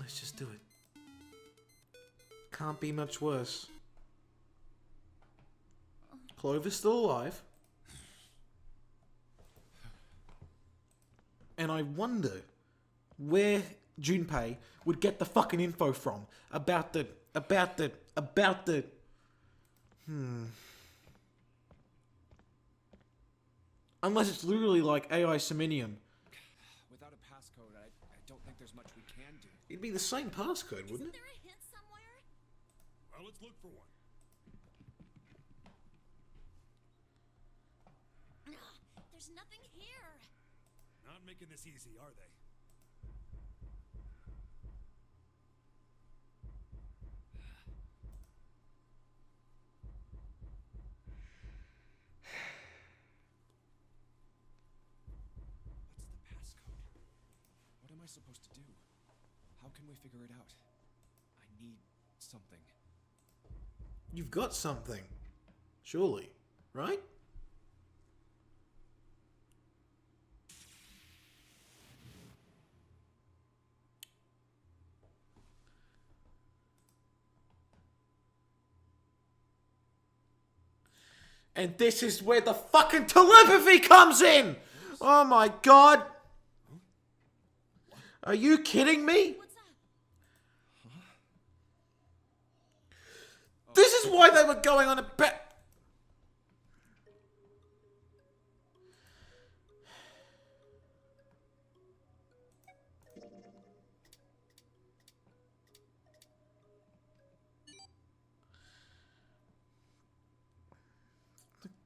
let's just do it. Can't be much worse. Clover's still alive. And I wonder where Junpei would get the fucking info from about the... Unless it's literally like AI Seminium. Without a passcode, I don't think there's much we can do. It'd be the same passcode, wouldn't it? Isn't there a hint somewhere? Well, let's look for one. There's nothing here. Not making this easy, are they? What's the passcode? What am I supposed to do? How can we figure it out? I need something. You've got something. Surely. Right? And this is where the fucking telepathy comes in! Oh my god! Are you kidding me? What's up? This is why they were going on a bet.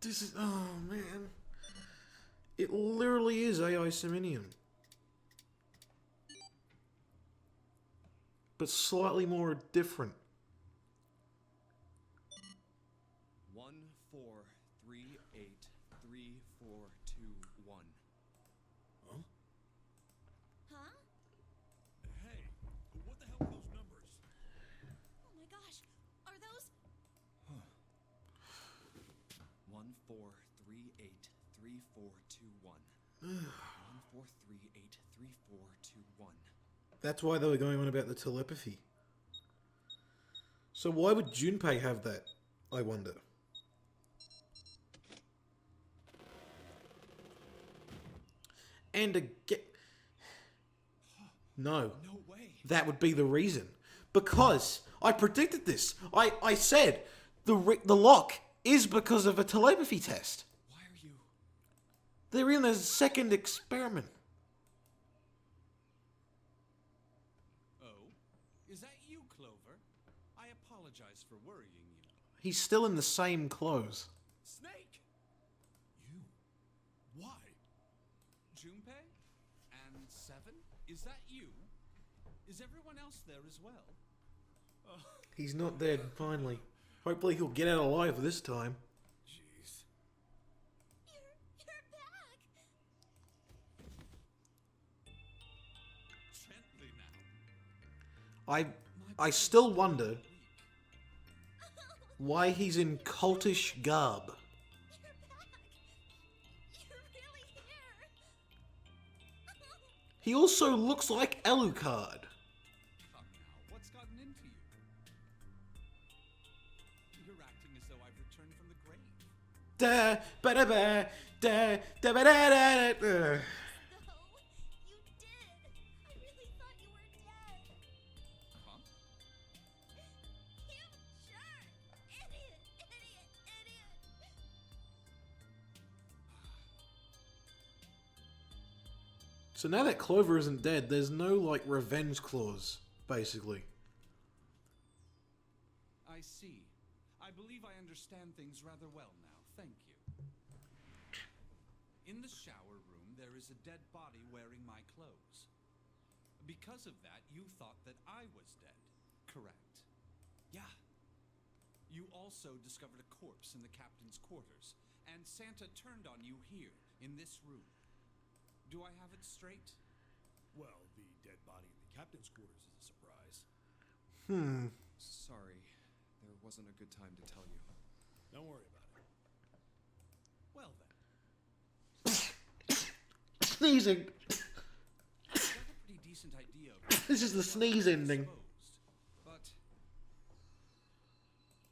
This is, oh man. It literally is AI Seminium. But slightly more different. 1438342 Huh? Huh? Hey, what the hell are those numbers? Oh my gosh. Are those... 143833421. 143833421. That's why they were going on about the telepathy. So why would Junpei have that, I wonder? And again... No. No way. That would be the reason. Because I predicted this. I said the lock is because of a telepathy test. Why are you? They're in a second experiment. Oh, is that you, Clover? I apologize for worrying you. He's still in the same clothes. Snake! You? Why? Junpei? And Seven? Is that you? Is everyone else there as well? He's not dead, finally. Hopefully he'll get out alive this time. Jeez. You're back. Gently now. I still wonder why he's in cultish garb. You're back. You're really here. He also looks like Alucard. Come now, what's gotten into you? You're acting as though I've returned from the grave. Da ba da ba da da ba da da da. No, you did. I really thought you were dead. Huh? You jerk. Idiot. So now that Clover isn't dead, there's no like revenge clause, basically. I see. I believe I understand things rather well now. Thank you. In the shower room, there is a dead body wearing my clothes. Because of that, you thought that I was dead. Correct. Yeah. You also discovered a corpse in the captain's quarters, and Santa turned on you here, in this room. Do I have it straight? Well, the dead body in the captain's quarters is a surprise. Sorry, there wasn't a good time to tell you. Don't worry about it. Well then. Sneezing. I got a pretty decent idea of This is the sneeze ending. Exposed. But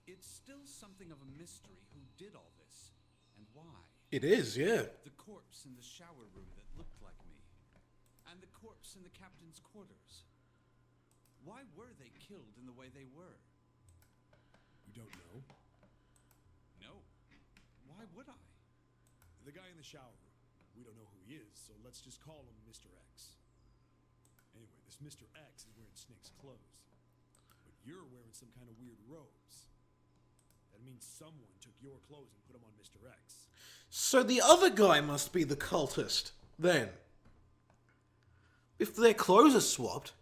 it's still something of a mystery who did all this and why. It is, yeah. The corpse in the shower room that looked like me, and the corpse in the captain's quarters. Why were they killed in the way they were? You don't know? No. Why would I? The guy in the shower room. We don't know who he is, so let's just call him Mr. X. Anyway, this Mr. X is wearing Snake's clothes. But you're wearing some kind of weird robes. That means someone took your clothes and put them on Mr. X. So the other guy must be the cultist, then. If their clothes are swapped,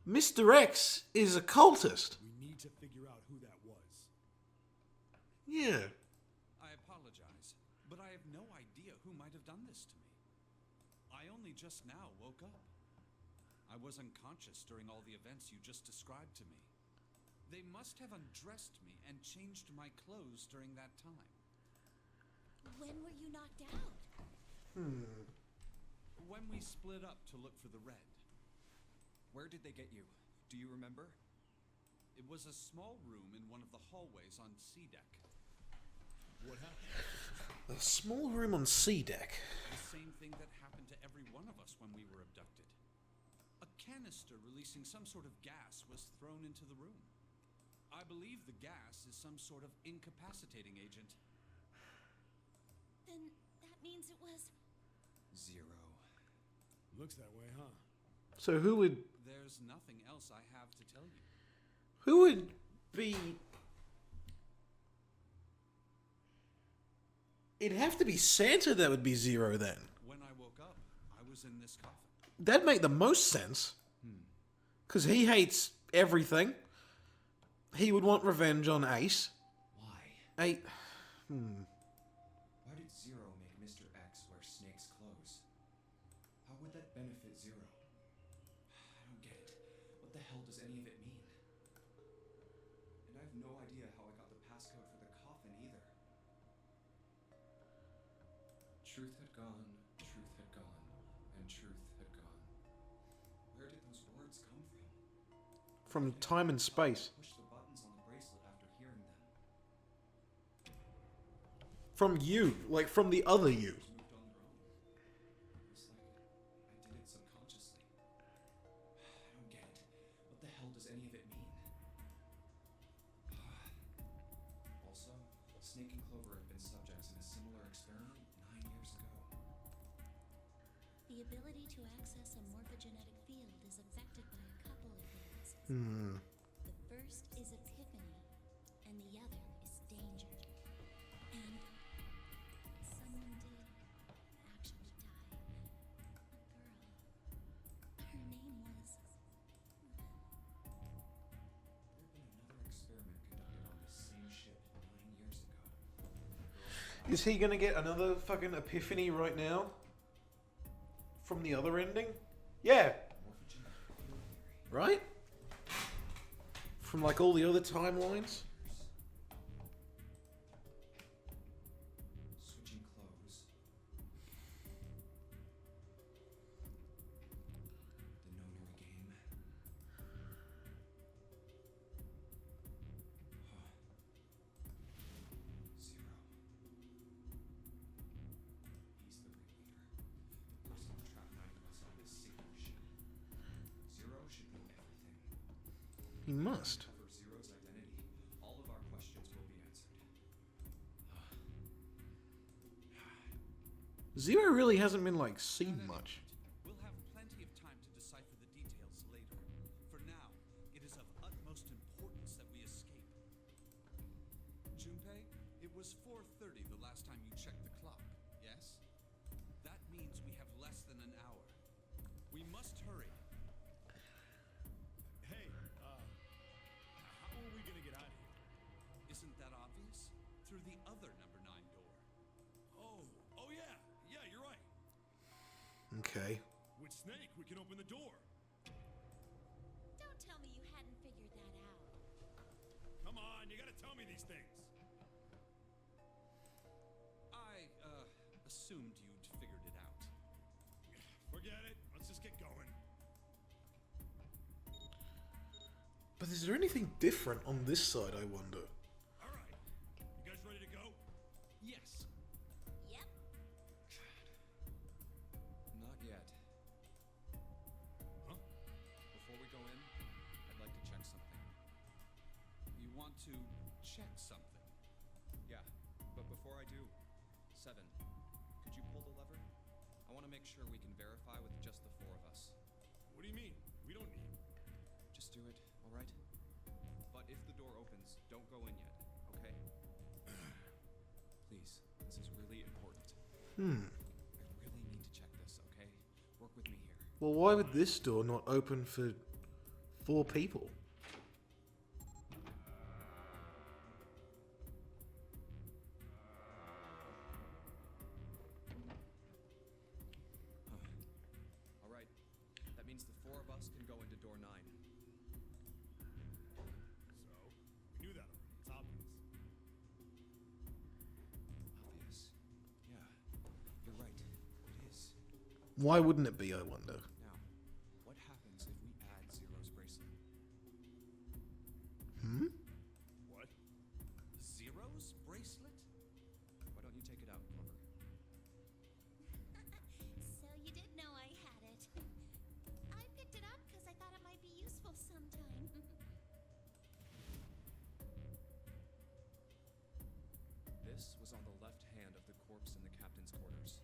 Mr. X is a cultist. We need to figure out who that was. Yeah. I apologize, but I have no idea who might have done this to me. I only just now woke up. I was unconscious during all the events you just described to me. They must have undressed me and changed my clothes during that time. When were you knocked out? When we split up to look for the red. Where did they get you? Do you remember? It was a small room in one of the hallways on C deck. What happened? A small room on C deck. The same thing that happened to every one of us when we were abducted. A canister releasing some sort of gas was thrown into the room. I believe the gas is some sort of incapacitating agent. Then that means it was... Zero. Looks that way, huh? So who would There's nothing else I have to tell you. who would be? It'd have to be Santa that would be Zero then. When I woke up, I was in this coffin. That'd make the most sense. Because he hates everything. He would want revenge on Ace. Why? Why did Zero make Mr. X wear Snake's clothes? How would that benefit Zero? I don't get it. What the hell does any of it mean? And I have no idea how I got the passcode for the coffin either. Truth had gone, and truth had gone. Where did those words come from? From time and space. Push the buttons on the bracelet after hearing them. From you. Like from the other you. Moved on their own. It's like I did it subconsciously. I don't get it. What the hell does any of it mean? Also, Snake and Clover have been subjects in a similar experiment 9 years ago. The ability to access a morphogenetic field is affected by a couple of things. The first is epiphany, and the other is danger. And someone did actually die. A girl. Her name was... There had been another experiment conducted on this same ship 9 years ago. Is he gonna get another fucking epiphany right now? From the other ending? Yeah. Morphogenetic field theory. Right? From like all the other timelines? Switching clothes. The nonary game. Zero. He's the ringleader. The person who trapped 9 of us on this single ship. Zero should know everything. He must. For Zero's identity, all of our questions will be answered. Zero really hasn't been like seen At any much. rate, we'll have plenty of time to decipher the details later. For now, it is of utmost importance that we escape. Junpei, it was 4:30 the last time you checked the clock, yes? That means we have less than an hour. We must hurry. Hey, how are we gonna get out of here? Isn't that obvious? Through the other number 9 door. Oh yeah. Yeah, you're right. Okay. With Snake, we can open the door. Don't tell me you hadn't figured that out. Come on, you gotta tell me these things. I, assumed you'd figured it out. Forget it. Let's just get going. But is there anything different on this side, I wonder? All right. You guys ready to go? Yes. Yep. Not yet. Huh? Before we go in, I'd like to check something. You want to check something? Yeah, but before I do, Seven, could you pull the lever? I want to make sure we can verify with just the four of us. What do you mean? We don't need. Just do it, all right? But if the door opens, don't go in yet, okay? Please, this is really important. I really need to check this, okay? Work with me here. Well, why would this door not open for 4 people? All right, that means the four of us can go into door 9. So, we knew that already. It's obvious. Obvious. Yeah, you're right. It is. Why wouldn't it be, I wonder? Now, what happens if we add Zero's bracelet? What? Zero's bracelet? Why don't you take it out, Clover? So you did know I had it. I picked it up because I thought it might be useful sometime. This was on the left hand of the corpse in the captain's quarters.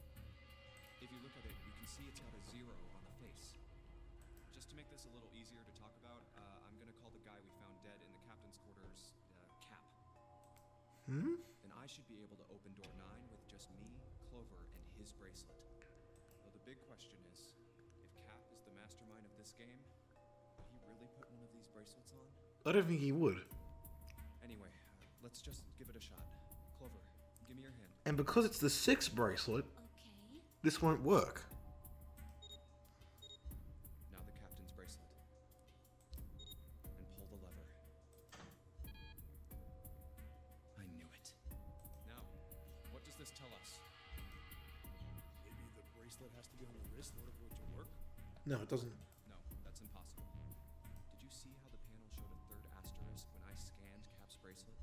If you look at it, you can see it's got a 0 on the face. Just to make this a little easier to talk about, I'm gonna call the guy we found dead in the captain's quarters, Cap. Then I should be able to open door 9 with just me, Clover, and his bracelet. Though the big question is, if Cap is the mastermind of this game, would he really put one of these bracelets on? I don't think he would. Anyway, let's just give it a shot. Clover, give me your hand. And because it's the 6th bracelet, Okay. this won't work. Now the captain's bracelet. And pull the lever. I knew it. Now, what does this tell us? Maybe the bracelet has to be on the wrist in order for it to work? No, it doesn't. No, that's impossible. Did you see how the panel showed a 3rd asterisk when I scanned Cap's bracelet?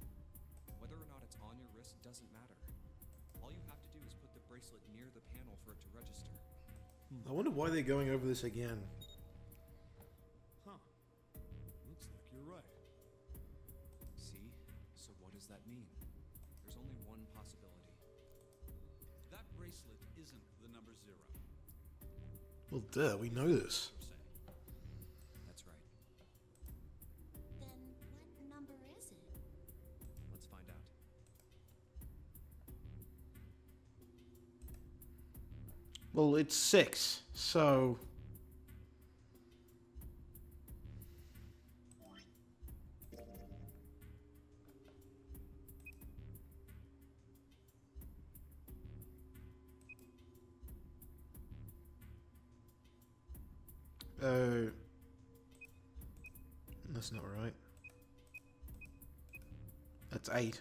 Whether or not it's on your wrist doesn't matter. All you have to do is put the bracelet near the panel for it to register. I wonder why they're going over this again. Huh. Looks like you're right. See? So what does that mean? There's only one possibility. That bracelet isn't the number 0. Well, duh, we know this. Per se. That's right. Then what number is it? Let's find out. Well, it's 6, so... That's not right. That's 8.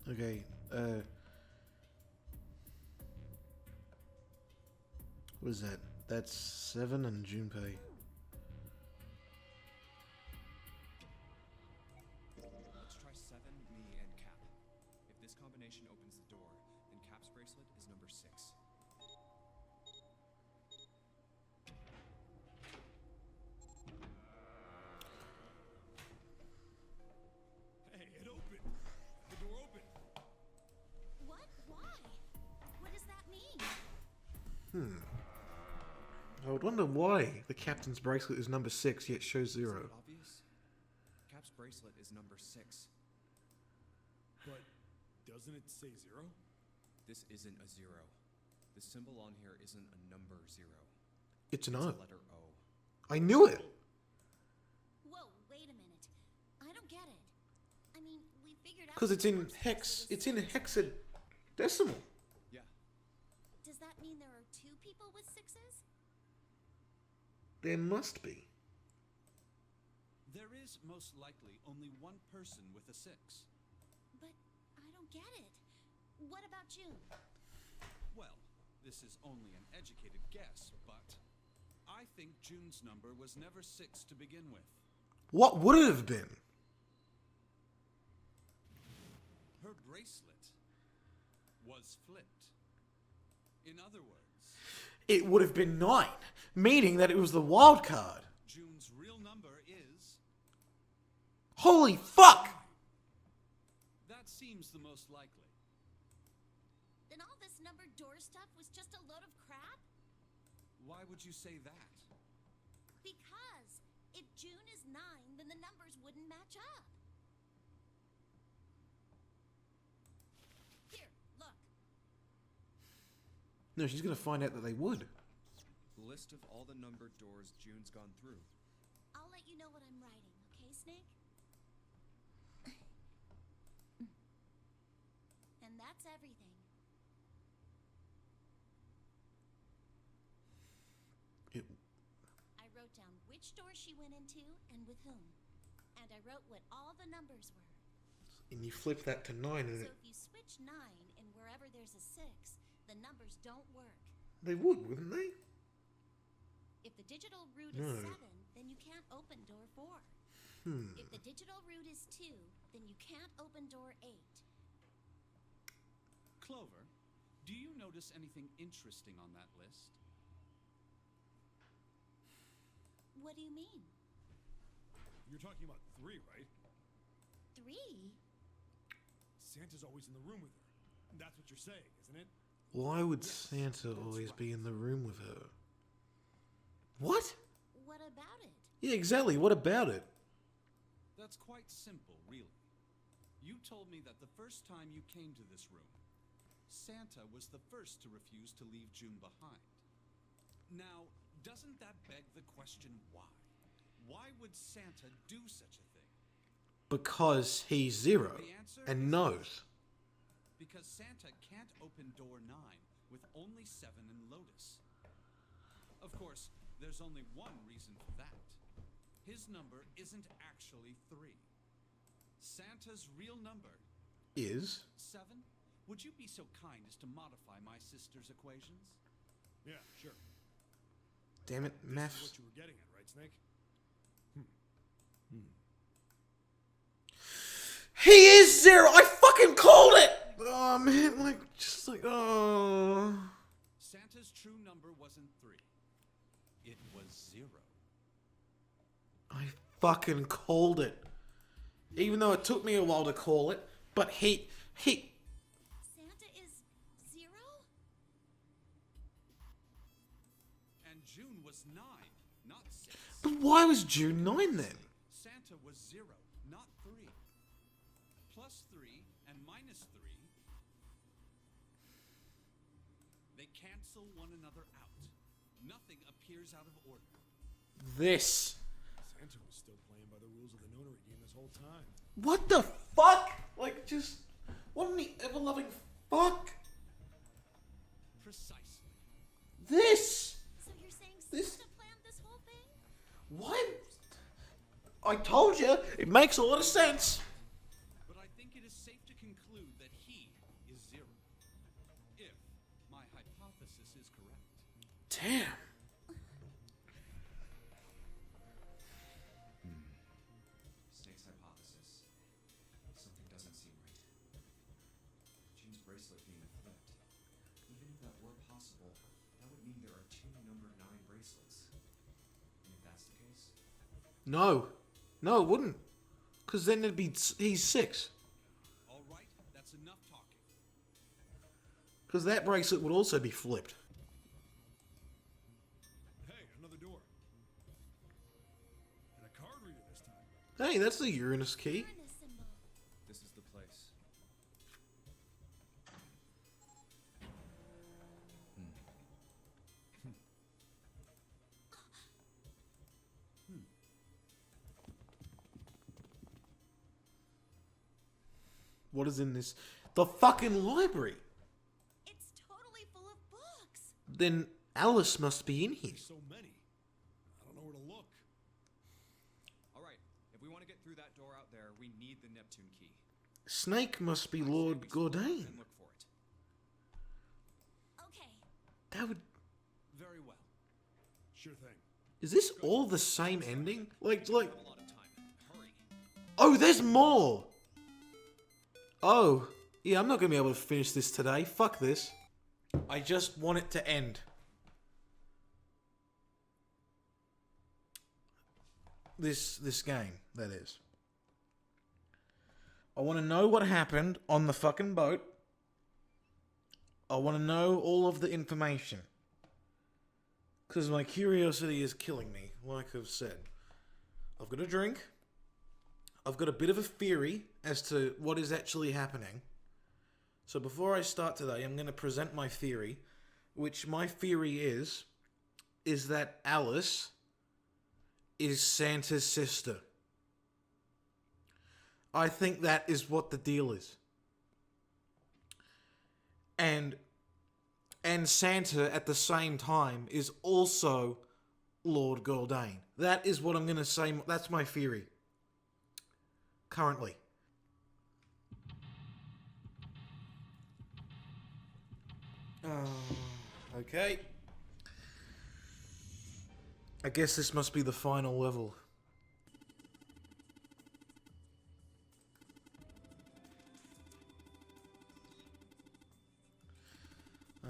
Okay, what is that? That's 7 and Junpei. Let's try 7, me, and Cap. If this combination opens the door, then Cap's bracelet is number 6. Hey, it opened! The door opened! What? Why? What does that mean? I would wonder why the captain's bracelet is number 6 yet shows Isn't 0. it obvious? Cap's bracelet is number 6. But doesn't it say 0? This isn't a 0. The symbol on here isn't a number 0. It's an It's O. a letter O. I knew it! Whoa, wait a minute. I don't get it. I mean, we figured out... Because it's the in corpse hex. was It's in six. hexadecimal. Yeah. Does that mean there are 2 people with 6s? There must be. There is most likely only one person with a 6. But I don't get it. What about June? Well, this is only an educated guess, but I think June's number was never 6 to begin with. What would it have been? Her bracelet was flipped. In other words, It would have been 9, meaning that it was the wild card. June's real number is... Holy fuck! That seems the most likely. Then all this numbered door stuff was just a load of crap? Why would you say that? Because if June is 9, then the numbers wouldn't match up. Here, look. No, she's gonna find out that they would. List of all the numbered doors June's gone through. I'll let you know what I'm writing, okay, Snake? And that's everything. I wrote down which door she went into and with whom. And I wrote what all the numbers were. And you flip that to 9 and So it... if you switch 9 and wherever there's a 6, the numbers don't work. They would, wouldn't they? If the digital root No. is 7, then you can't open door 4. If the digital root is 2, then you can't open door 8. Clover, do you notice anything interesting on that list? What do you mean? You're talking about 3, right? 3? Santa's always in the room with her. That's what you're saying, isn't it? Why would Santa always be in the room with her? What? What about it? Yeah, exactly. What about it? That's quite simple, really. You told me that the first time you came to this room, Santa was the first to refuse to leave June behind. Now, doesn't that beg the question why? Why would Santa do such a thing? Because he's 0 The answer and is knows. because Santa can't open door 9 with only 7 in Lotus. Of course, there's only one reason for that. His number isn't actually 3. Santa's real number, Is? 7? Would you be so kind as to modify my sister's equations? Yeah, sure. Damn it, This is maths. what you were getting at, right, Snake? He is 0! I fucking called it! Oh man, like, just like, oh. Santa's true number wasn't 3. It was 0. I fucking called it. Even though it took me a while to call it, but he. Santa is 0? And June was 9, not 6. But why was June 9 then? Santa was 0, not 3. Plus 3 and minus 3. They cancel one another out. Nothing appears out of order. This. Santa was still playing by the rules of the notary game this whole time. What the fuck? Like, just. What in the ever loving fuck? Precisely. This. So you're saying This- Santa planned this whole thing? What? I told you, it makes a lot of sense. But I think it is safe to conclude that he is 0. If my hypothesis is correct. Damn. Snake's hypothesis. Something doesn't seem right. June's bracelet being flipped. Even if that were possible, that would mean there are 2 number 9 bracelets. And if that's the case, No. No, it wouldn't. Because then it'd be. He's 6. All right, that's enough talking. Because that bracelet would also be flipped. Hey, another door. And a card reader this time. Hey, that's the Uranus key. Uranus symbol. this is the place. What is in this? The fucking library. It's totally full of books. Then Alice must be in here. There's so many. I don't know where to look. All right, if we want to get through that door out there, we need the Neptune key. Snake must be I say Lord we slow down Gordain. and look for it. Okay. That would. Very well. Sure thing. Is this all the same ending? Like, A lot of time. Hurry. oh, there's more! Oh, yeah, I'm not gonna be able to finish this today. Fuck this. I just want it to end. This game, that is. I want to know what happened on the fucking boat. I want to know all of the information. Because my curiosity is killing me, like I've said. I've got a drink. I've got a bit of a theory as to what is actually happening. So before I start today, I'm going to present my theory, which my theory is that Alice is Santa's sister. I think that is what the deal is. And Santa at the same time is also Lord Galdane. That is what I'm going to say. That's my theory. Currently. Okay. I guess this must be the final level.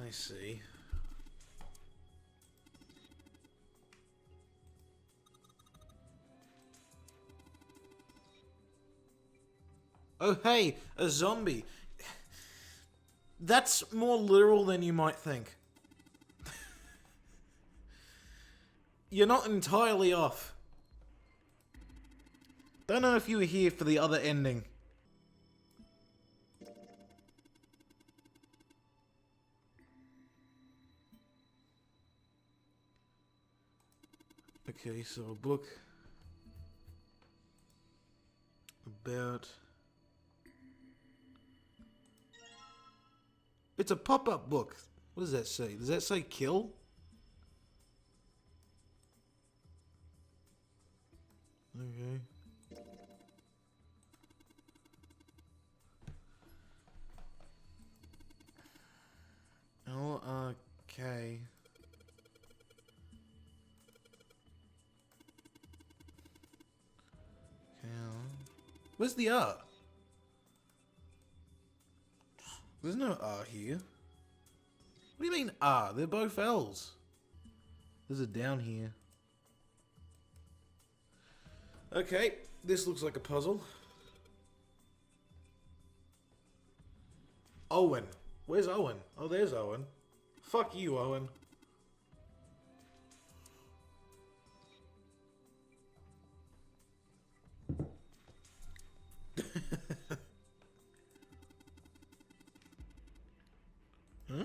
I see. Oh hey, a zombie. That's more literal than you might think. You're not entirely off. Don't know if you were here for the other ending. Okay, so a book about... It's a pop-up book. What does that say? Does that say kill? Okay. L-R-K. Where's the R? There's no R here. What do you mean R? They're both L's. There's a down here. Okay, this looks like a puzzle. Owen. Where's Owen? Oh, there's Owen. Fuck you, Owen. Huh?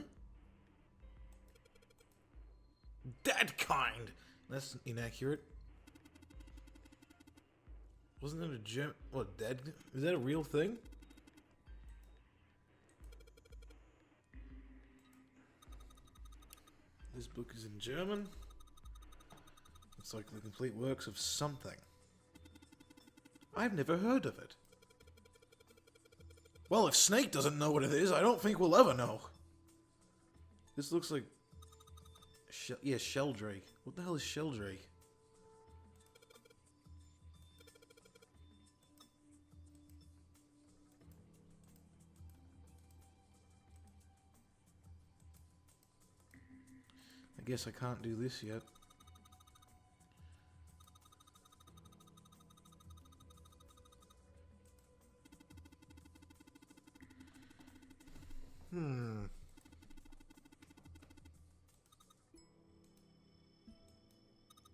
That kind. That's inaccurate. Wasn't that a gem? What, dead? Is that a real thing? This book is in German. It's like the complete works of something. I've never heard of it. Well, if Snake doesn't know what it is, I don't think we'll ever know. This looks like... yeah, Sheldrake. What the hell is Sheldrake? I guess I can't do this yet.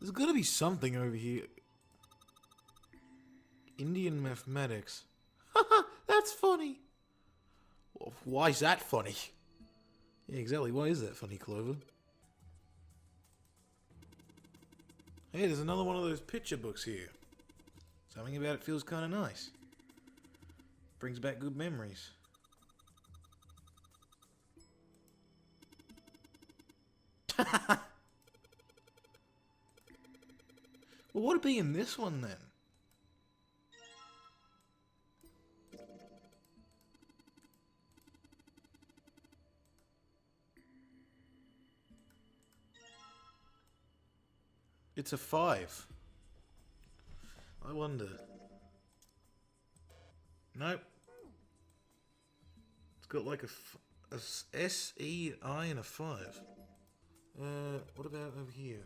There's gotta be something over here. Indian mathematics. Haha, that's funny. Well, why is that funny? Yeah, exactly. Why is that funny, Clover? Hey, there's another one of those picture books here. Something about it feels kind of nice. Brings back good memories. Well, what would be in this one then? It's a 5. I wonder. Nope. It's got like a S, E, I, and a 5. What about over here?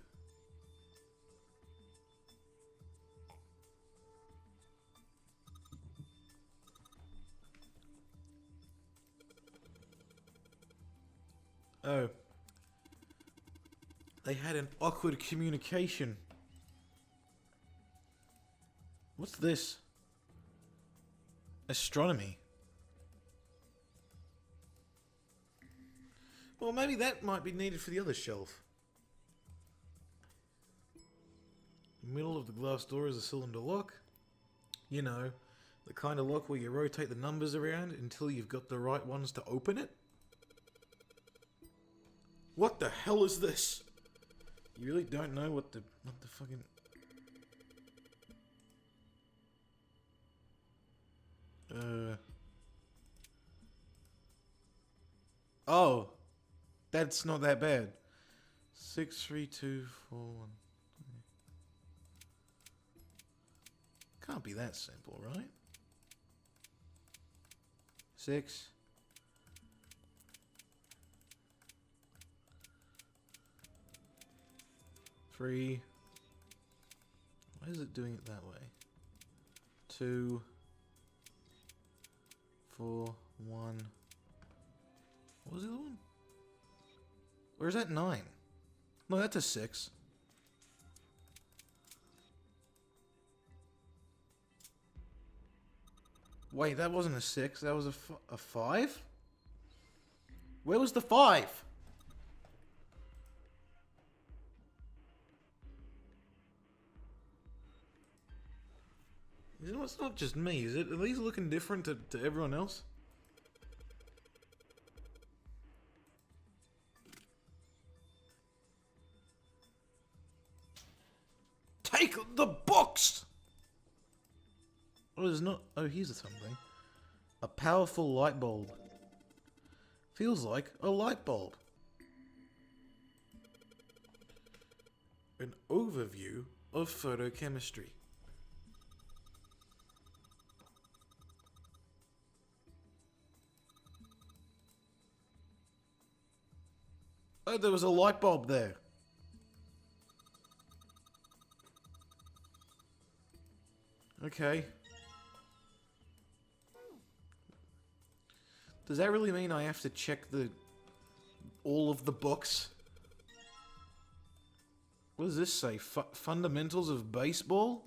Oh. They had an awkward communication. What's this? Astronomy. Well, maybe that might be needed for the other shelf. The middle of the glass door is a cylinder lock. You know, the kind of lock where you rotate the numbers around until you've got the right ones to open it. What the hell is this? You really don't know what the fucking... Oh, that's not that bad. 6, 3, 2, 4, 1. Can't be that simple, right? 6. 3. Why is it doing it that way? 2, 4, 1. What was the other one? Or is that 9? No, that's a 6. Wait, that wasn't a 6. That was a 5? Where was the 5? You know, it's not just me, is it? Are these looking different to everyone else? Take the books! Oh, there's not... Oh, here's something. A powerful light bulb. Feels like a light bulb. An overview of photochemistry. Oh, there was a light bulb there. Okay. Does that really mean I have to check all of the books? What does this say? Fundamentals of baseball?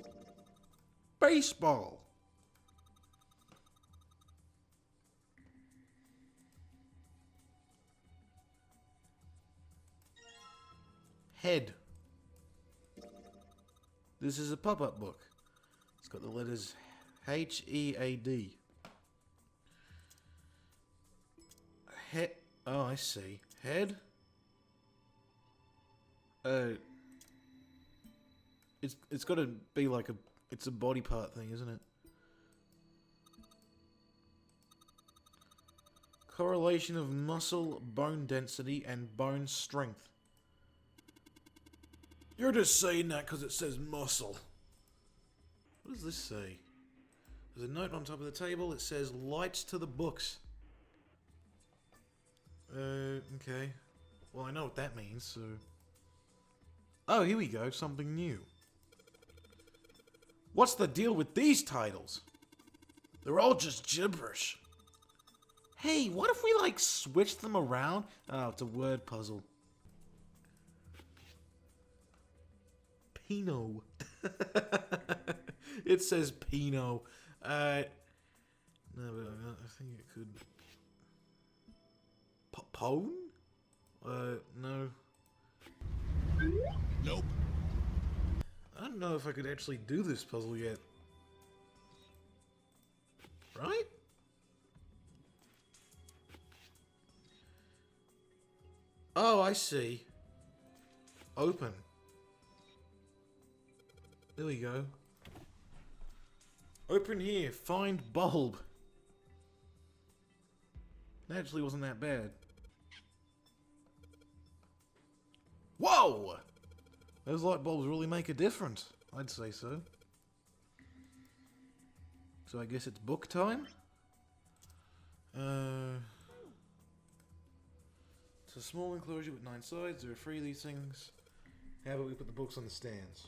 Baseball! Head. This is a pop-up book. It's got the letters H-E-A-D. Head. Oh, I see. Head. It's got to be like it's a body part thing, isn't it? Correlation of muscle, bone density, and bone strength. You're just saying that because it says muscle. What does this say? There's a note on top of the table. It says lights to the books. Okay. Well, I know what that means, so... Oh, here we go. Something new. What's the deal with these titles? They're all just gibberish. Hey, what if we, like, switch them around? Oh, it's a word puzzle. Pinot. It says Pinot. No, but I think it could... Pone? No. Nope. I don't know if I could actually do this puzzle yet. Right? Oh, I see. Open. There we go. Open here. Find bulb. That actually wasn't that bad. Whoa! Those light bulbs really make a difference. I'd say so. So I guess it's book time? It's a small enclosure with 9 sides. There are 3 of these things. How about we put the books on the stands?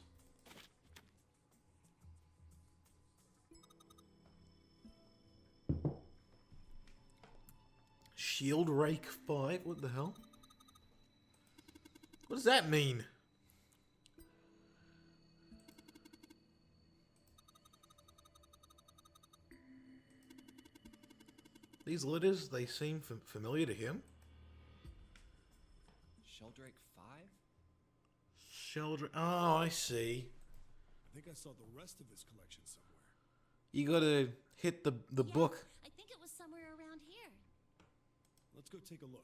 Shield Rake 5? What the hell? What does that mean? These letters, they seem familiar to him. Sheldrake 5? Sheldrake. Oh, I see. I think I saw the rest of his collection somewhere. You gotta hit the Yeah, book. I think it was somewhere around here. Let's go take a look.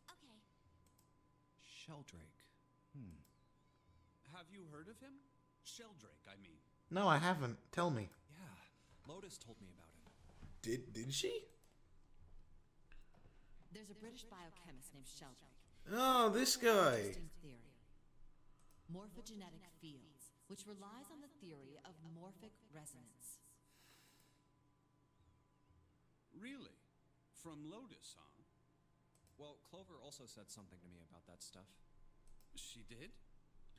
Okay. Sheldrake. Have you heard of him? Sheldrake, I mean. No, I haven't. Tell me. Yeah, Lotus told me about him. Did she? There's a British biochemist named Sheldrake. Oh, this guy. Interesting theory. Morphogenetic fields, which relies on the theory of morphic resonance. Really? From Lotus, huh? Well, Clover also said something to me about that stuff. She did?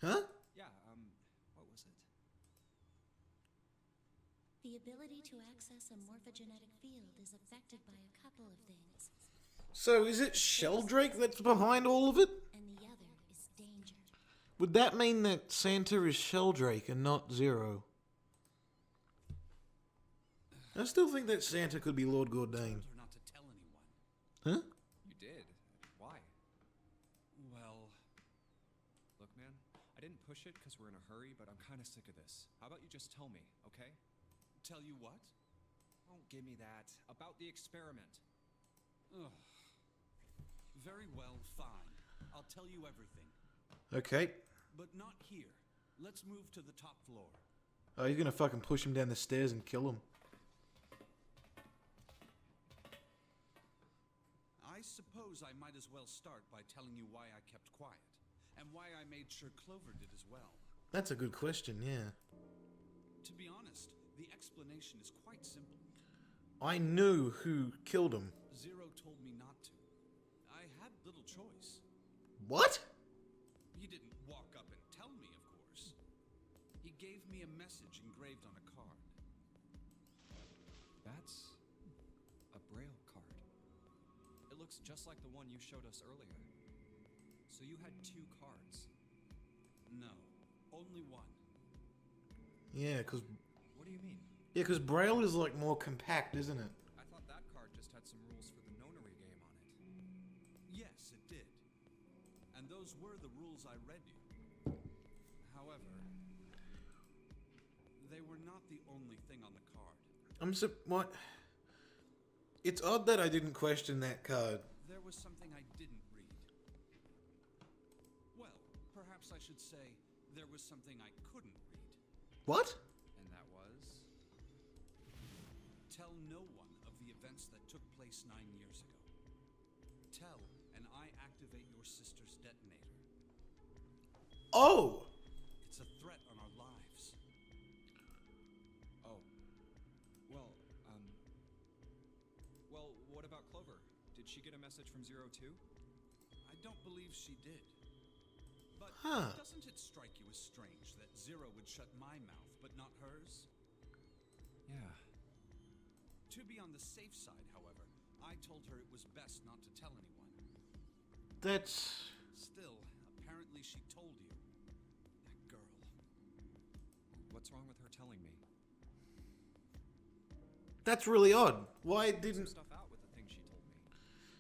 Huh? Yeah, what was it? The ability to access a morphogenetic field is affected by a couple of things, So is it Sheldrake that's behind all of it? and the other is danger. Would that mean that Santa is Sheldrake and not Zero? I still think that Santa could be Lord Gordain. Told her not to tell anyone. Huh? You did? Why? Well, Look, man, I didn't push it because we're in a hurry, but I'm kind of sick of this. How about you just tell me, okay? tell you what? Don't give me that. About the experiment. Ugh. Very well, fine. I'll tell you everything. Okay. But not here. Let's move to the top floor. Oh, you're gonna fucking push him down the stairs and kill him. I suppose I might as well start by telling you why I kept quiet. And why I made sure Clover did as well. That's a good question, yeah. To be honest, the explanation is quite simple. I knew who killed him. Zero told me not to. I had little choice. What? He didn't walk up and tell me, of course. He gave me a message engraved on a card. That's a Braille card. It looks just like the one you showed us earlier. So you had 2 cards. No, only one. Yeah, cause What do you mean? Braille is like more compact, isn't it? I thought that card just had some rules for the nonary game on it. Yes, it did. And those were the rules I read you. However, they were not the only thing on the card. What? It's odd that I didn't question that card. There was something I didn't read. Well, perhaps I should say there was something I couldn't read. What? And that was? Tell no one of the events that took place 9 years ago. Tell, and I activate your sister's detonator. Oh! It's a threat on our lives. Oh. Well, what about Clover? Did she get a message from Zero too? I don't believe she did. But Huh. doesn't it strike you as strange that Zero would shut my mouth, but not hers? Yeah. To be on the safe side, however, I told her it was best not to tell anyone. That's... Still, apparently she told you. That girl. What's wrong with her telling me? That's really odd. Why Some didn't... stuff out with the thing she told me.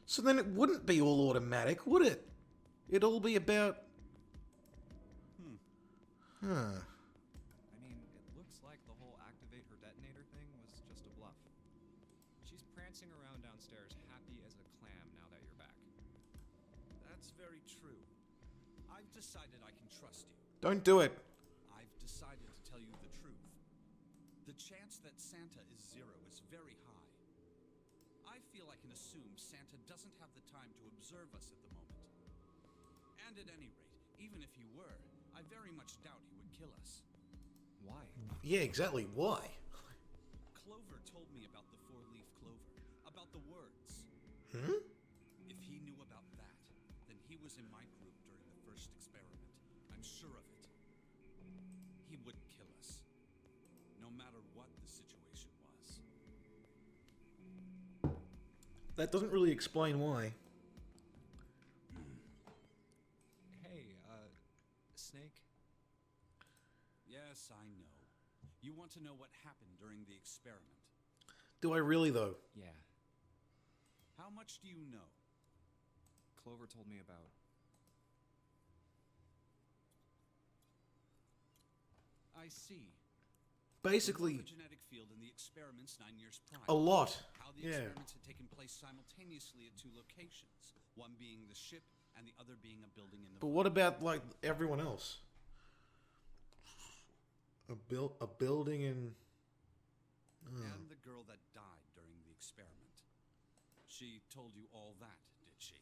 So then it wouldn't be all automatic, would it? It'd all be about... Huh. I mean, it looks like the whole activate her detonator thing was just a bluff. She's prancing around downstairs happy as a clam now that you're back. That's very true. I've decided I can trust you. Don't do it. I've decided to tell you the truth. The chance that Santa is Zero is very high. I feel I can assume Santa doesn't have the time to observe us at the moment. And at any rate, even if he were, I very much doubt he would kill us. Why? Yeah, exactly. Why? Clover told me about the four-leaf clover, about the words. Hmm? If he knew about that, then he was in my group during the first experiment. I'm sure of it. He wouldn't kill us, no matter what the situation was. That doesn't really explain why. Hey, Snake? Yes, I know. You want to know what happened during the experiment. Do I really, though? Yeah. How much do you know? Clover told me about... I see. Basically, The genetic field in the experiments 9 years prior. a lot. How the Yeah. experiments had taken place simultaneously at two locations, one being the ship and the other being a building in the But what about, like, everyone else? A building in... and the girl that died during the experiment. She told you all that, did she?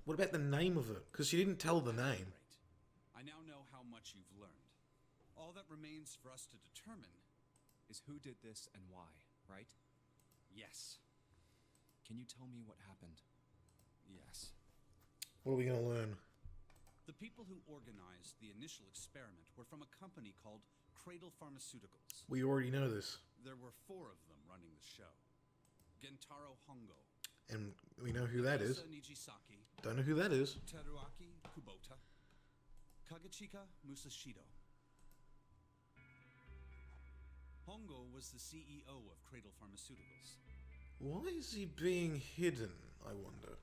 What about the name of it? Because she didn't tell the name. Great. I now know how much you've learned. All that remains for us to determine is who did this and why, right? yes. Can you tell me what happened? Yes. What are we going to learn? The people who organized the initial experiment were from a company called Cradle Pharmaceuticals. We already know this. There were 4 of them running the show. Gentaro Hongo, And we know who that is. Asa Nijisaki, Don't know who that is. Teruaki Kubota, Kagechika Musashido. Hongo was the CEO of Cradle Pharmaceuticals. Why is he being hidden, I wonder?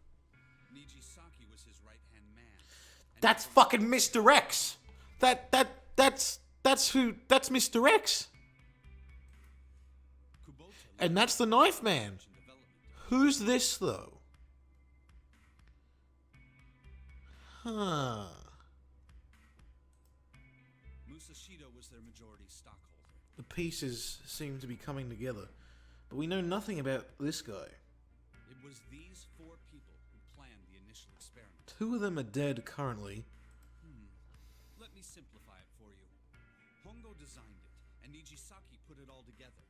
Nijisaki was his right-hand man. And That's he- fucking Mr. X! That's Mr. X! Kubota And that's the Knife Man! research and development. Who's this, though? Huh. Musashido was their majority stockholder. The pieces seem to be coming together. But we know nothing about this guy. It was these 4 people who planned the initial experiment. 2 of them are dead currently. Let me simplify it for you. Hongo designed it, and Nijisaki put it all together.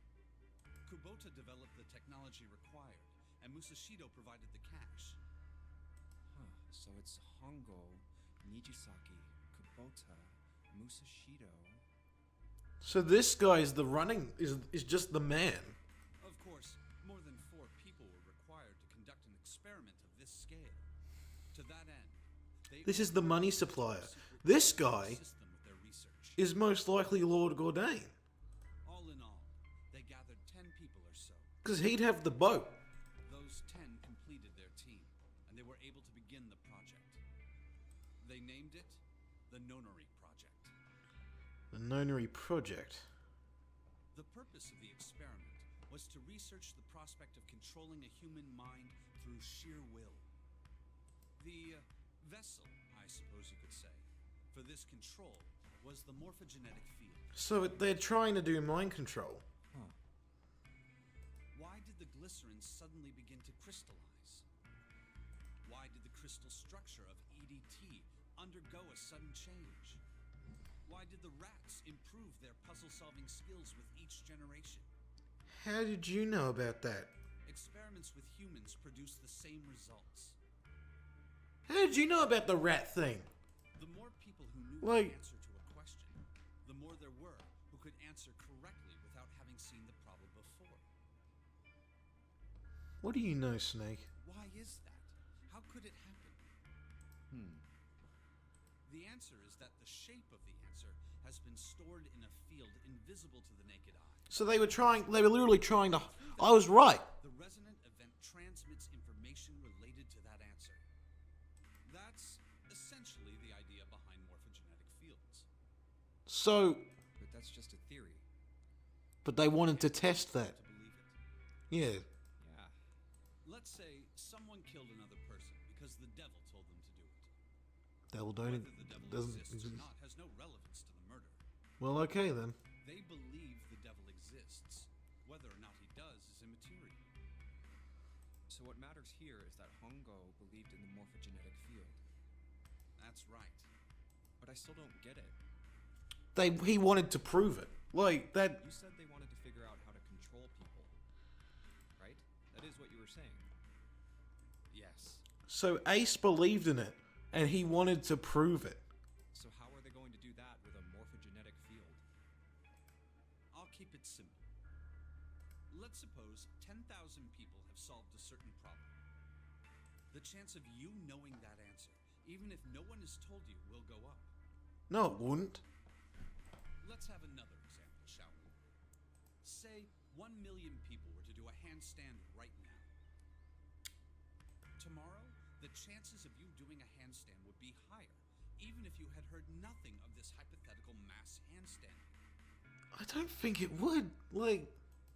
Kubota developed the technology required, and Musashido provided the cash. Huh, so it's Hongo, Nijisaki, Kubota, Musashido... So this guy is the running... is just the man. Of course, more than 4 people were required to conduct an experiment of this scale. To that end, they This is the money supplier. secret This guy system with their research. is most likely Lord Gordain. All in all, they gathered 10 people or so. Because he'd have the boat. Those 10 completed their team, and they were able to begin the project. They named it the Nonary Project. The Nonary Project. The purpose of the experiment was to research the prospect of controlling a human mind through sheer will. The vessel, I suppose you could say, for this control was the morphogenetic field. So they're trying to do mind control. Huh. Why did the glycerin suddenly begin to crystallize? Why did the crystal structure of EDT undergo a sudden change? Why did the rats improve their puzzle-solving skills with each generation? How did you know about that? Experiments with humans produce the same results. How did you know about the rat thing? The more people who knew Like- the answer to a question, the more there were who could answer correctly without having seen the problem before. What do you know, Snake? Why is that? How could it happen? The answer is that the shape of the answer has been stored in a field invisible to the naked eye. So they were literally trying to... I was right. The resonant event transmits information related to that answer. That's essentially the idea behind morphogenetic fields. So, But that's just a theory. but they wanted to test that. To believe it. Yeah. Yeah. Let's say someone killed another person because the devil told them to do it. Devil Whether don't... the devil doesn't exists or exist. not has no relevance to the murder. Well, okay then. They believe the devil exists. Whether or not he does is immaterial. So what matters here is that Hongo believed in the morphogenetic field. That's right. But I still don't get it. He wanted to prove it. Like, that... You said they wanted to figure out how to control people. Right? That is what you were saying. Yes. So Ace believed in it, and he wanted to prove it. So how are they going to do that with a morphogenetic field? I'll keep it simple. Let's suppose 10,000 people have solved a certain problem. The chance of you knowing that answer, even if no one has told you, will go up. No, it wouldn't. Let's have another example, shall we? Say 1 million people were to do a handstand right now. Tomorrow, the chances of you doing a handstand would be higher, even if you had heard nothing of this hypothetical mass handstanding. I don't think it would. Like...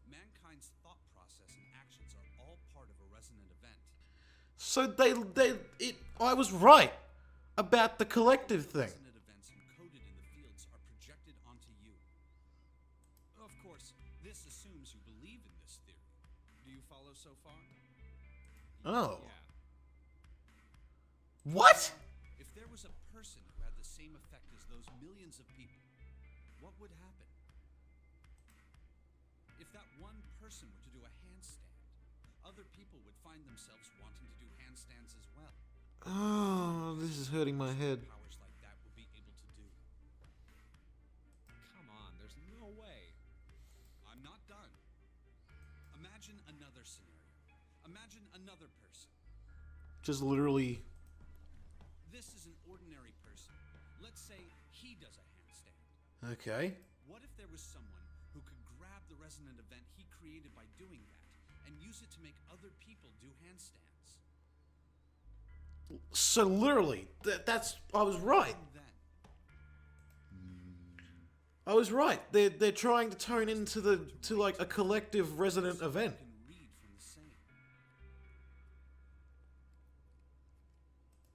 Mankind's thought process and actions are all part of a resonant event. So I was right about the collective thing. Resonant events encoded in the fields are projected onto you. Of course, this assumes you believe in this theory. Do you follow so far? Oh. Yeah. What? If there was a person who had the same effect as those millions of people, what would happen? If that one person were to do a handstand, other people would find themselves wanting to do handstands as well. Oh, this is hurting my head. Powers like that would be able to do. Come on, there's no way. I'm not done. Imagine another scenario. Imagine another person. Just literally... This is an ordinary person. Let's say he does a handstand. Okay. What if there was someone who could grab the resonant event he created by doing that and use it to make other people do handstands? So literally, that's... I was right. And then, I was right. They're trying to turn into like a collective resonant event. you can read from the same.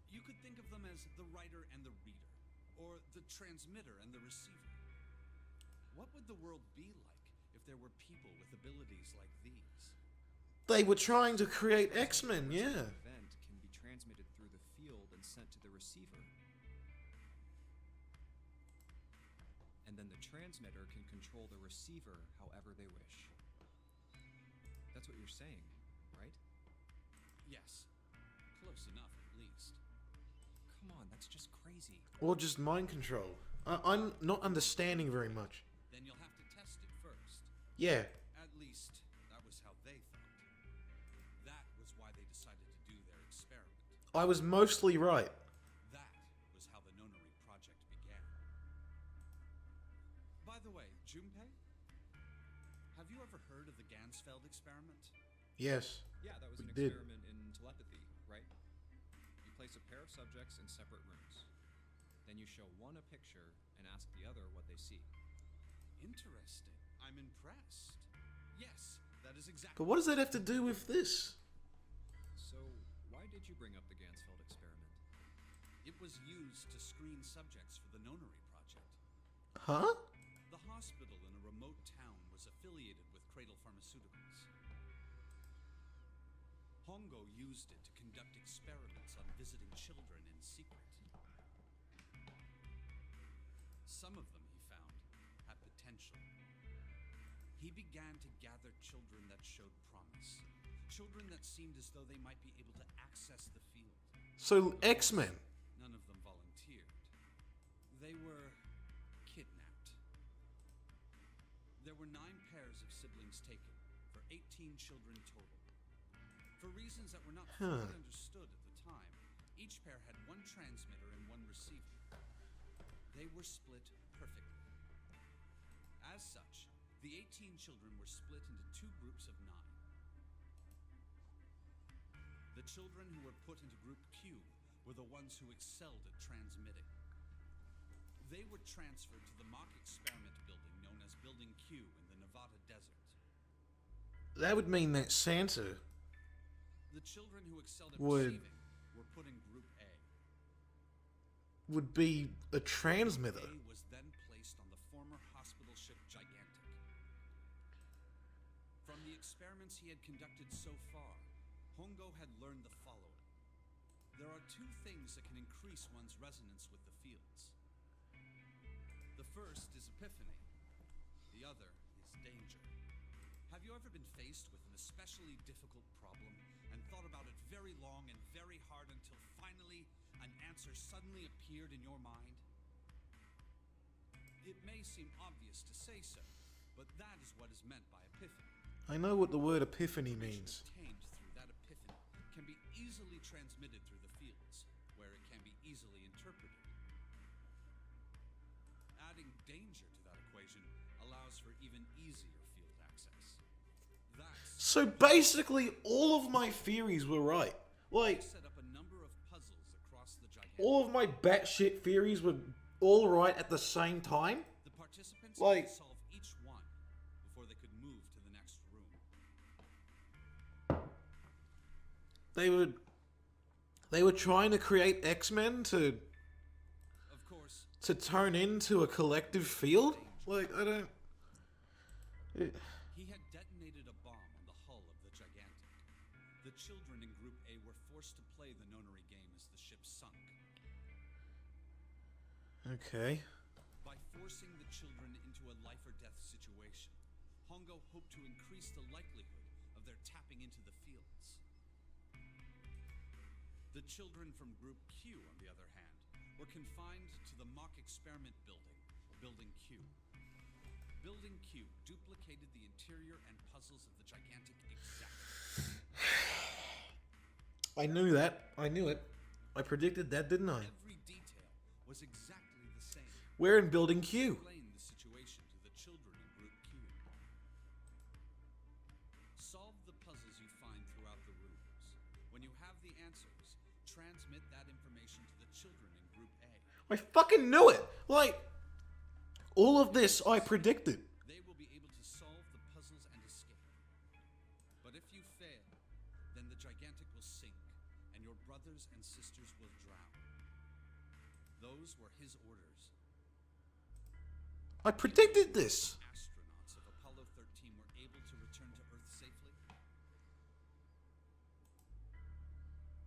You could think of them as the writer and the reader, or the transmitter and the receiver. What would the world be like if there were people with abilities like these? They were trying to create X-Men, yeah. Event can be transmitted through the field and sent to the receiver. And then the transmitter can control the receiver however they wish. That's what you're saying, right? Yes, close enough at least. Come on, that's just crazy. Or just mind control. I'm not understanding very much. Then you'll have to test it first. Yeah. At least, that was how they thought. That was why they decided to do their experiment. I was mostly right. That was how the Nonary project began. By the way, Junpei, have you ever heard of the Gansfeld experiment? Yes. Yeah, that was We an did. experiment in telepathy, right? You place a pair of subjects in separate rooms. Then you show one a picture and ask the other what they see. Interesting. I'm impressed. Yes, that is exactly. But what does that have to do with this? So, why did you bring up the Gansfeld experiment? It was used to screen subjects for the Nonary project. Huh? The hospital in a remote town was affiliated with Cradle Pharmaceuticals. Hongo used it to conduct experiments on visiting children in secret. Some of them, he found, had potential. He began to gather children that showed promise. Children that seemed as though they might be able to access the field. So X-Men. None of them volunteered. They were kidnapped. There were 9 pairs of siblings taken, for 18 children total. For reasons that were not fully understood at the time, each pair had one transmitter and one receiver. They were split perfectly. As such, the 18 children were split into 2 groups of 9. The children who were put into Group Q were the ones who excelled at transmitting. They were transferred to the mock experiment building known as Building Q in the Nevada desert. That would mean that Santa The children who excelled at Would- receiving were put in Group A. would be a transmitter. A was then placed on the former hospital ship Gigantic. From the experiments he had conducted so far, Hongo had learned the following. There are 2 things that can increase one's resonance with the fields. first is epiphany. The other is danger. Have you ever been faced with an especially difficult problem and thought about it very long and very hard until finally an answer suddenly appeared in your mind? It may seem obvious to say so, but that is what is meant by epiphany. I know what the word epiphany means. Obtained through that epiphany can be easily transmitted through the fields, where it can be easily interpreted. Adding danger to that equation allows for even easier field access. That's So basically, all of my theories were right. Like, set up a number of puzzles across the gigantic. all of my batshit theories were all right at the same time. The participants like- had to solve each one before they could move to the next room. They were trying to create X-Men Of course, to turn into a collective field. Like, I don't. he had detonated a bomb on the hull of the Gigantic. The children in Group A were forced to play the nonary game as the ship sunk. Okay. By forcing the children into a life-or-death situation, Hongo hoped to increase the likelihood of their tapping into the fields. The children from Group Q, on the other hand, were confined to the mock experiment building, Building Q. Building Q duplicated the interior and puzzles of the Gigantic exactly. I knew that. I knew it. I predicted that, didn't I? Every detail was exactly the same. We're in Building Q. Explain the situation to the children in Group Q. Solve the puzzles you find throughout the rooms. When you have the answers, transmit that information to the children in Group A. I fucking knew it. Like, all of this I predicted. They will be able to solve the puzzles and escape. But if you fail, then the Gigantic will sink, and your brothers and sisters will drown. Those were his orders. I predicted this. Astronauts of Apollo 13 were able to return to Earth safely?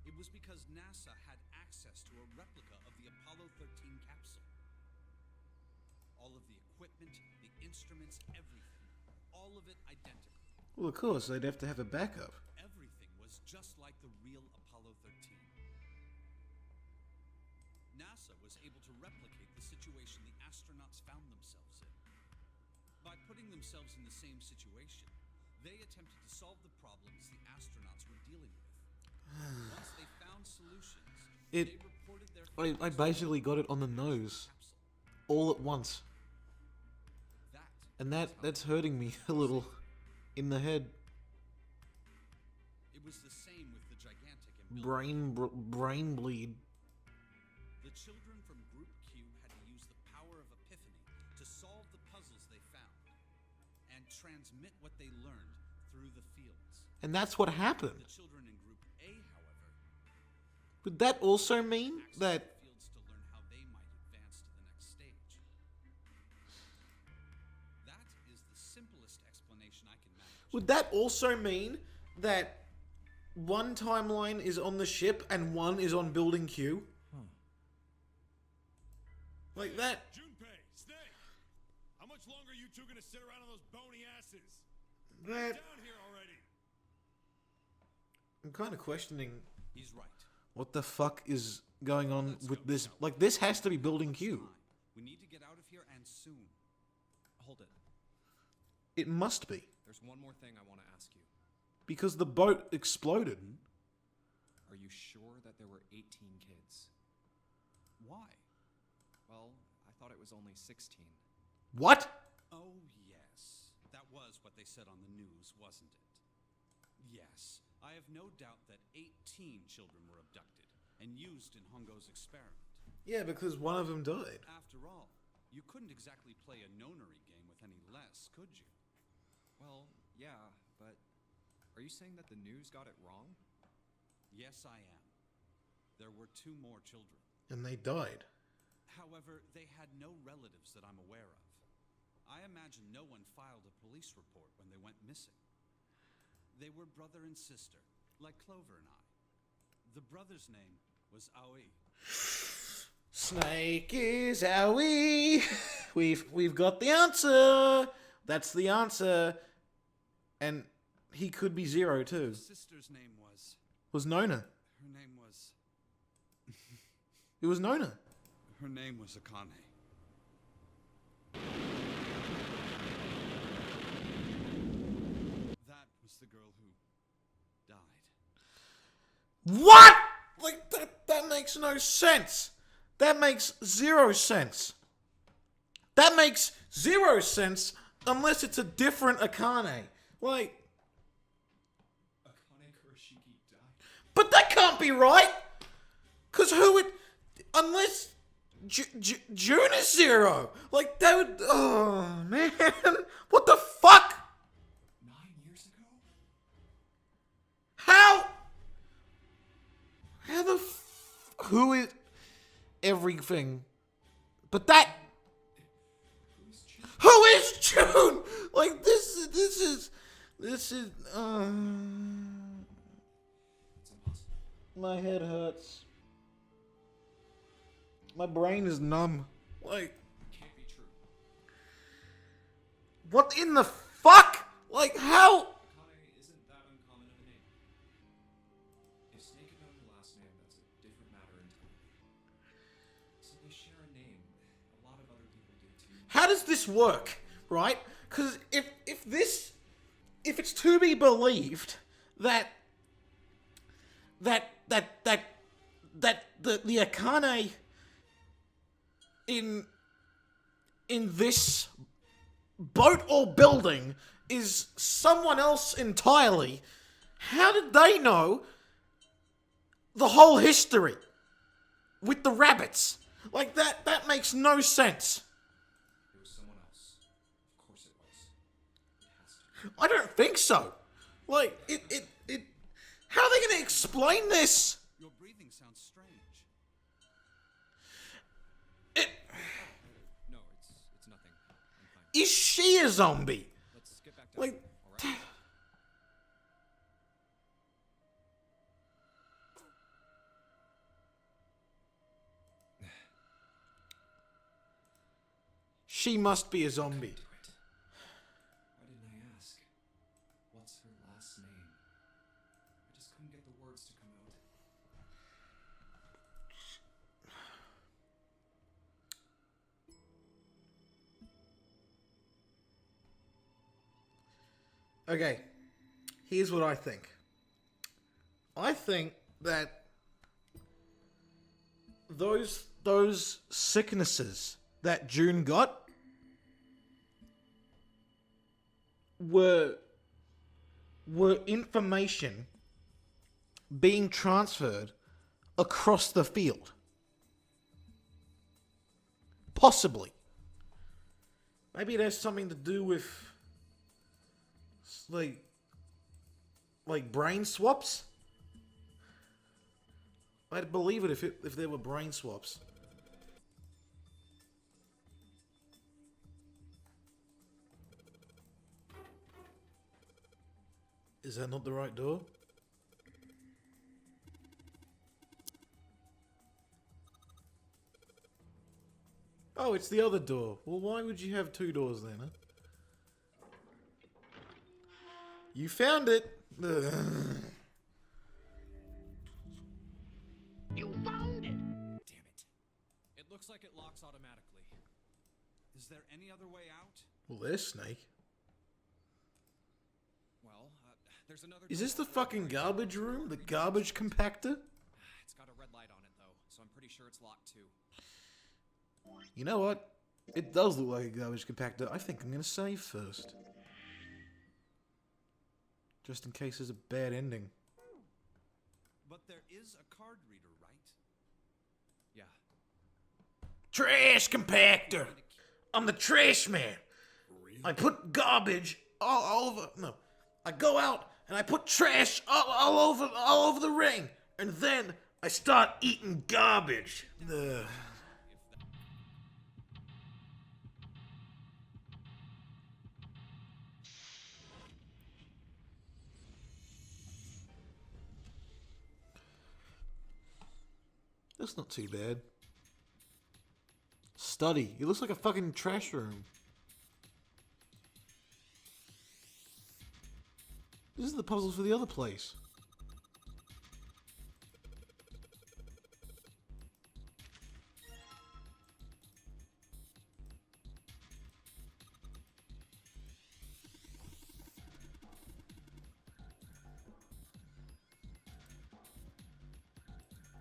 It was because NASA had access to a replica of the Apollo 13 capsule. All of the equipment, the instruments, everything. All of it identical. Well, of course, they'd have to have a backup. Everything was just like the real Apollo 13. NASA was able to replicate the situation the astronauts found themselves in. By putting themselves in the same situation, they attempted to solve the problems the astronauts were dealing with. Once they found solutions, they reported their I basically got it on the nose. capsule. All at once. That And that's hurting me a little in the head. it was the same with the Gigantic and Building. Brain bleed. The children from Group Q had to use the power of epiphany to solve the puzzles they found and transmit what they learned through the fields. And that's what happened. The children in Group A, however, Would that also mean accessed that the fields to learn how they might advance to the next stage. That is the simplest explanation I can manage. would that also mean that one timeline is on the ship and one is on Building Q? Like that. Junpei, Snake! How much longer are you two gonna sit around on those bony asses? That Down here already! I'm kind of questioning He's right. what the fuck is going on Let's with go. this. Like, this has to be Building Q. We need to get out of here and soon. Hold it. It must be. There's one more thing I want to ask you. Because the boat exploded. Are you sure that there were 18 kids? Why? Well, I thought it was only 16. What? Oh, yes. That was what they said on the news, wasn't it? Yes. I have no doubt that 18 children were abducted and used in Hongo's experiment. Yeah, because one of them died. After all, you couldn't exactly play a nonary game with any less, could you? Well, yeah, but are you saying that the news got it wrong? Yes, I am. There were 2 more children. And they died. However, they had no relatives that I'm aware of. I imagine no one filed a police report when they went missing. They were brother and sister, like Clover and I. The brother's name was Aoi. Snake is Owie. we've got the answer. That's the answer. And he could be Zero too. Her sister's name Was Nona. Her name was... It was Nona. Her name was Akane. That was the girl who died. What? Like that makes no sense. That makes zero sense. That makes zero sense unless it's a different Akane. Like, Akane Kurashiki died. but that can't be right. Cause who would, unless June is Zero. Like that would. Oh man, what the fuck? 9 years ago? How the who is everything? But that. Who is June? Like this is. It's impossible. My head hurts. My brain is numb. Like, It can't be true. what in the fuck? Like, how? Akane isn't that uncommon of a name. If Snake had known her last name, that's a different matter entirely. So they share a name. A lot of other people do too. How does this work? Right? Because if it's to be believed that the Akane in this boat or building is someone else entirely, how did they know the whole history with the rabbits? Like that makes no sense. It was someone else. Of course it was. It has to be. I don't think so. Like it how are they gonna explain this? Your breathing sounds strange. No, it's nothing. I'm fine. Is she a zombie? Let's get back to Like all right? she must be a zombie. Do it. Why didn't I ask? What's her last name? I just couldn't get the words to come out. Okay, here's what I think. I think that those sicknesses that June got were information being transferred across the field. Possibly. Maybe it has something to do with like brain swaps. I'd believe it if there were brain swaps. Is that not the right door? Oh, it's the other door. Well, why would you have two doors then, huh? You found it. Ugh. Damn it. It looks like it locks automatically. Is there any other way out? Well, there's Snake. Well, there's another. Is door this the off to fucking right. garbage room? The garbage compactor? It's got a red light on it though, so I'm pretty sure it's locked too. You know what? It does look like a garbage compactor. I think I'm gonna save first. Just in case there's a bad ending. But there is a card reader, right? Yeah. Trash compactor! I'm the trash man! I put garbage all over. No. I go out and I put trash all over the ring. And then I start eating garbage. Ugh. That's not too bad. study. It looks like a fucking trash room. This is the puzzle for the other place.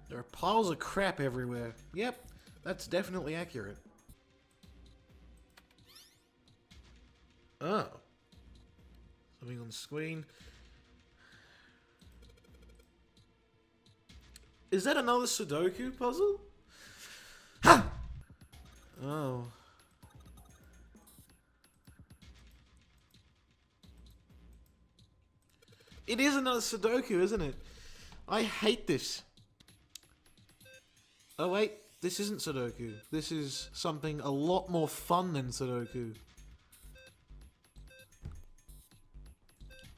There are piles of crap everywhere. Yep, that's definitely accurate. Oh. Something on the screen. Is that another Sudoku puzzle? Ha! Oh. It is another Sudoku, isn't it? I hate this. Oh wait, this isn't Sudoku. This is something a lot more fun than Sudoku.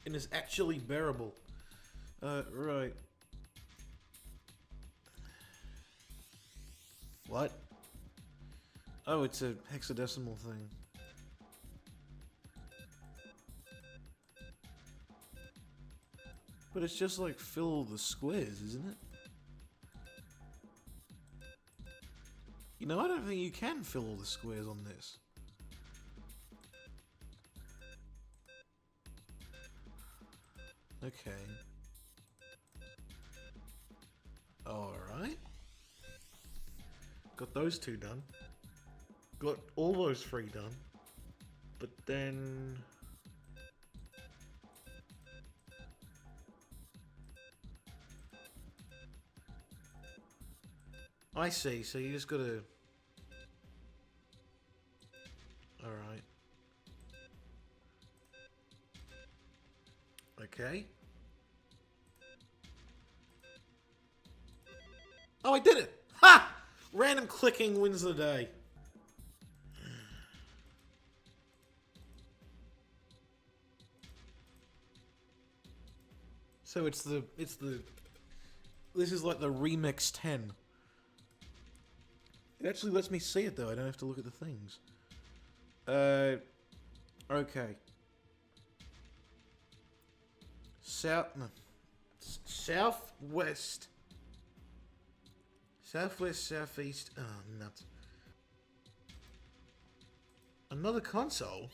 And is actually bearable. Right. What? Oh, it's a hexadecimal thing. But it's just like fill the squares, isn't it? You know, I don't think you can fill all the squares on this. Okay. Alright. Got those two done. Got all those three done. But then... I see, so you just gotta... Alright. Okay. Oh, I did it! Ha! Random clicking wins the day. So it's the... This is like the Remix 10. It actually lets me see it though, I don't have to look at the things. Okay. Southwest. Southwest, southeast. Oh, nuts. Another console?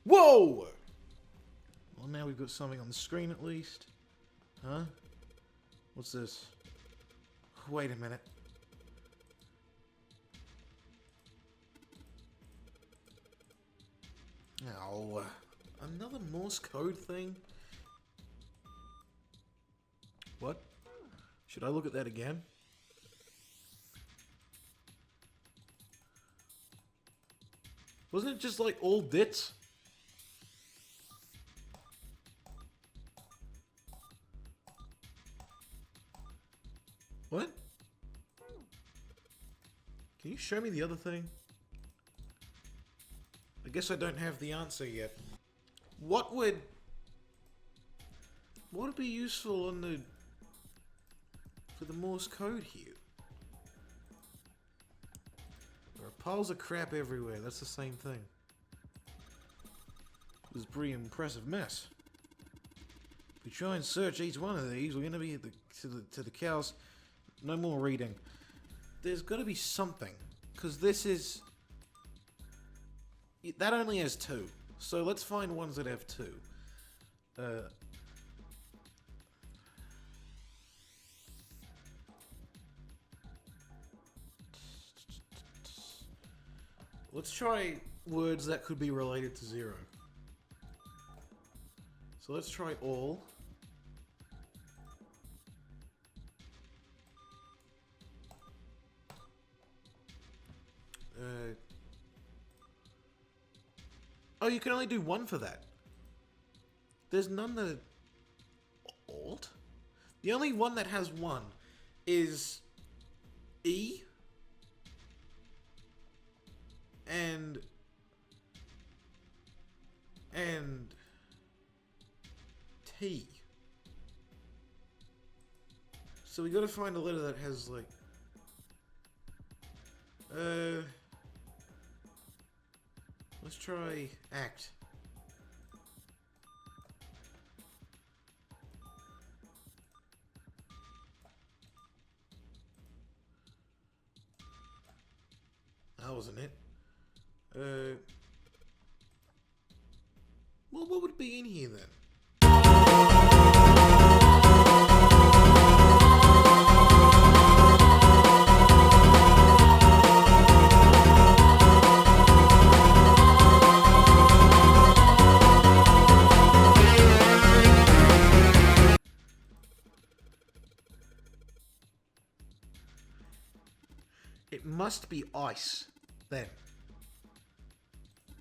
Whoa! Well, now we've got something on the screen at least. Huh? What's this? Wait a minute. Oh, another Morse code thing? What? Should I look at that again? Wasn't it just like all bits? What? Can you show me the other thing? I guess I don't have the answer yet. What would be useful on the for the Morse code here? There are piles of crap everywhere. That's the same thing. This is a pretty impressive mess. If we try and search each one of these, we're gonna be at to the cows. No more reading. There's got to be something, because this is. That only has two. So let's find ones that have two. Let's try words that could be related to zero. So let's try all. Oh, you can only do one for that. There's none that... Alt? The only one that has one is... E. And... T. So we gotta find a letter that has, like... Let's try act. That wasn't it. Well, what would be in here then? It must be ice, then.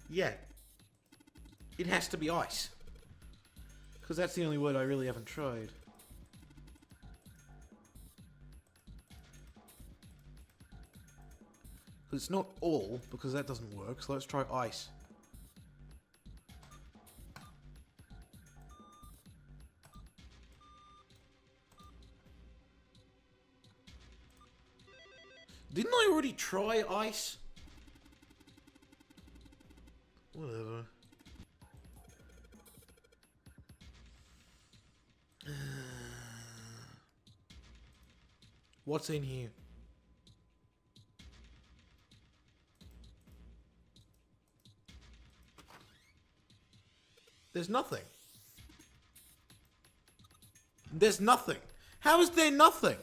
Yeah. It has to be ice. Because that's the only word I really haven't tried. It's not all, because that doesn't work, so let's try ice. Didn't I already try ice? Whatever. What's in here? There's nothing. There's nothing. How is there nothing?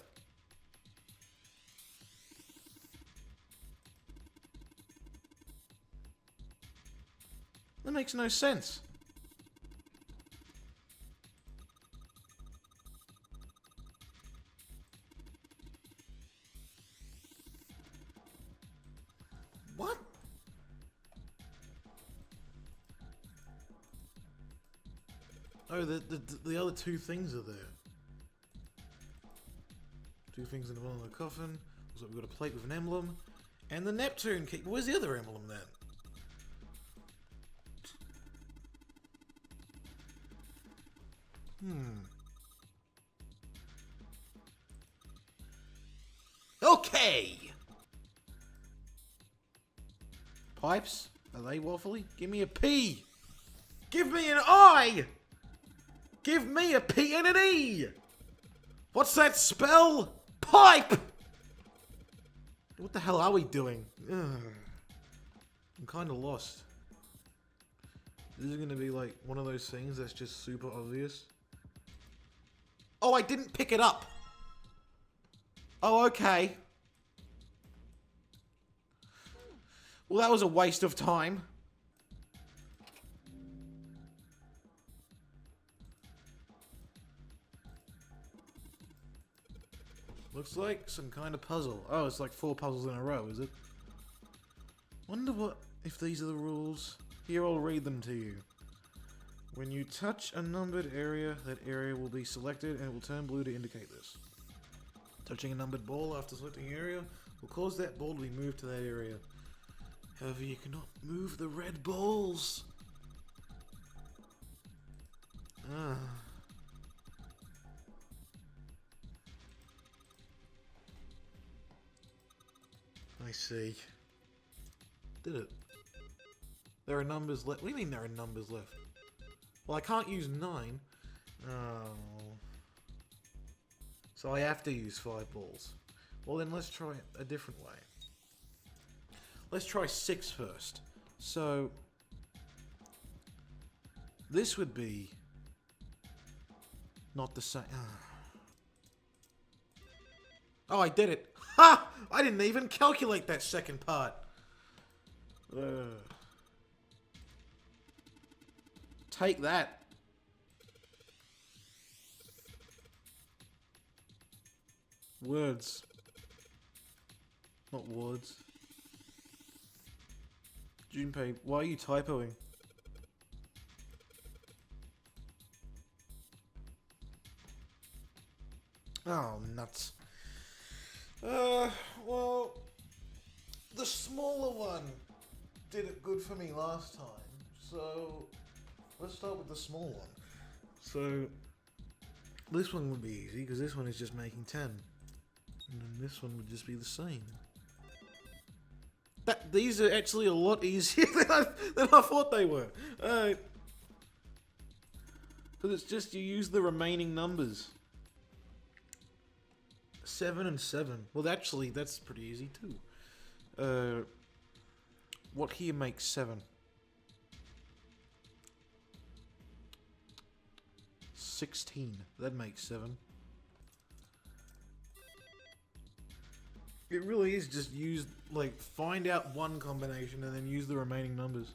That makes no sense. What? Oh, the other two things are there. Two things in the bottom of the coffin. Looks like we've got a plate with an emblem. And the Neptune key. Where's the other emblem then? Okay! Pipes? Are they waffly? Give me a P! Give me an I! Give me a P and an E! What's that spell? Pipe! What the hell are we doing? Ugh. I'm kind of lost. This is going to be like one of those things that's just super obvious. Oh, I didn't pick it up! Oh, okay. Well, that was a waste of time. Looks like some kind of puzzle. Oh, it's like 4 puzzles in a row, is it? Wonder what if these are the rules. Here, I'll read them to you. When you touch a numbered area, that area will be selected and it will turn blue to indicate this. Touching a numbered ball after selecting an area will cause that ball to be moved to that area. However, you cannot move the red balls. I see. Did it? There are numbers left. What do you mean there are numbers left? Well, I can't use 9. Oh. So I have to use 5 balls. Well, then let's try it a different way. Let's try 6 first. So this would be not the same. Oh, I did it. Ha! I didn't even calculate that second part. Take that. Words. Not words. Junpei, why are you typoing? Oh, nuts. Well, the smaller one did it good for me last time, so let's start with the small one. So, this one would be easy, because this one is just making 10. And then this one would just be the same. These are actually a lot easier than I thought they were. Because it's just you use the remaining numbers. 7 and 7. Well, actually, that's pretty easy too. What here makes 7? 16. That makes 7. It really is just use, like, find out one combination and then use the remaining numbers.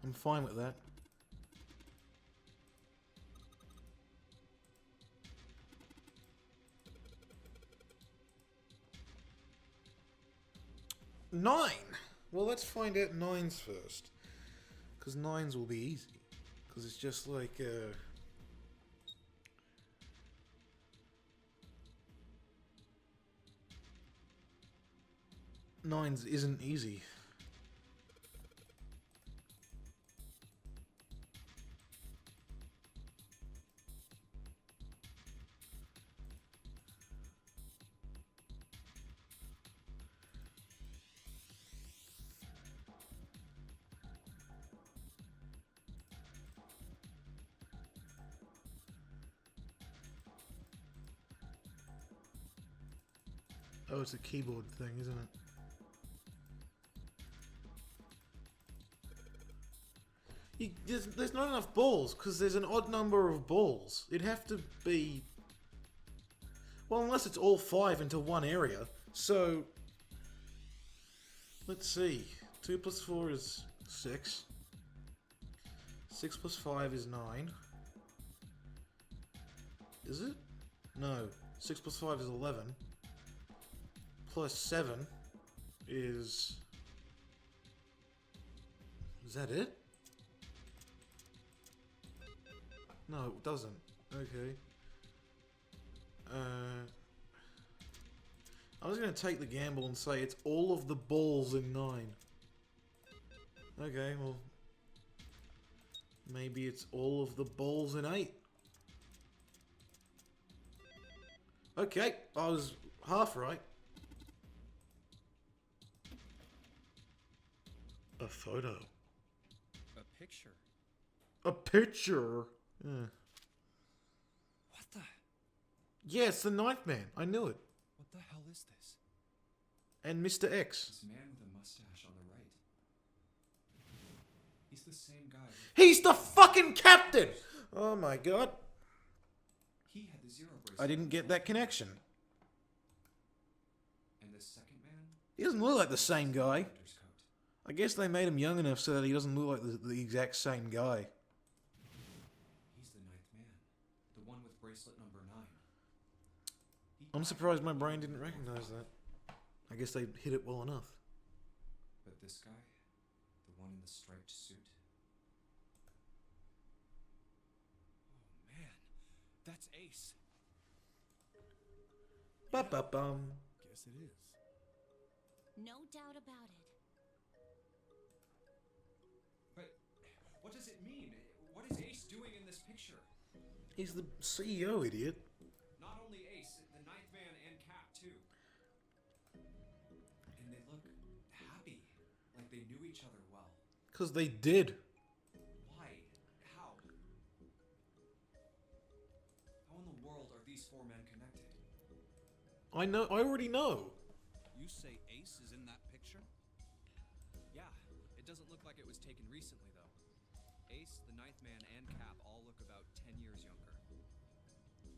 I'm fine with that. Nine! Well, let's find out 9s first. Because 9s will be easy. Because it's just like, 9s isn't easy. Oh, it's a keyboard thing, isn't it? There's not enough balls, because there's an odd number of balls. It'd have to be... Well, unless it's all 5 into one area. So... Let's see. 2 plus 4 is 6. 6 plus 5 is 9. Is it? No. 6 plus 5 is 11. Plus 7 is... Is that it? No, it doesn't. Okay. I was going to take the gamble and say it's all of the balls in 9. Okay, well... Maybe it's all of the balls in 8. Okay, I was half right. A photo. A picture. A picture? Yeah. What the? Yeah, it's the Ninth Man. I knew it. What the hell is this? And Mr. X. This man with a mustache on the right. He's the same guy. He's the fucking captain! Oh my god. He had the zero bracelet. I didn't get that connection. And the second man? He doesn't look like the same guy. Commander's coat. I guess they made him young enough so that he doesn't look like the exact same guy. He's the ninth man. The one with bracelet number 9. I'm surprised my brain didn't recognize that. I guess they hit it well enough. But this guy? The one in the striped suit? Oh man, that's Ace. Ba-ba-bum. Guess it is. No doubt about it. But what does it mean? What is Ace doing in this picture? He's the CEO, idiot. Not only Ace, the ninth man and Cap too. And they look happy, like they knew each other well. Because they did. Why? How? How in the world are these 4 men connected? I know. I already know. You say Ace is in that picture? Yeah, it doesn't look like it was taken recently, though. Ace, the Ninth Man, and Cap all look about 10 years younger.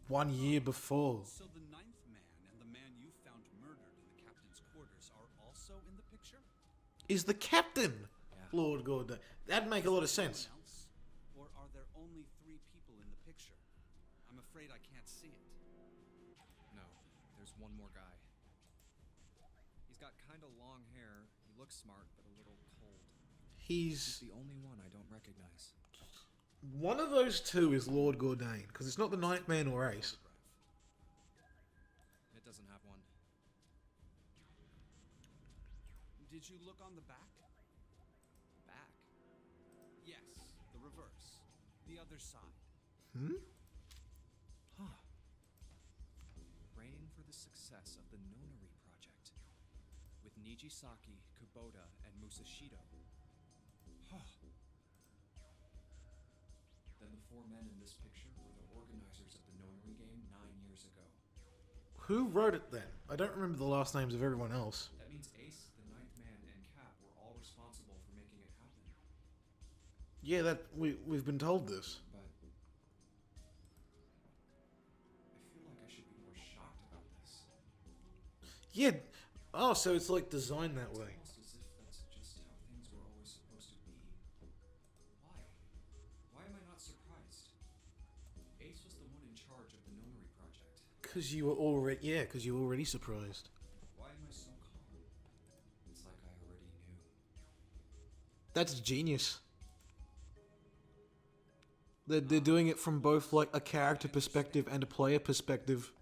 1 year before. So the ninth man and the man you found murdered in the captain's quarters are also in the picture? Is the captain Yeah. Lord Gordon? That'd make a lot of sense. Someone else? Or are there only 3 people in the picture? I'm afraid I can't see it. No, there's one more guy. He's got kind of long hair. He looks smart, but a little cold. He's He's the only one I don't recognize. one of those two is Lord Gordane, because it's not the Ninth Man or Ace. It doesn't have one. Did you look on the back? Back. Yes, the reverse. other side. Hmm? Huh. Praying for the success of the Nonary project. With Nijisaki, Kubota, and Musashido. Huh. Then the four men in this picture were the organizers of the Nonary game 9 years ago. Who wrote it then? I don't remember the last names of everyone else. That means Ace, the Ninth Man, and Cap were all responsible for making it happen. Yeah, we've been told this. But I feel like I should be more shocked about this. Yeah. Oh, so it's like designed that way. Almost as if that's just how things were always supposed to be. Why? Why am I not surprised? Ace was the one in charge of the Nonary project. Because you were already surprised. Why am I so calm? It's like I already knew. That's genius. They're doing it from both like a character perspective and a player perspective.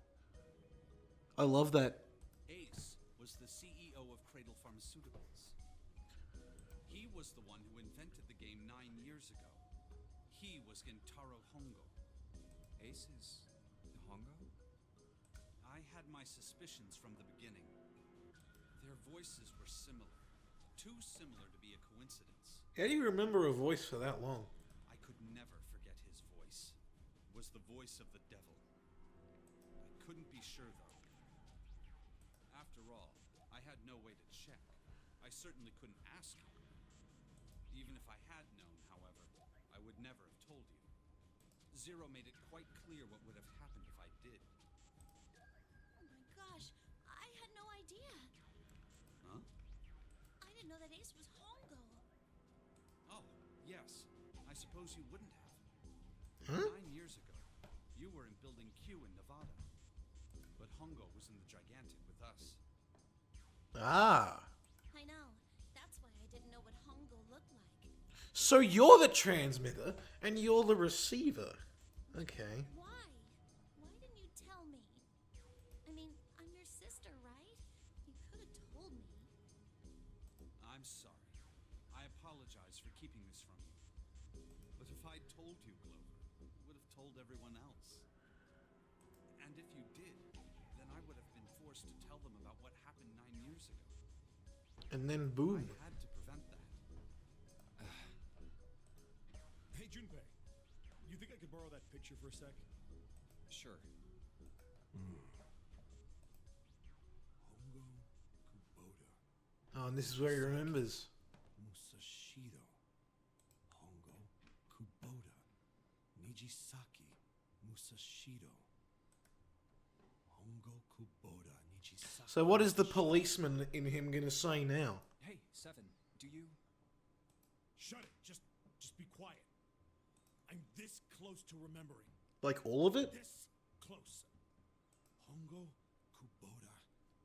I love that. Ace was the CEO of Cradle Pharmaceuticals. He was the one who invented the game 9 years ago. He was Gentaro Hongo. Ace is Hongo? I had my suspicions from the beginning. Their voices were similar. Too similar to be a coincidence. How do you remember a voice for that long? I could never forget his voice. It was the voice of the devil. I couldn't be sure, though. After all, I had no way to check. I certainly couldn't ask you. Even if I had known, however, I would never have told you. Zero made it quite clear what would have happened if I did. Oh my gosh, I had no idea. Huh? I didn't know that Ace was Hongo. Oh, yes. I suppose you wouldn't have. Huh? 9 years ago, you were in Building Q in Nevada. But Hongo was in the Gigantic with us. Ah. I know. That's why I didn't know what Hongo looked like. So you're the transmitter and you're the receiver. Okay. Why? Why didn't you tell me? I mean, I'm your sister, right? You could have told me. I'm sorry. I apologize for keeping this from you. But if I'd told you, Glover, I would have told everyone else. And if you did, then I would have been forced to tell them about what happened 9 years ago. And then boom. I had to prevent that. Hey, Junpei. You think I could borrow that picture for a sec? Sure. Hongo Kubota. Oh, and this is where he remembers. Musashido. Hongo Kubota. Nijisaki Musashido. Hongo Kubota Nijisaki. So what is the policeman in him gonna say now? Hey, Seven, do you... Shut it. Just be quiet. I'm this close to remembering. Like all of it? This close. Hongo Kubota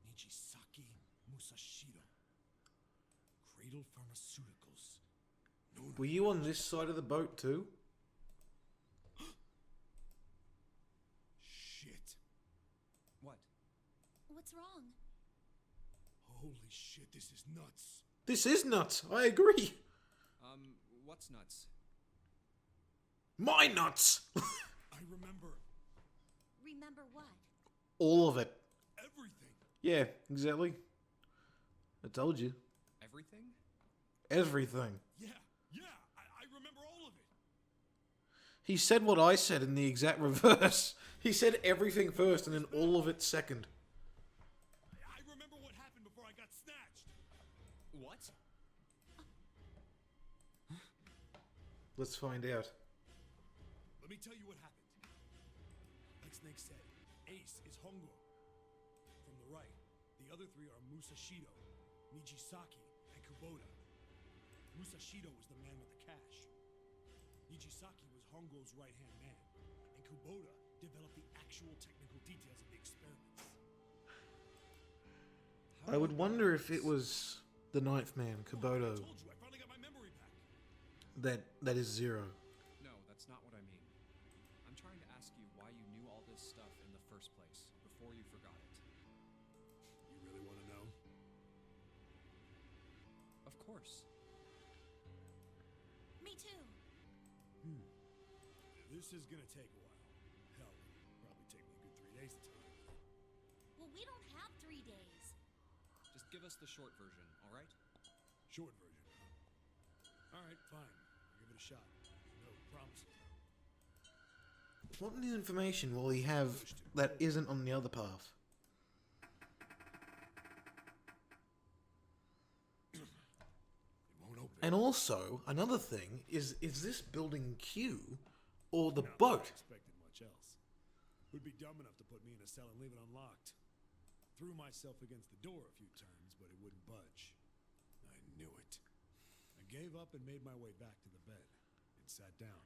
Nijisaki Musashido. Cradle Pharmaceuticals. No. Were you on this side of the boat too? Shit. What? What's wrong? Holy shit, this is nuts. This is nuts. I agree. What's nuts? My nuts. I remember Remember what? All of it. everything. Yeah, exactly. I told you. Everything? Everything. Yeah, I remember all of it. He said what I said in the exact reverse. He said everything first and then all of it second. I remember what happened before I got snatched. What? Let's find out. Let me tell you what happened. Like Snake said, Ace is Hongo. From the right, the other three are Musashido, Nijisaki, and Kubota. Musashido was the man with the cash. Nijisaki was Hongo's right-hand man, and Kubota developed the actual technical details of the experiments. I would wonder if it was the ninth man, I Kubota, told you, I finally got my memory back. that is Zero. No, that's not what I mean. I'm trying to ask you why you knew all this stuff in the first place, before you forgot it. You really want to know? Of course. Me too. This is gonna take a while. Hell, it'll probably take me a good 3 days to tie it. Well, we don't have 3 days. Just give us the short version, all right? Short version, huh? All right, fine. I'll give it a shot. No promises, though. What new information will he have that isn't on the other path? It won't open. And also, another thing is this building Q or the Not that I boat? expected much else. Who'd be dumb enough to put me in a cell and leave it unlocked? Threw myself against the door a few times, but it wouldn't budge. I knew it. I gave up and made my way back to the bed and sat down.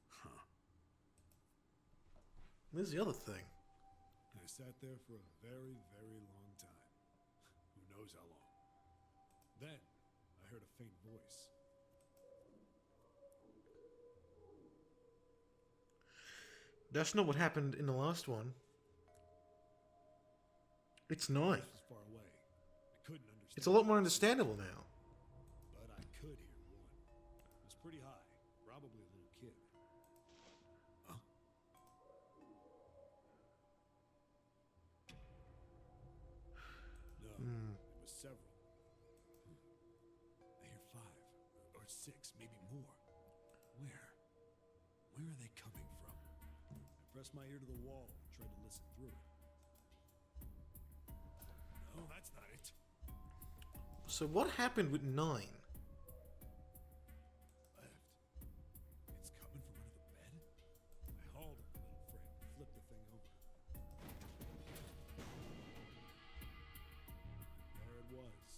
Huh. Where's the other thing? I sat there for a very, very long time. Who knows how long. Then, I heard a faint voice. That's not what happened in the last one. It's This nice. was far away. I couldn't understand. It's a lot more understandable now. But I could hear one. It was pretty high. Probably a little kid. Huh? No, it was several. I hear 5 or 6, maybe more. Where? Where are they coming from? I pressed my ear to the wall and tried to listen through it. No, that's not it. So what happened with 9? Left. It's coming from under the bed? I hauled at the little frame and flipped the thing over. There it was.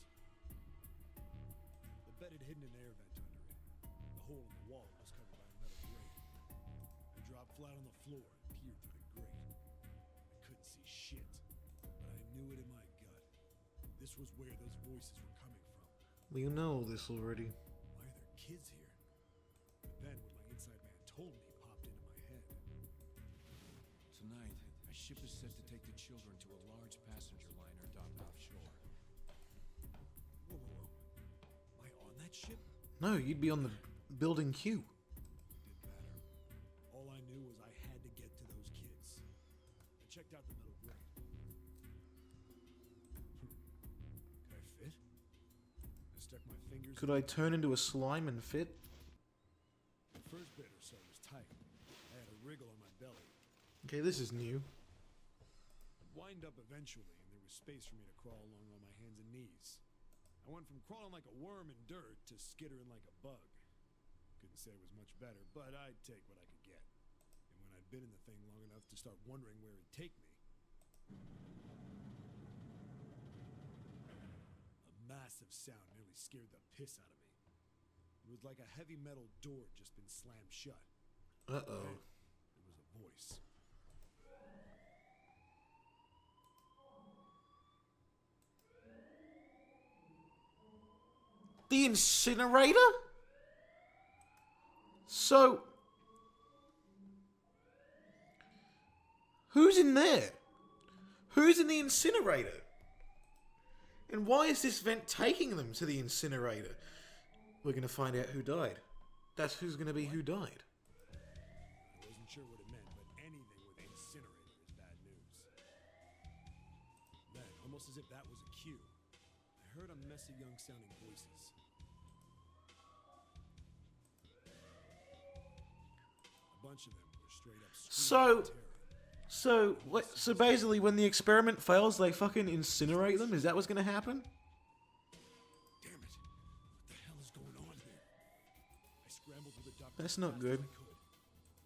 The bed had hidden an air vent under it. The hole in the wall was covered by a metal grate. I dropped flat on the floor and peered through the grate. I couldn't see shit, but I knew it in my gut. This was where those voices were coming from. We know all this already. Why are there kids here? But then what my inside man told me popped into my head. Tonight, a ship is set to take the children to a large passenger liner docked offshore. Whoa, whoa, whoa. Am I on that ship? No, you'd be on the building Q. Didn't matter. All I knew was I had to get to those kids. I checked out the metal grate. Could I fit? I stuck my fingers. Could I turn into a slime and fit? The first bit or so was tight. I had a wriggle on my belly. Okay, this is new. I'd wind up eventually, and there was space for me to crawl along on my hands and knees. I went from crawling like a worm in dirt to skittering like a bug. Couldn't say it was much better, but I'd take what I could get. And when I'd been in the thing long enough to start wondering where it'd take me, a massive sound nearly scared the piss out of me. It was like a heavy metal door had just been slammed shut. Uh-oh. Then there was a voice. The incinerator? So... who's in there? Who's in the incinerator? And why is this vent taking them to the incinerator? We're going to find out who died. That's who's going to be who died. I wasn't sure what it meant, but anything with incinerator is bad news. Then, almost as if that was a cue, I heard a mess of young-sounding voices. A bunch of them were straight up screaming in terror. So basically when the experiment fails, they fucking incinerate them? Is that what's going to happen? Damn it! What the hell is going on here? I scrambled to the duct. That's as not fast good. as I could.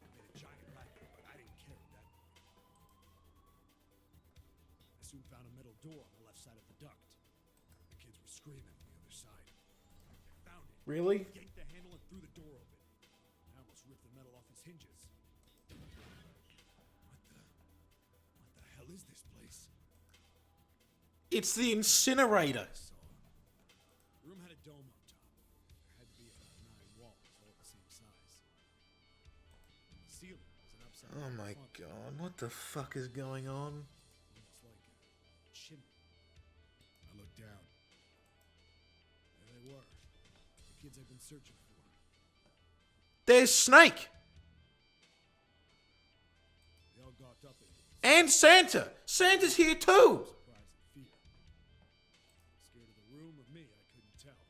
I made a giant racket, but I didn't care at that point. I soon found a metal door on the left side of the duct. The kids were screaming on the other side. I found it. Really? Yanked the handle and threw the door open. I almost ripped the metal off its hinges. What the hell is this place? It's the incinerator. I saw. The room had a dome up top. There had to be about 9 walls, all the same size. The ceiling was an upside Oh down my funnel. god, what the fuck is going on? Looks like a chimney. I looked down. There they were. The kids I'd been searching for. There's Snake They all gawked up at me, and Santa. Santa's here too. surprise and fear. Scared of the room or me, I couldn't tell.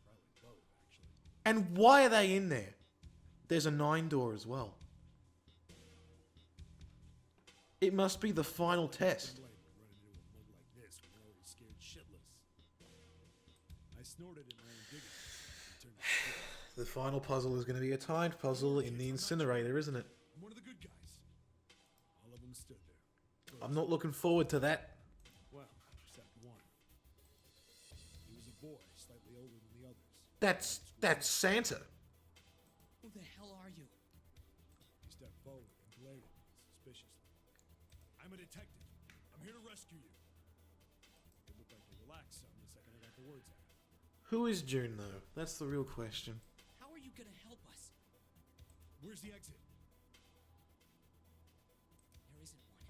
Probably both, actually. And why are they in there? There's a 9 door as well. It must be the final test. Blame would run into a mug like this when you're already scared shitless. I snorted at my own digging and turned to the The final puzzle is going to be a timed puzzle in the incinerator, isn't it? I'm one of the good guys. All of them stood there. I'm not looking forward to that. Well, except one. He was a boy, slightly older than the others. That's Santa. Who the hell are you? He stepped forward and glared at me suspiciously. I'm a detective. I'm here to rescue you. It looked like he relaxed some the second I got the words out. Who is June though? That's the real question. How are you gonna help us? Where's the exit? There isn't one.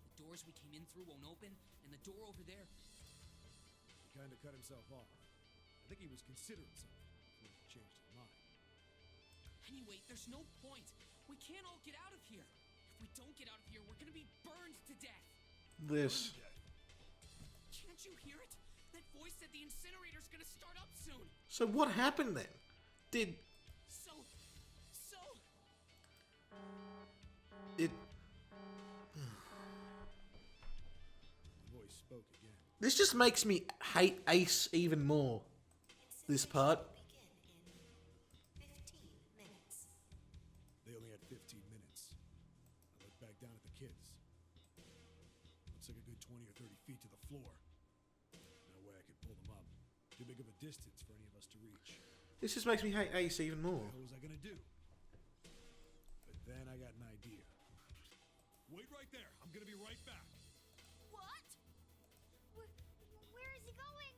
The doors we came in through won't open, and the door over there. He kind of cut himself off. I think he was considering something before he changed his mind. Anyway, there's no point. We can't all get out of here. If we don't get out of here, we're gonna be burned to death. This. Can't you hear it? That voice said the incinerator's gonna start up soon. So what happened then? Did So, it? The voice spoke again. This just makes me hate Ace even more. This part. They only had 15 minutes. I looked back down at the kids. Looks like a good 20 or 30 feet to the floor. No way I could pull them up. Too big of a distance for any of us to reach. This just makes me hate Ace even more. What the hell was I gonna do? But then I got an idea. Wait right there. I'm gonna be right back. What? Where is he going?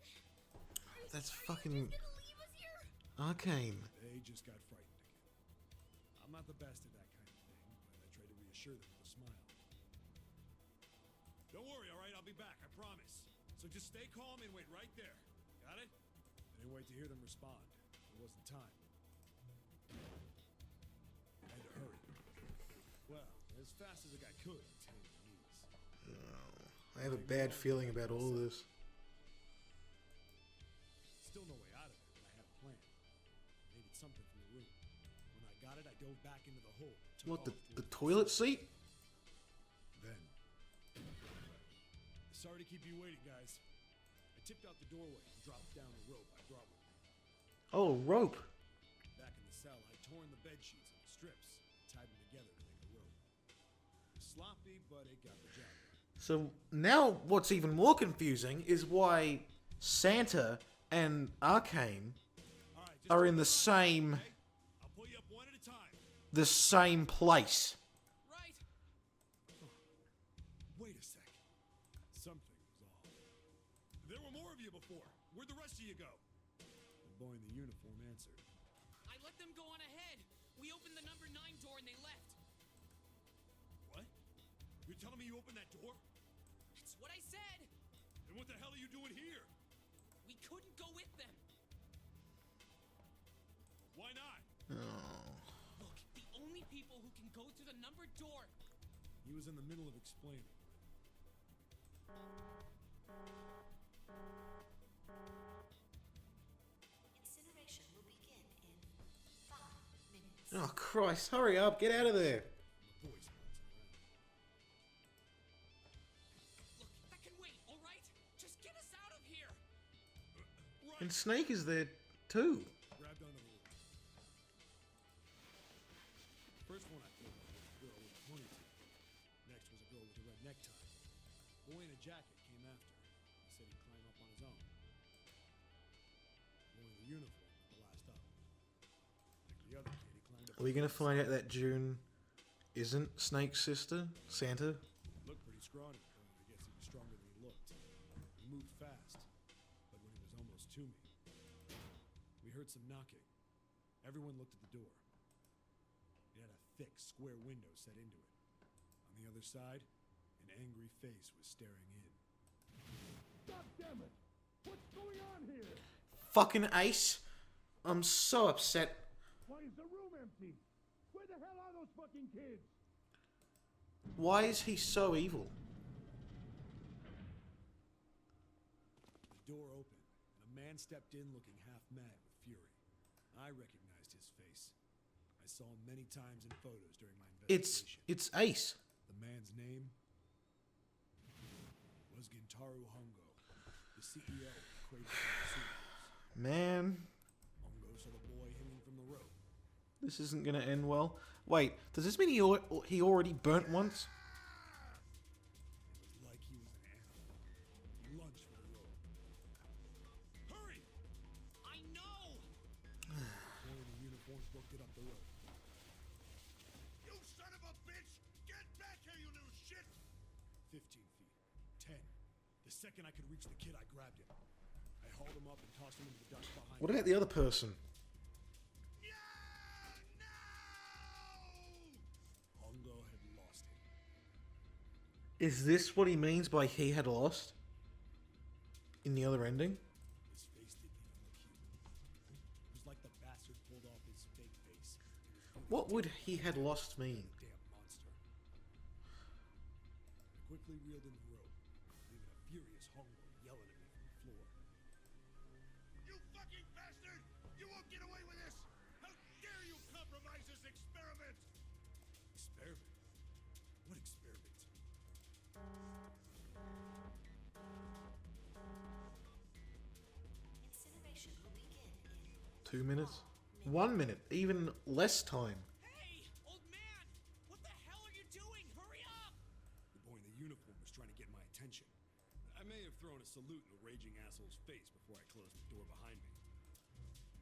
That's Are fucking you just gonna leave us here? arcane. They just got frightened again. I'm not the best at that kind of thing, but I tried to reassure them with a smile. Don't worry, all right? I'll be back, I promise. So just stay calm and wait right there. Got it? I didn't wait to hear them respond. There wasn't time. I had to hurry. Well, as fast as a guy could, to his knees. I have a bad feeling about all this. Still no way out of there, but I had a plan. I needed something from the room. When I got it, I dove back into the hole. Took What, off the through toilet seat? Then. Sorry to keep you waiting, guys. I tipped out the doorway and dropped down the rope I brought with me. Oh, rope. Back in the cell, I torn the bed sheets into strips, tied them together to make a rope. Sloppy, but it got the job done. So now what's even more confusing is why Santa and Arcane All right, just are take in it the easy, same okay? I'll pull you up one at a time. place. Right. Wait a sec. Something was off. There were more of you before. Where'd the rest of you go? The boy in the uniform answered. I let them go on ahead. We opened the number 9 door and they left. What? You're telling me you opened that door? That's what I said. Then what the hell are you doing here? We couldn't go with them. Why not? Look, the only people who can go through the numbered door. He was in the middle of explaining. Incineration will begin in 5 minutes. Oh Christ! Hurry up! Get out of there! The boys bouncing around. Look, that can wait, all right? Just get us out of here. Right. And Snake is there too. Grabbed onto the rope. First one I pulled up was a girl with a ponytail. Next was a girl with a red necktie. Boy in a jacket came after. He said he'd climb up on his own. Boy in the uniform was the last up. Like the other kid, he climbed up. Are we gonna find out that June isn't Snake's sister, Santa? Looked pretty scrawny, but I guess he was stronger than he looked. He moved fast, but when he was almost to me, we heard some knocking. Everyone looked at the door. It had a thick, square window set into it. On the other side, an angry face was staring in. God damn it! What's going on here? Fucking Ace! I'm so upset. Why is the room empty? Foxy. Where the hell are those fucking kids? Why is he so evil? The door opened, and a man stepped in looking half mad with fury. I recognized his face. I saw him many times in photos during my investigation. It's Ace. The man's name was Gintaru Hongo, the CEO of Craven Pharmaceuticals. Man, Hongo saw the boy hanging from the rope. this isn't gonna end well. Wait, does this mean he already burnt once? It was like he was an animal. He lunged for the rope. Hurry! I know! One of the uniforms booked it up the rope. You son of a bitch! Get back here, you little shit! 15 feet. 10. The second I could reach the kid, I grabbed him. I hauled him up and tossed him into the dust behind What me. about the other person? Hongo had lost it. Is this what he means by he had lost? In the other ending? His face didn't even look human. It was like the bastard pulled off his fake face. It was What would he had lost mean? damn monster. I quickly reeled in the rope, leaving a furious Hongo yelling at me from the floor. You fucking bastard! You won't get away with this! How dare you compromise this experiment! Experiment? What experiment? Incineration will begin in 2 minutes? 1 minute? Even less time. Hey, old man! What the hell are you doing? Hurry up! The boy in the uniform was trying to get my attention. I may have thrown a salute in the raging asshole's face before I closed the door behind me.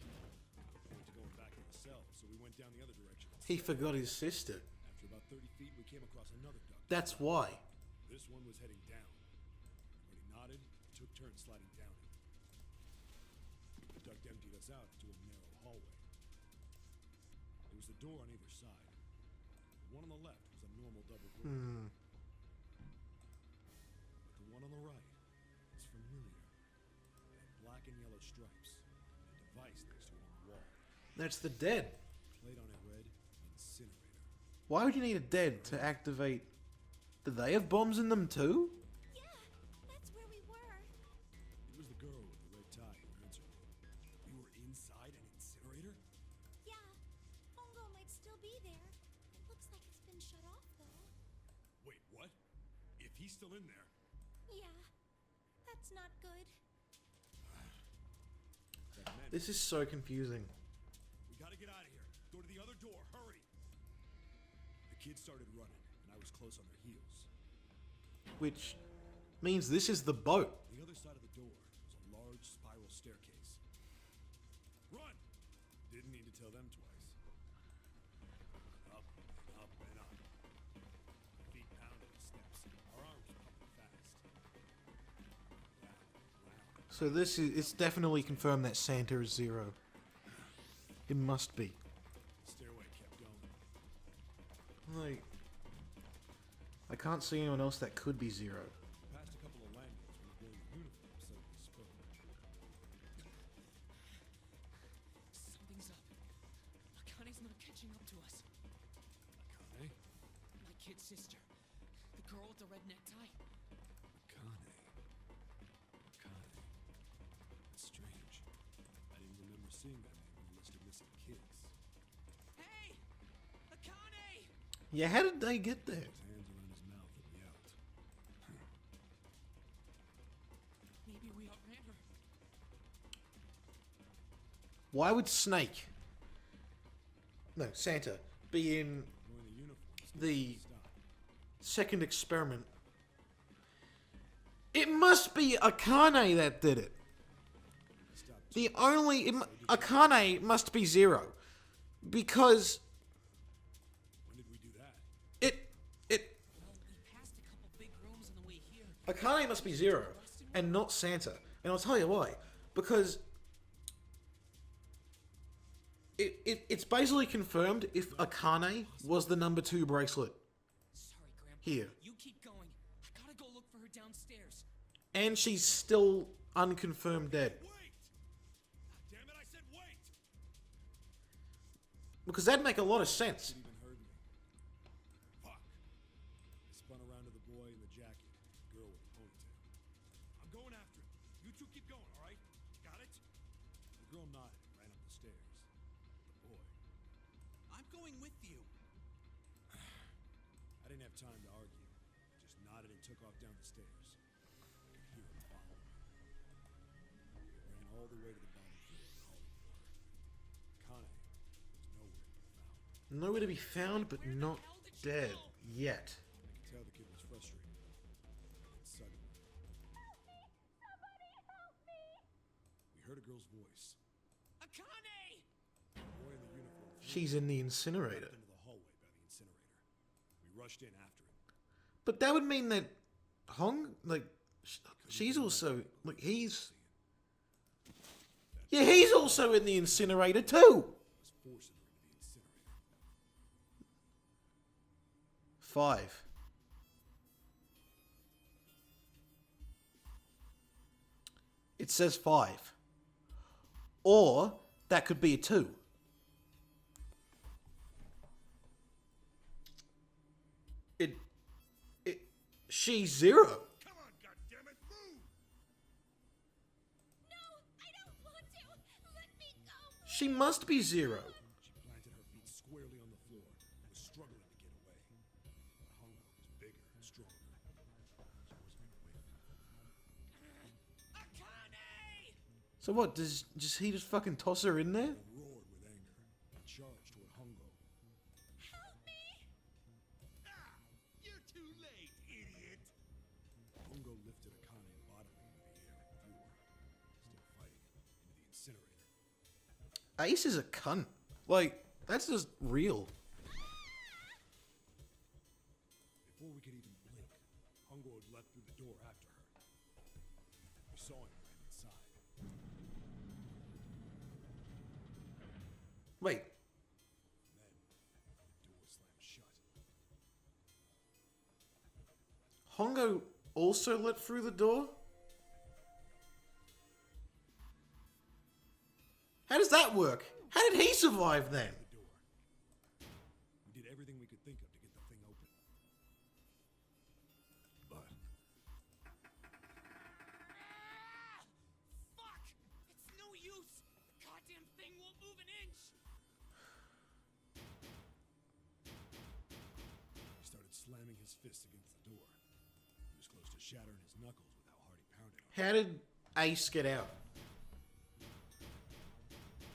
I went to going back to the cell, so we went down the other direction. He forgot his sister. After about 30 feet, we came across another duck. That's why. This one was heading down. When he nodded, we took turns sliding down it. The duck emptied us out into a narrow hallway. There was a door on either side. The one on the left was a normal double door. But the one on the right was familiar. It had black and yellow stripes, and a device next to it on the wall. That's the dead. Plate on it read, Incinerator. Why would you need a dead to activate? Do they have bombs in them too? Yeah, that's where we were. It was the girl with the red tie who answered me. We were inside an incinerator? Yeah, Hongo might still be there. It looks like it's been shut off, though. Wait, what? If he's still in there, Yeah, that's not good. that meant This is so confusing. we gotta get out of here. Go to the other door, hurry! The kids started running, and I was close on their heels. Which means this is the boat. On the other side of the door was a large spiral staircase. Run! Didn't need to tell them twice. Up and up and up. My feet pounded the steps. Our arms pumping fast. Round, round. So it's definitely confirmed that Santa is Zero. It must be. The stairway kept going. Like, I can't see anyone else that could be Zero. Past a couple of landings when the boy in uniform suddenly spoke. Something's up. Akane's not catching up to us. Akane? My kid sister. The girl with the red necktie. Akane. Akane. That's strange. I didn't remember seeing that name on the list of missing kids. Hey! Akane! Yeah, how did they get there? His hands around his mouth and yelled. Maybe we outran her. Why would Snake, no, Santa, be in Boy in the uniform. the Stop. second experiment? It must be Akane that did it. Stop. The only Akane must be Zero, because When did we do that? Well, we passed a couple big rooms on the way here. Akane must be Zero and not Santa. And I'll tell you why. Because it's basically confirmed if Akane was the number 2 bracelet Sorry, Grandpa. here. You keep going. I gotta go look for her downstairs. And she's still unconfirmed dead. Wait! Damn it, I said wait! Because that'd make a lot of sense. It even heard me. Fuck. I spun around to the boy in the jacket, the girl with the ponytail. I'm going after him. You two keep going, all right? Got it? The girl nodded and ran up the stairs. The boy. I'm going with you. I didn't have time to argue. I just nodded and took off down the stairs. I could hear him following me. We ran all the way to the bottom floor and called for her. Kane was nowhere to be found. Nowhere to be found, but not dead yet. I could tell the kid was frustrated. And suddenly, we heard a girl's voice. Akane! The boy in the uniform She's in the incinerator. into the hallway by the incinerator. We rushed in after him. But that would mean that she's also, like, he's... Yeah, he's also in the incinerator too! I was forcing her into the incinerator. 5. It says 5. Or, that could be a 2. She's 0. Come on, goddammit, move! No, I don't want to. Let me go. She must be 0. She planted her feet squarely on the floor and was struggling to get away. But Hongo was bigger and stronger. She wasn't going to win. Akane! So what, does he just fucking toss her in there? I roared with anger and charged toward Hongo. Help me. Ah! You're too late, idiot! Hongo lifted Akane bodily into the air and threw her, still fighting, into the incinerator. Ace is a cunt. Like, that's just real. Before we could even blink, Hongo had leapt through the door after her. We saw him ran inside. Wait, Then, the door slammed shut. Hongo also let through the door? How does that work? How did he survive then? The door. We did everything we could think of to get the thing open. But Fuck! It's no use! The goddamn thing won't move an inch! he started slamming his fists against the door. He was close to shattering his knuckles with how hard he pounded on it. How did Ace get out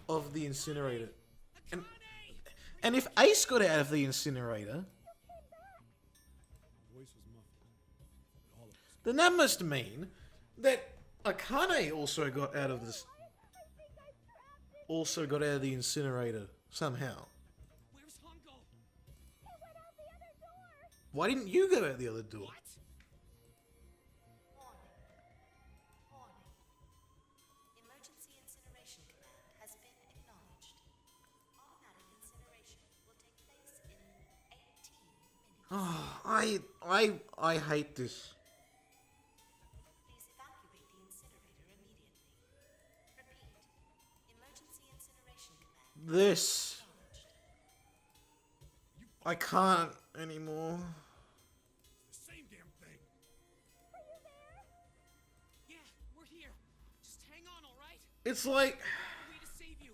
of the incinerator? And if Ace got out of the incinerator, The voice was muffled, but all of us then that must mean that Akane also got out of this. Also got out of the incinerator somehow. Where's Hongo? Why didn't you go out the other door? What? Warning. Emergency incineration command has been acknowledged. Automatic incineration will take place in 18 minutes. Oh, I hate this. Please evacuate the incinerator immediately. Repeat. Emergency incineration command This. acknowledged. I can't anymore. the same damn thing. Yeah, we're here. Just hang on, alright? It's like. Way to save you.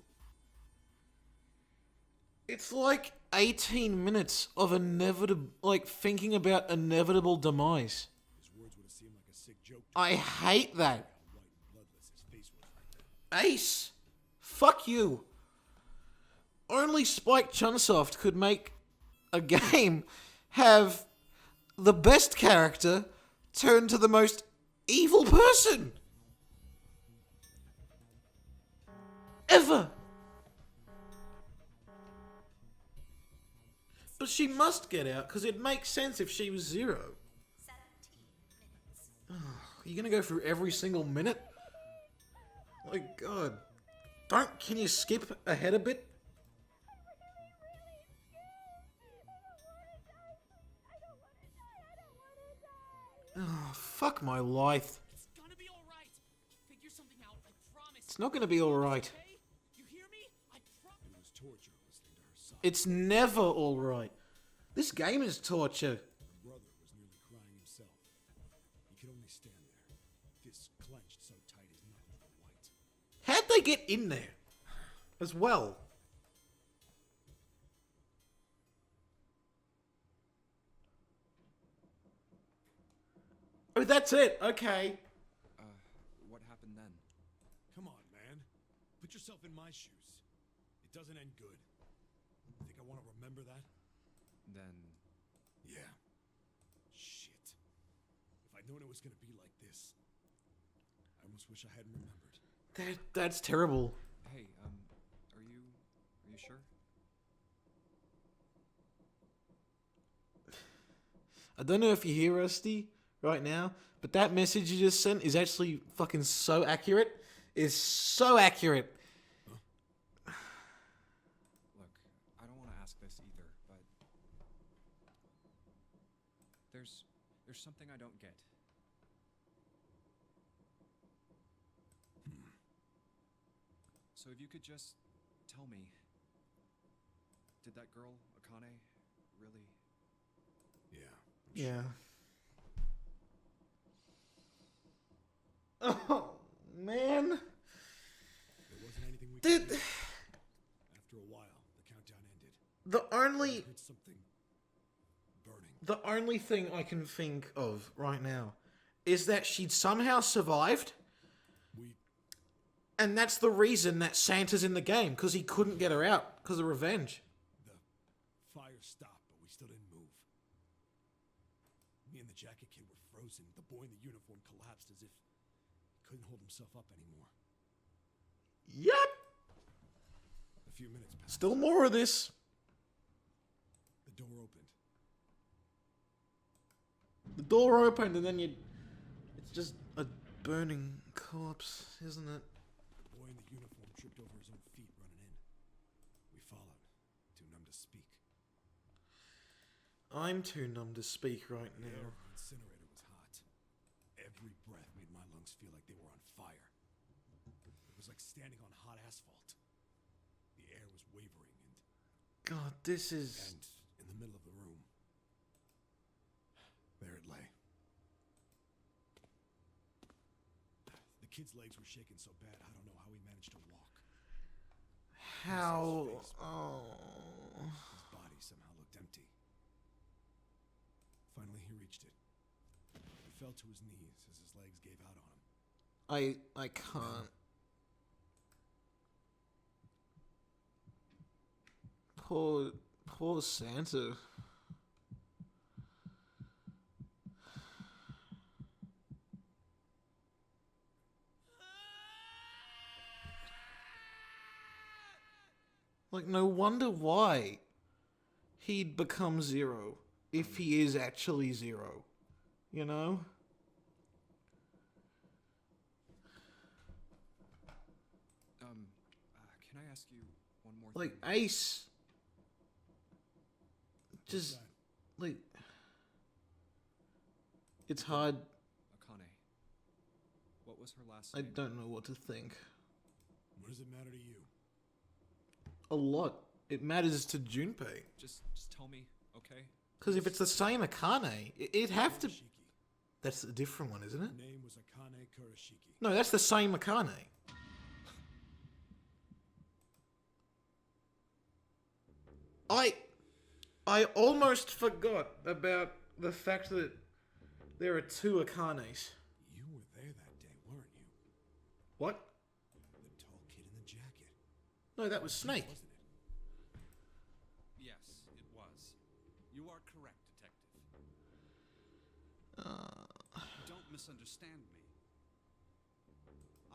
It's like 18 minutes of inevitable. Like thinking about inevitable demise. His words would have seemed like a sick joke to I hate that. how white and bloodless his face was right now. Ace. Fuck you. Only Spike Chunsoft could make a game have the best character turn to the most evil person ever. But she must get out because it makes sense if she was 0. 17 minutes. Are you gonna go through every single minute? My God. Can you skip ahead a bit? Oh, fuck my life. It's gonna be alright. Figure something out, I promise. It's not gonna be alright. Okay? You hear me? I promise. It was torture listening to her sob. It's never alright. This game is torture. Her brother was nearly crying himself. He could only stand there, fists clenched so tight his knuckles were white. How'd they get in there? As well. Oh, that's it. Okay. What happened then? Come on, man. Put yourself in my shoes. It doesn't end good. Think I want to remember that? Then, Yeah. Shit. If I'd known it was gonna be like this, I almost wish I hadn't remembered. That's terrible. hey, are you sure? I don't know if you hear Rusty right now, but that message you just sent is actually fucking so accurate. Is so accurate. Look, I don't want to ask this either, but there's something I don't get. So if you could just tell me, did that girl, Akane, really... Yeah. Yeah. Oh, man. There wasn't anything we could Did do. After a while, the countdown ended. the I only heard something burning. the only thing I can think of right now is that she'd somehow survived, We and that's the reason that Santa's in the game, because he couldn't get her out because of revenge. The fire stopped, but we still didn't move. Me and the jacket kid were frozen. The boy in the uniform collapsed as if he couldn't hold himself up anymore. Yep. A few minutes passed. Still more of this. The door opened. The door opened, and then it's just a burning corpse, isn't it? The boy in the uniform tripped over his own feet running in. We followed, too numb to speak. I'm too numb to speak right The air now. of the incinerator was hot. Every breath made my lungs feel like they were on fire. It was like standing on hot asphalt. The air was wavering God, this is... and in the middle of the room, there it lay. The kid's legs were shaking so bad, I don't know how he managed to walk. How... His Oh... body somehow looked empty. Finally, he reached it. He fell to his knees as his legs gave out on him. I can't. Poor Santa. Like, no wonder why he'd become Zero if he is actually Zero. You know? Can I ask you one more Like, thing? Ace. Just, that? like. It's hard. Akane. What was her last I name? don't know what to think. What does it matter to you? A lot. It matters to Junpei. Just tell me, okay? Because if it's the same Akane, it'd have to... Kurashiki. That's a different one, isn't it? Her name was Akane Kurashiki. No, that's the same Akane. I almost forgot about the fact that there are two Akanes. You were there that day, weren't you? What? The tall kid in the jacket. No, that was Snake. Wasn't it? Yes, it was. You are correct, Detective. Don't misunderstand me.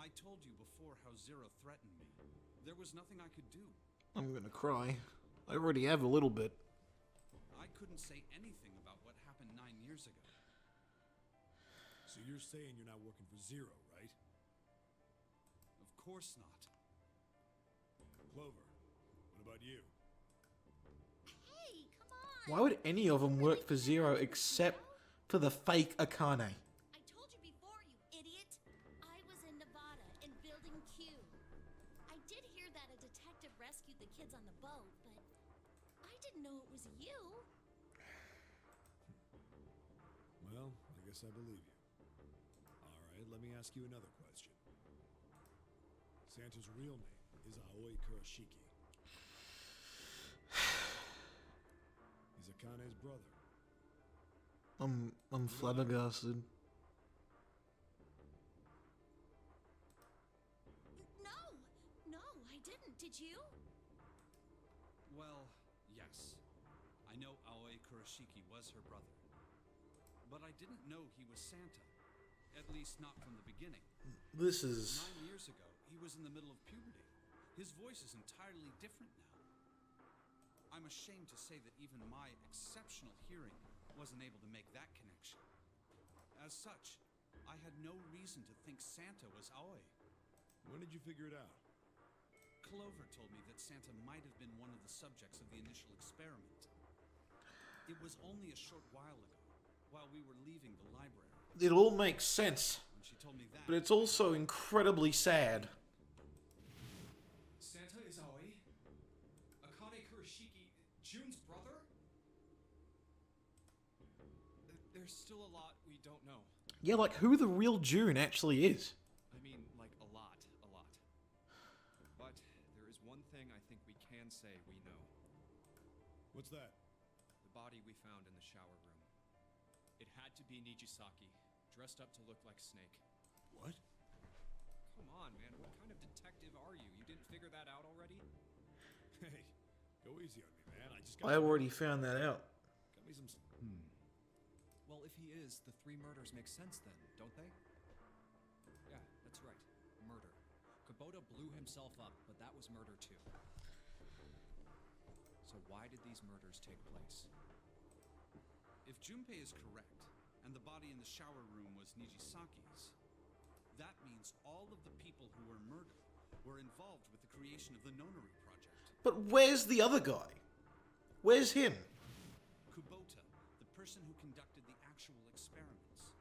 I told you before how Zero threatened me. There was nothing I could do. I'm gonna cry. I already have a little bit. I couldn't say anything about what happened 9 years ago. So you're saying you're not working for Zero, right? Of course not. Clover, what about you? Hey, come on! Why would any of them work for Zero except for the fake Akane? I told you before, you idiot! I was in Nevada, in Building Q. I did hear that a detective rescued the kids on the boat, but was you. Well, I guess I believe you. Alright, let me ask you another question. Santa's real name is Aoi Kurashiki. He's Akane's brother. I'm flabbergasted. No, I didn't. Did you? Well, yes. I know Aoi Kurashiki was her brother. But I didn't know he was Santa. At least not from the beginning. This is 9 years ago, he was in the middle of puberty. His voice is entirely different now. I'm ashamed to say that even my exceptional hearing wasn't able to make that connection. As such, I had no reason to think Santa was Aoi. When did you figure it out? Clover told me that Santa might have been one of the subjects of the initial experiment. It was only a short while ago, while we were leaving the library. it all makes sense, When she told me that, but it's also incredibly sad. Santa is Aoi? Akane Kurashiki, June's brother? There's still a lot we don't know. Yeah, like who the real June actually is. I mean, like a lot. But there is one thing I think we can say we know. What's that? The body we found in the shower room. It had to be Nijisaki, dressed up to look like Snake. What? Come on, man. What kind of detective are you? You didn't figure that out already? Hey, go easy on me, man. I already found that out. Got me some... Well, if he is, the 3 murders make sense then, don't they? Yeah, that's right. Murder. Kubota blew himself up, but that was murder too. So why did these murders take place? if Junpei is correct, and the body in the shower room was Nijisaki's, that means all of the people who were murdered were involved with the creation of the Nonary Project. But where's the other guy? Where's him? Kubota, the person who conducted the actual experiments.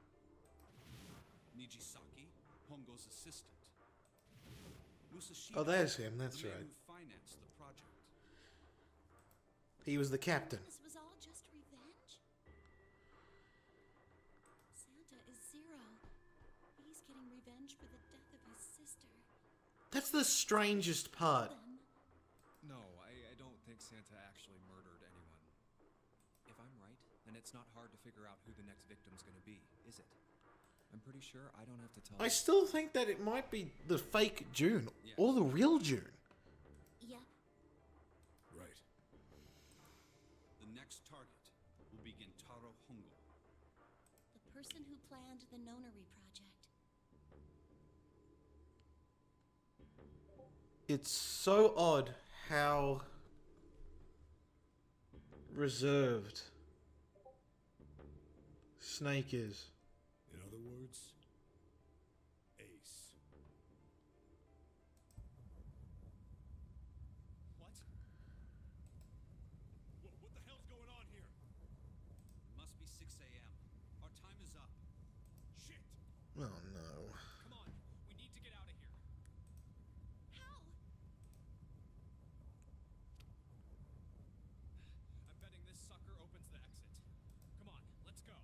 Nijisaki, Hongo's assistant. Musashida, Oh, there's him, that's the man right. who financed the project. He was the captain. This was all just revenge? Santa is Zero. He's getting revenge for the death of his sister. That's the strangest part. Then, No, I don't think Santa actually murdered anyone. If I'm right, then it's not hard to figure out who the next victim's gonna be, is it? I'm pretty sure I don't have to tell I you. still think that it might be the fake June Yes. or the real June. yep. Right. The next target will be Gintaro Hongo. The person who planned the Nonary Project. It's so odd how reserved Snake is. In other words, Ace. What? What the hell's going on here? It must be 6 a.m. Our time is up. Shit! Oh no. Come on, we need to get out of here. How? I'm betting this sucker opens the exit. Come on, let's go.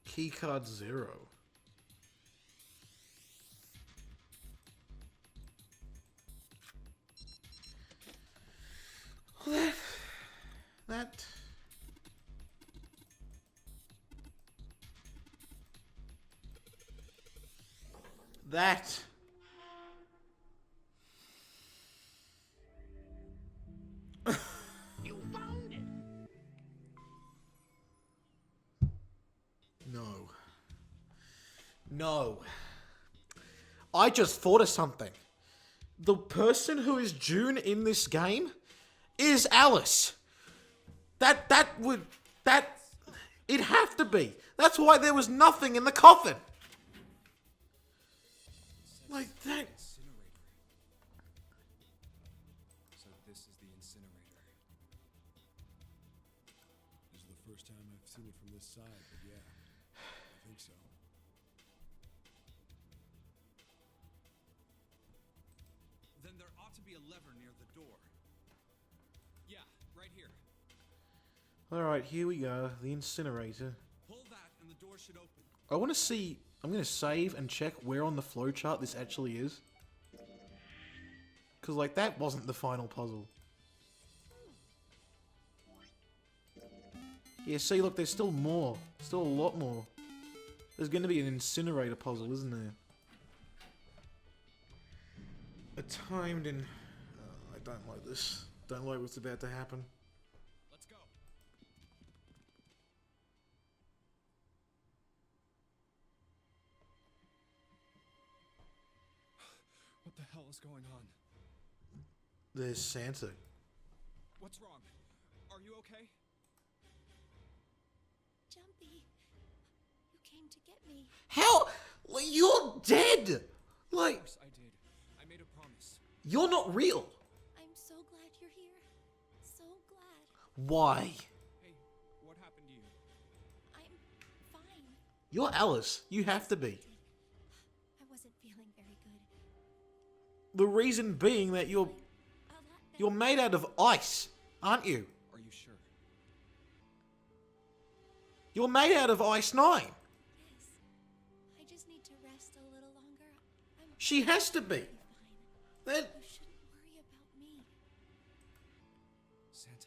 Keycard 0. Well, that You found it! no. No. I just thought of something. The person who is June in this game is Alice. It'd have to be. That's why there was nothing in the coffin. Like that. Incinerator. So this is the incinerator. This is the first time I've seen it from this side, but yeah, I think so. Then there ought to be a lever near the door. Yeah, right here. Alright, here we go. The incinerator. Pull that and the door should open. I want to see... I'm going to save and check where on the flowchart this actually is. Because, like, that wasn't the final puzzle. Yeah, see, look, there's still more. Still a lot more. There's going to be an incinerator puzzle, isn't there? A timed in... Oh, I don't like this. Don't like what's about to happen. Let's go. What the hell is going on? There's Santa. What's wrong? Are you okay? Jumpy, you came to get me. How? Like, you're dead! Like, Of course I did. I made a promise. you're not real! I'm so glad you're here. So glad. Why? Hey, what happened to you? I'm fine. You're Alice. You have to be. I wasn't feeling very good. The reason being that A lot you're made out of ice, aren't you? Are you sure? You're made out of Ice 9. Yes. I just need to rest a little longer. I'm She has to be. fine. Then You shouldn't worry about me. Santa.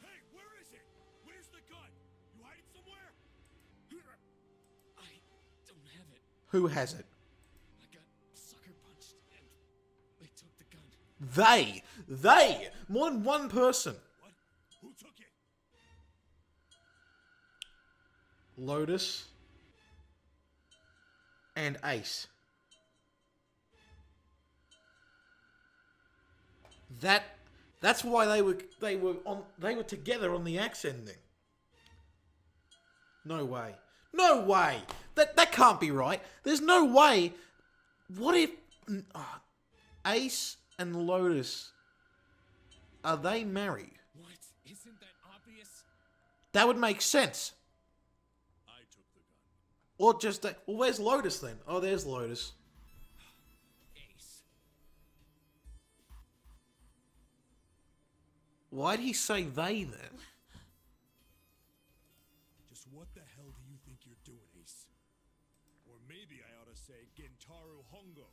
Hey, where is it? Where's the gun? You hide it somewhere? I don't have it. Who has it? I got sucker punched and they took the gun. They! More than one person. What? Who took it? Lotus. And Ace. That's why they were together on the axe ending. No way. No way! That can't be right. There's no way. What if Ace and Lotus, are they married? What? Isn't that obvious? That would make sense. I took the gun. Or just well, where's Lotus then? Oh, there's Lotus. Ace. Why'd he say they then? Just what the hell do you think you're doing, Ace? Or maybe I ought to say Gentaro Hongo,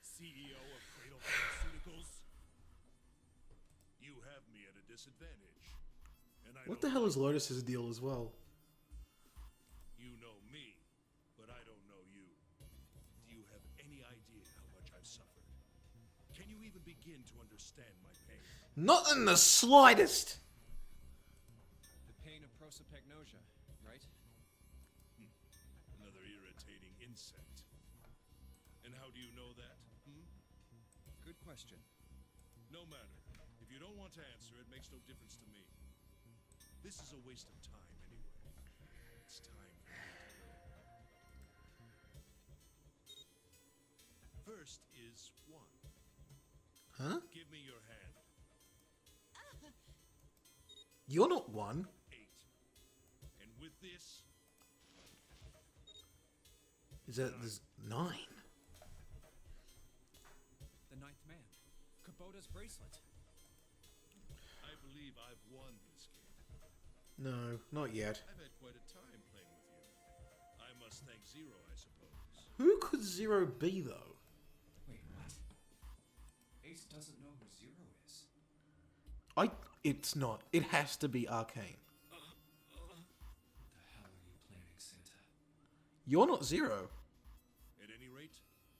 CEO of Cradle Pharmaceuticals. You have me at a disadvantage. And I What know the hell is Lotus's deal as well? you know me, but I don't know you. Do you have any idea how much I've suffered? Can you even begin to understand my pain? Not in the slightest. The pain of prosopagnosia, right? Another irritating insect. And how do you know that? Good question. No matter. If you don't want to answer, it makes no difference to me. This is a waste of time anyway. It's time for me to go. First is 1. Huh? Give me your hand. You're not one. 8. And with this, Is that there's 9? The ninth man. Kubota's bracelet. I believe I've won this game. No, not yet. I've had quite a time playing with you. I must thank Zero, I suppose. Who could Zero be though? Wait, what? Ace doesn't know who Zero is. It's not. It has to be Arcane. What the hell are you planning, Santa? You're not Zero. At any rate,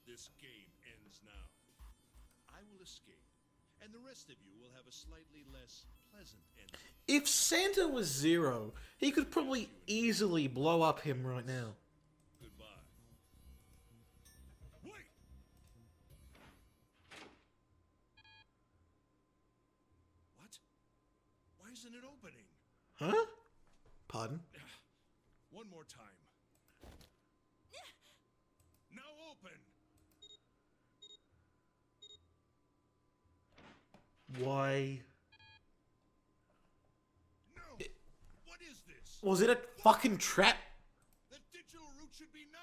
this game ends now. I will escape, and the rest of you will have a slightly less pleasant ending. If Santa was Zero, he could probably easily blow up him right now. Goodbye. Wait! What? Why isn't it opening? Huh? Pardon? One more time. Now open! Why? No! What is this? Was it a fucking trap? The digital root should be 9!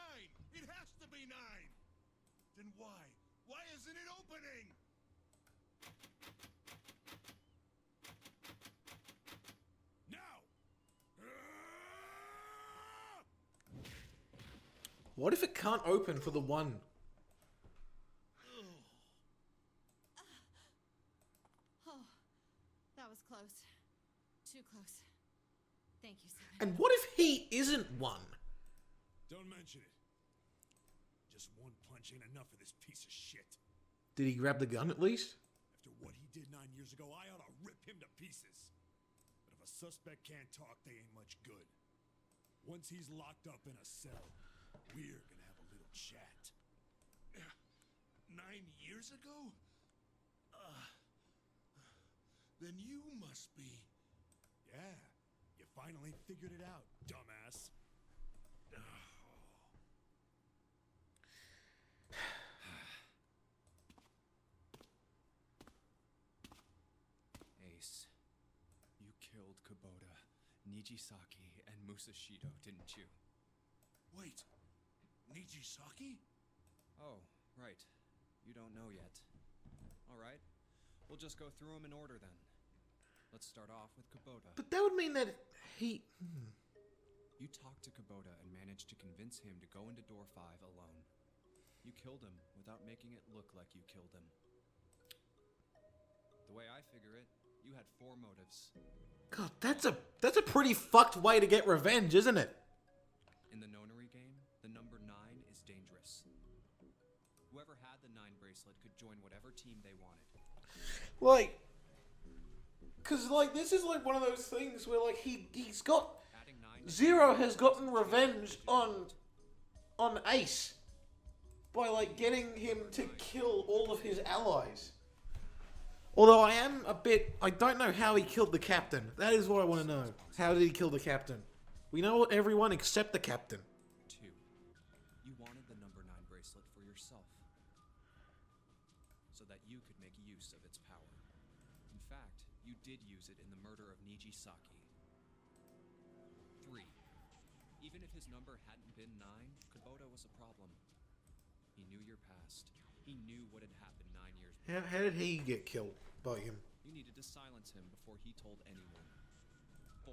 It has to be 9! Then why? isn't it opening? Now! What if it can't open for the one? Oh, that was close. Too close. Thank you, Seven. And what if he isn't one? Don't mention it. Just one punch ain't enough for this piece of shit. Did he grab the gun at least? After what he did 9 years ago, I ought to rip him to pieces. But if a suspect can't talk, they ain't much good. Once he's locked up in a cell, we're gonna have a little chat. 9 years ago? Then you must be. Yeah, you finally figured it out, dumbass. Ace, you killed Kubota, Nijisaki, and Musashido, didn't you? Wait, Nijisaki? Oh, right. You don't know yet. All right. We'll just go through them in order then. Let's start off with Kubota. But that would mean that he... You talked to Kubota and managed to convince him to go into door 5 alone. You killed him without making it look like you killed him. The way I figure it, you had 4 motives. God, that's a pretty fucked way to get revenge, isn't it? In the nonary game, the number 9 is dangerous. Whoever had the 9 bracelet could join whatever team they wanted. Like... Because, like, this is, like, one of those things where, like, he's got... Adding 9 Zero has gotten revenge on Ace by, like, getting him to kill all of his allies. Although I am a bit... I don't know how he killed the captain. That is what I want to know. How did he kill the captain? We know everyone except the captain. 2. You wanted the number 9 bracelet for yourself, so that you could make use of its power. In fact, you did use it in the murder of Nijisaki. 3. Even if his number hadn't been 9, Kubota was a problem. He knew your past. He knew what had happened 9 years before. How did he get killed by him? You needed to silence him before he told anyone. 4.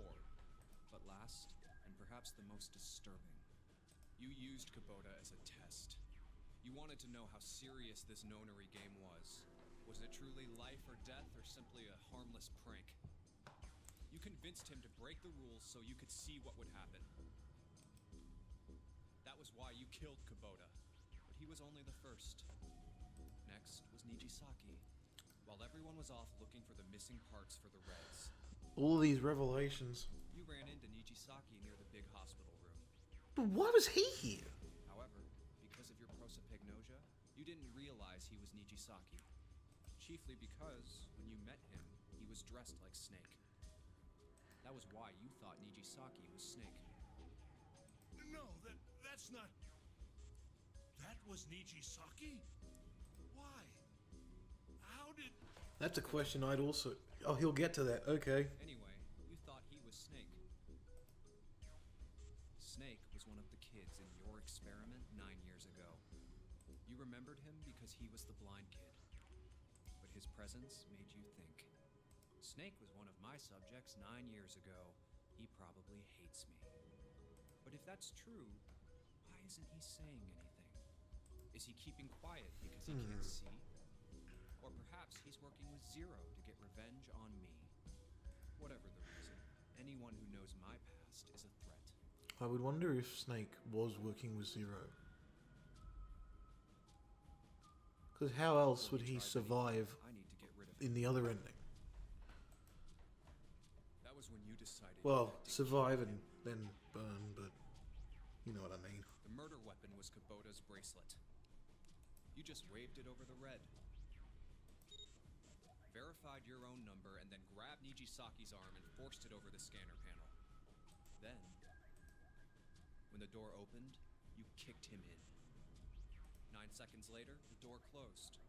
But last, and perhaps the most disturbing, you used Kubota as a test. You wanted to know how serious this nonary game was. Was it truly life or death, or simply a harmless prank? You convinced him to break the rules so you could see what would happen. That was why you killed Kubota, but he was only the first. Next was Nijisaki. While everyone was off looking for the missing parts for the Reds, All of these revelations. you ran into Nijisaki near the big hospital room. But why was he here? However, because of your prosopagnosia, you didn't realize he was Nijisaki. Chiefly because, when you met him, he was dressed like Snake. That was why you thought Nijisaki was Snake. No, that's not. That was Nijisaki? Why? How did. That's a question I'd also... Oh, he'll get to that. Okay. Anyway, you thought he was Snake. Snake was one of the kids in your experiment 9 years ago. You remembered him because he was the blind kid. But his presence made you think. Snake was one of my subjects 9 years ago. He probably hates me. But if that's true, why isn't he saying anything? Is he keeping quiet because he can't see? Or perhaps he's working with Zero to get revenge on me. Whatever the reason, anyone who knows my past is a threat. I would wonder if Snake was working with Zero. Because how else would he survive I need to get rid of in the other ending? That was when you decided. Well, to survive kill and him. then burn, but you know what I mean. The murder weapon was Kubota's bracelet. You just waved it over the red. Verified your own number and then grabbed Nijisaki's arm and forced it over the scanner panel. Then, when the door opened, you kicked him in. 9 seconds later, the door closed.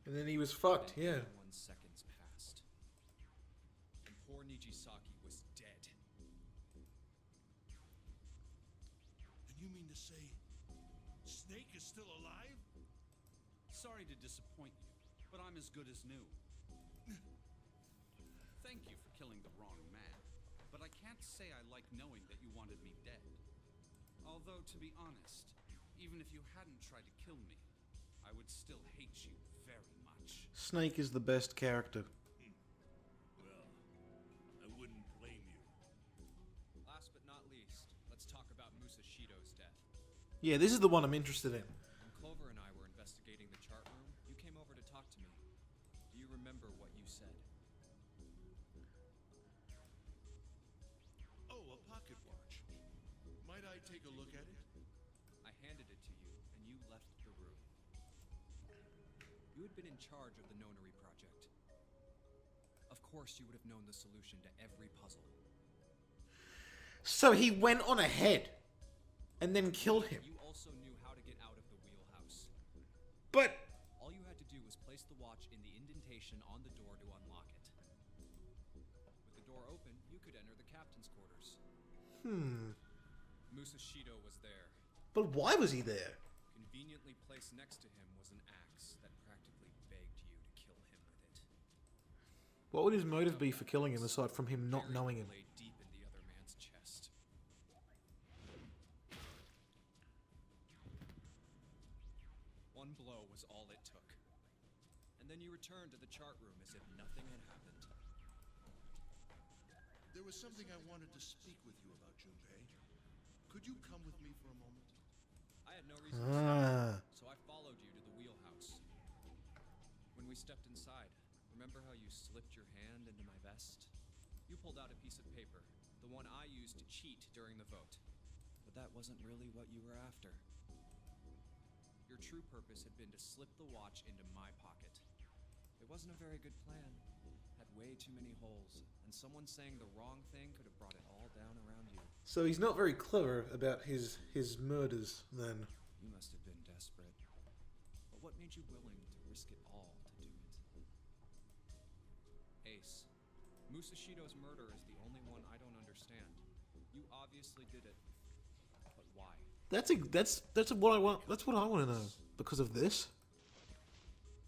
And then he was fucked, Then yeah. 81 seconds passed. And poor Nijisaki was dead. And you mean to say Snake is still alive? Sorry to disappoint you, but I'm as good as new. Thank you for killing the wrong man, but I can't say I like knowing that you wanted me dead. Although, to be honest, even if you hadn't tried to kill me, I would still hate you very much. Snake is the best character. Well, I wouldn't blame you. Last but not least, let's talk about Musashido's death. Yeah, this is the one I'm interested in. When Clover and I were investigating the chart room, you came over to talk to me. Do you remember what you said? Oh, a pocket watch. Might I take a look at it? I handed it to you, and you left the room. You had been in charge of the Nonary project. Of course, you would have known the solution to every puzzle. So he went on ahead and then killed him. You also knew how to get out of the wheelhouse. But All you had to do was place the watch in the indentation on the door to unlock it. With the door open, you could enter the captain's quarters. Musashido was there. but why was he there? Conveniently placed next to him was an axe that practically begged you to kill him with it. What would his motive be for killing him aside from him not Buried knowing the him? blade deep in the other man's chest. One blow was all it took. And then you returned to the chart room as if nothing had happened. There was something I wanted to speak with you about, Junpei. Could you come with me for a moment? I had no reason to, Ah, so I followed you to the wheelhouse. When we stepped inside, remember how you slipped your hand into my vest? You pulled out a piece of paper, the one I used to cheat during the vote. But that wasn't really what you were after. Your true purpose had been to slip the watch into my pocket. It wasn't a very good plan. Had way too many holes, and someone saying the wrong thing could have brought it all down around you. so he's not very clever about his murders then. You must have been desperate. But what made you willing to risk it all to do it? Ace, Musashido's murder is the only one I don't understand. You obviously did it, but why? That's what I want. That's what I want to know. Because of this.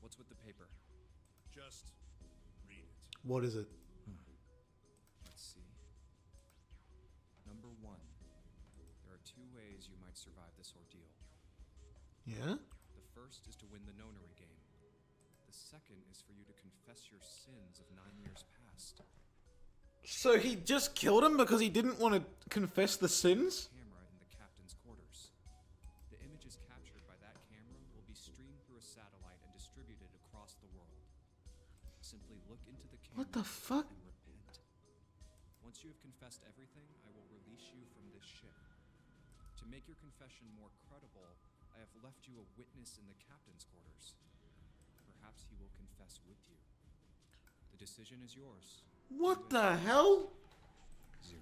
What's with the paper? Just read it. What is it? Let's see. Number 1. There are 2 ways you might survive this ordeal. Yeah. The first is to win the Nonary game. The second is for you to confess your sins of 9 years past. So he just killed him because he didn't want to confess the sins? Camera in the captain's quarters. The images captured by that camera will be streamed through a satellite and distributed across the world. Simply look into the camera What the fuck? and repent. Once you have confessed everything, I will release you from this ship. To make your confession more credible, I have left you a witness in the captain's quarters. Perhaps he will confess with you. The decision is yours. What the hell? 0.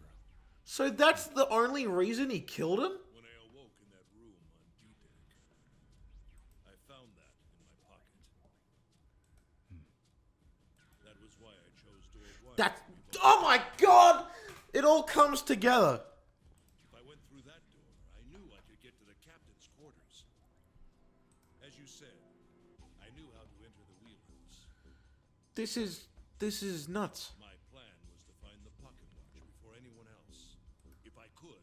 So that's the only reason he killed him? When I awoke in that room on D-Deck, I found that in my pocket. That was why I chose door 1. That's... Oh my god! It all comes together. If I went through that door, I knew I could get to the captain's quarters. As you said, I knew how to enter the wheelhouse. This is nuts. My plan was to find the pocket watch before anyone else. If I could,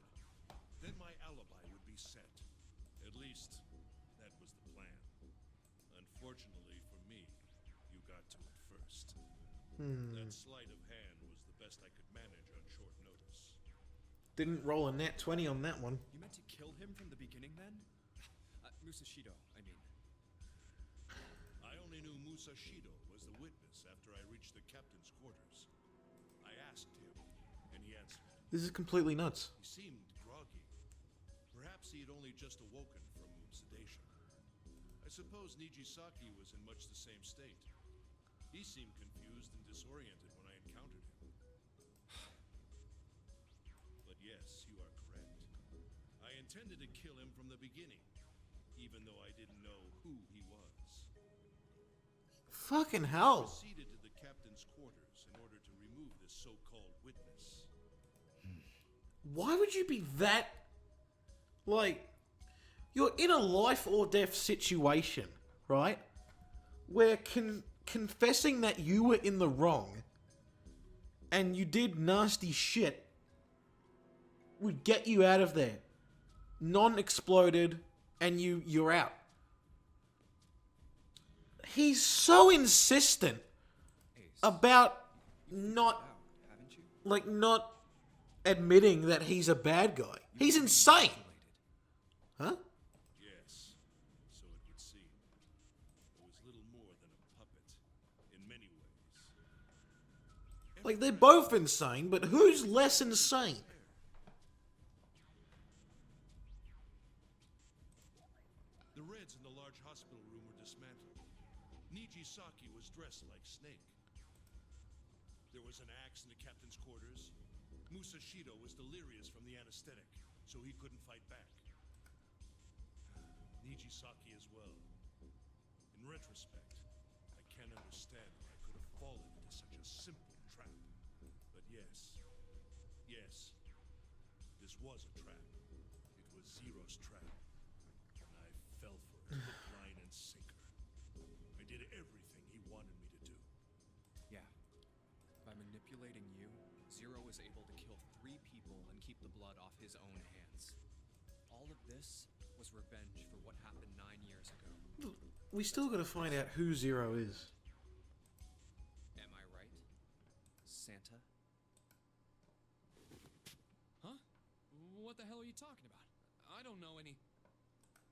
then my alibi would be set. At least, that was the plan. Unfortunately for me, you got to it first. That sleight of hand was the best I could manage on short notice. Didn't roll a nat 20 on that one. You meant to kill him from the beginning then? Musashido, I mean. I only knew Musashido was the witness after I reached the captain's quarters. I asked him, and he answered. This is completely nuts. He seemed groggy. Perhaps he had only just awoken from sedation. I suppose Nijisaki was in much the same state. He seemed confused and disoriented when I encountered him. But yes, you are correct. I intended to kill him from the beginning, even though I didn't know who he was. Fucking I hell. proceeded to the captain's quarters in order to remove this so-called witness. Why would you be that... Like... you're in a life or death situation, right? Where confessing that you were in the wrong and you did nasty shit would get you out of there. Non-exploded, and you're out. He's so insistent about not admitting that he's a bad guy. He's insane. Huh? Yes, so it would seem. It was little more than a puppet, in many ways. Like, they're both insane, but who's less insane? The Reds in the large hospital room were dismantled. Nijisaki was dressed like Snake. There was an axe in the captain's quarters. Musashido was delirious from the anesthetic, so he couldn't fight back. Nijisaki as well. In retrospect, I can't understand how I could have fallen into such a simple trap. But yes, this was a trap. It was Zero's trap. And I fell for it, hook, line, and sinker. I did everything he wanted me to do. Yeah. By manipulating you, Zero was able to kill 3 people and keep the blood off his own hands. All of this was revenge for what happened 9 years ago. We still gotta find out who Zero is. Am I right? Santa? Huh? What the hell are you talking about? I don't know any...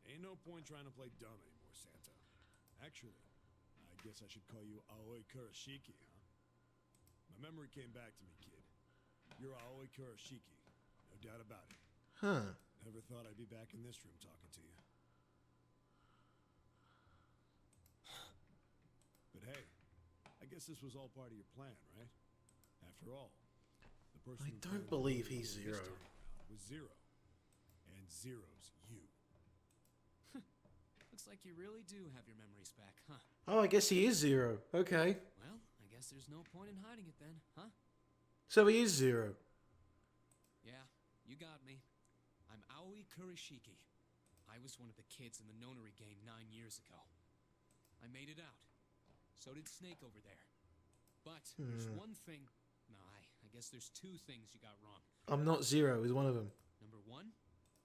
Ain't no point trying to play dumb anymore, Santa. Actually, I guess I should call you Aoi Kurashiki, huh? My memory came back to me, kid. You're Aoi Kurashiki, no doubt about it. Huh. Never thought I'd be back in this room talking to you. But hey, I guess this was all part of your plan, right? After all, the person I who don't planned believe the he's this Zero. time around was Zero. And Zero's you. Looks like you really do have your memories back, huh? Oh, I guess he is Zero. Okay. Well, I guess there's no point in hiding it then, huh? So he is Zero. Yeah, you got me. I'm Aoi Kurashiki. I was one of the kids in the nonary game 9 years ago. I made it out. So did Snake over there. But there's one thing... No, I guess there's 2 things you got wrong. I'm not Zero is one of them. Number 1,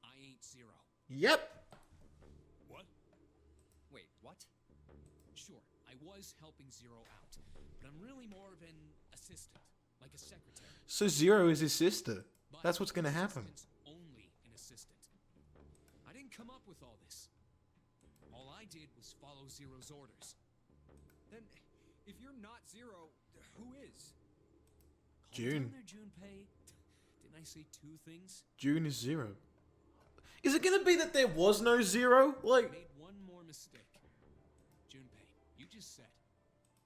I ain't Zero. Yep. What? Wait, what? Sure, I was helping Zero out, but I'm really more of an assistant, like a secretary. So Zero is his sister. But That's what's gonna happen. assistant's only an assistant. I didn't come up with all this. All I did was follow Zero's orders. Then, if you're not Zero, who is? Calm June. down there, Junpei. Didn't I say 2 things? June is Zero. Is it gonna be that there was no Zero? I Like, made one more mistake. Junpei, you just said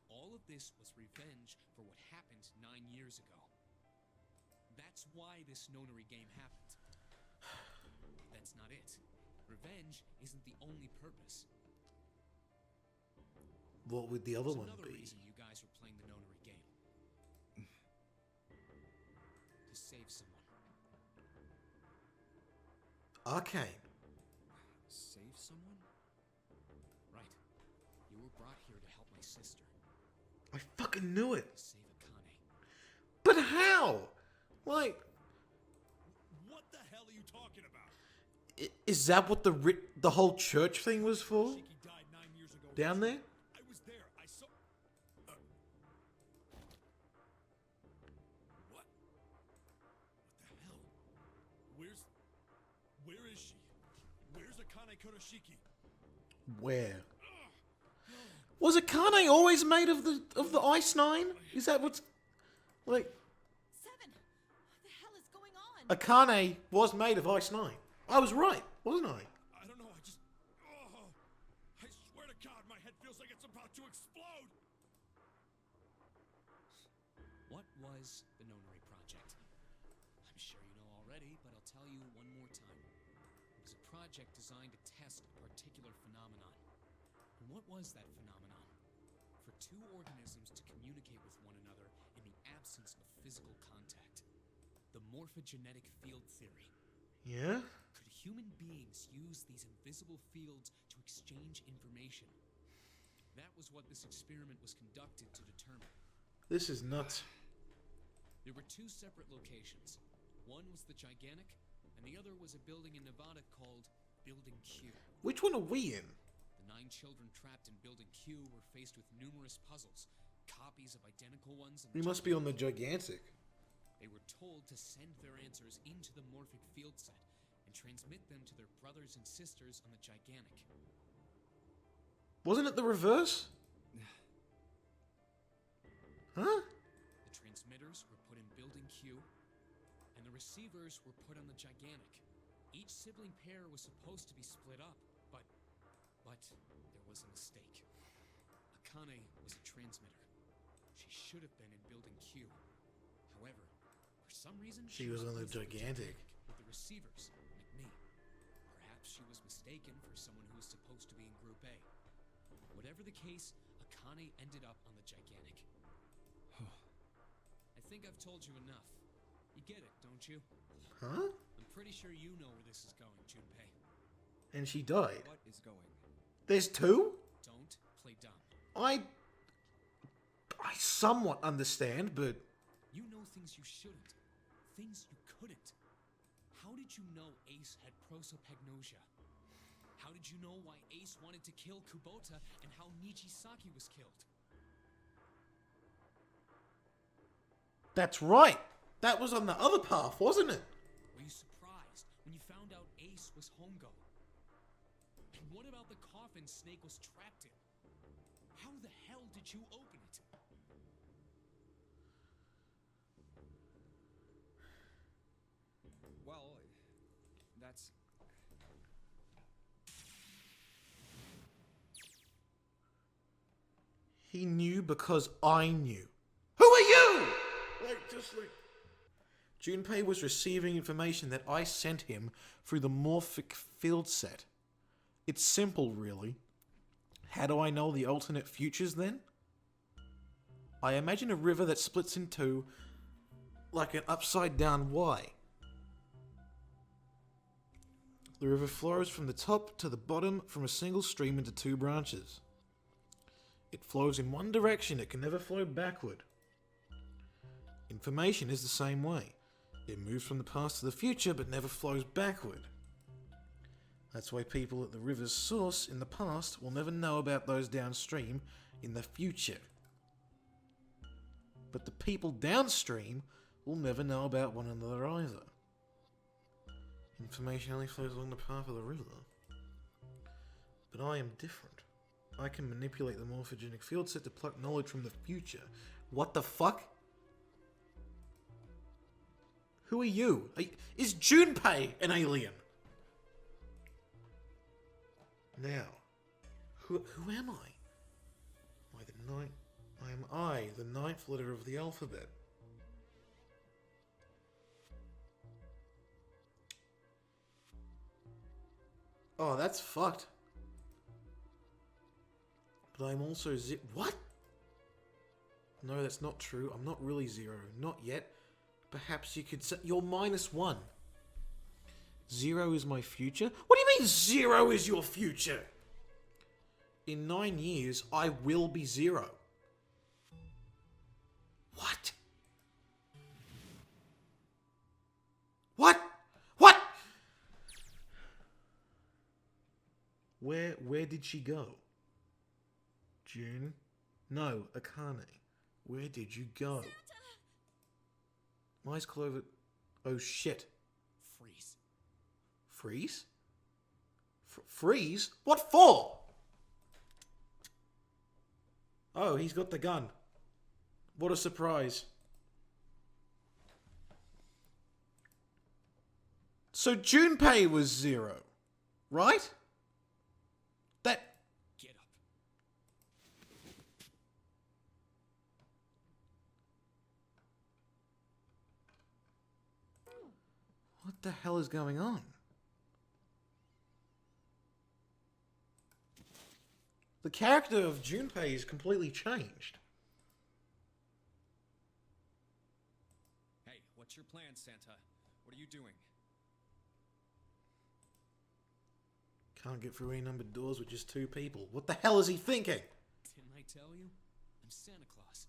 all of this was revenge for what happened 9 years ago. That's why this nonary game happened. That's not it. Revenge isn't the only purpose. what would the other There's one another be? reason you guys were playing the nonary game. To save someone. Arcane. Save someone? Right. You were brought here to help my sister. I fucking knew it. To save Akane. But how? Like, What the hell are you talking about? is that what the whole church thing was for? Shiki died 9 years ago. Down there? I was there. I saw... What? What the hell? Where is she? Where's Akane Kurashiki? Where? Was Akane always made of the Ice Nine? Is that what's like? 7! What the hell is going on? Akane was made of Ice Nine. I was right, wasn't I? I don't know. I just... Oh, I swear to God, my head feels like it's about to explode. What was the nonary project? I'm sure you know already, but I'll tell you one more time. It was a project designed to test a particular phenomenon. And what was that phenomenon? For 2 organisms to communicate with one another in the absence of physical contact. The morphogenetic field theory. Yeah? Could human beings use these invisible fields to exchange information? That was what this experiment was conducted to determine. This is nuts. There were two separate locations. One was the Gigantic, and the other was a building in Nevada called Building Q. Which one are we in? The 9 children trapped in Building Q were faced with numerous puzzles, copies of identical ones. We must be on the Gigantic. They were told to send their answers into the morphic field set and transmit them to their brothers and sisters on the Gigantic. Wasn't it the reverse? Huh? The transmitters were put in Building Q, and the receivers were put on the Gigantic. Each sibling pair was supposed to be split up, but there was a mistake. Akane was a transmitter. She should have been in Building Q. However, for some reason, She was on the moved to Gigantic. with the receivers, like me. Perhaps she was mistaken for someone who was supposed to be in Group A. Whatever the case, Akane ended up on the Gigantic. I think I've told you enough. You get it, don't you? Huh? I'm pretty sure you know where this is going, Junpei. And she died. What is going? There's two? Don't play dumb. I somewhat understand, but You know things you shouldn't. Things you couldn't. How did you know Ace had prosopagnosia? How did you know why Ace wanted to kill Kubota and how Nijisaki was killed? that's right. That was on the other path, wasn't it? Were you surprised when you found out Ace was Hongo? And what about the coffin Snake was trapped in? How the hell did you open it? Well, that's... He knew because I knew. Who are you? Junpei was receiving information that I sent him through the morphic field set. It's simple, really. How do I know the alternate futures then? I imagine a river that splits in two like an upside down Y. The river flows from the top to the bottom from a single stream into two branches. It flows in one direction, it can never flow backward. Information is the same way. It moves from the past to the future but never flows backward. That's why people at the river's source in the past will never know about those downstream in the future. But the people downstream will never know about one another either. Information only flows along the path of the river. But I am different. I can manipulate the morphogenic field set to pluck knowledge from the future. What the fuck? Who are you? Is Junpei an alien? Now, who am I? I am the ninth letter of the alphabet. Oh, that's fucked. But I'm also what? No, that's not true. I'm not really zero. Not yet. Perhaps you could say you're -1. 0 is my future? What do you mean 0 is your future? In 9 years, I will be 0. What? What? What? Where did she go? June? No, Akane. Where did you go? My eyes closed. Oh shit. Freeze. Freeze? Freeze? What for? Oh, he's got the gun. What a surprise. So Junpei was 0, right? That... Get up. What the hell is going on? The character of Junpei is completely changed. Hey, what's your plan, Santa? What are you doing? Can't get through any numbered doors with just 2 people. What the hell is he thinking? Didn't I tell you? I'm Santa Claus.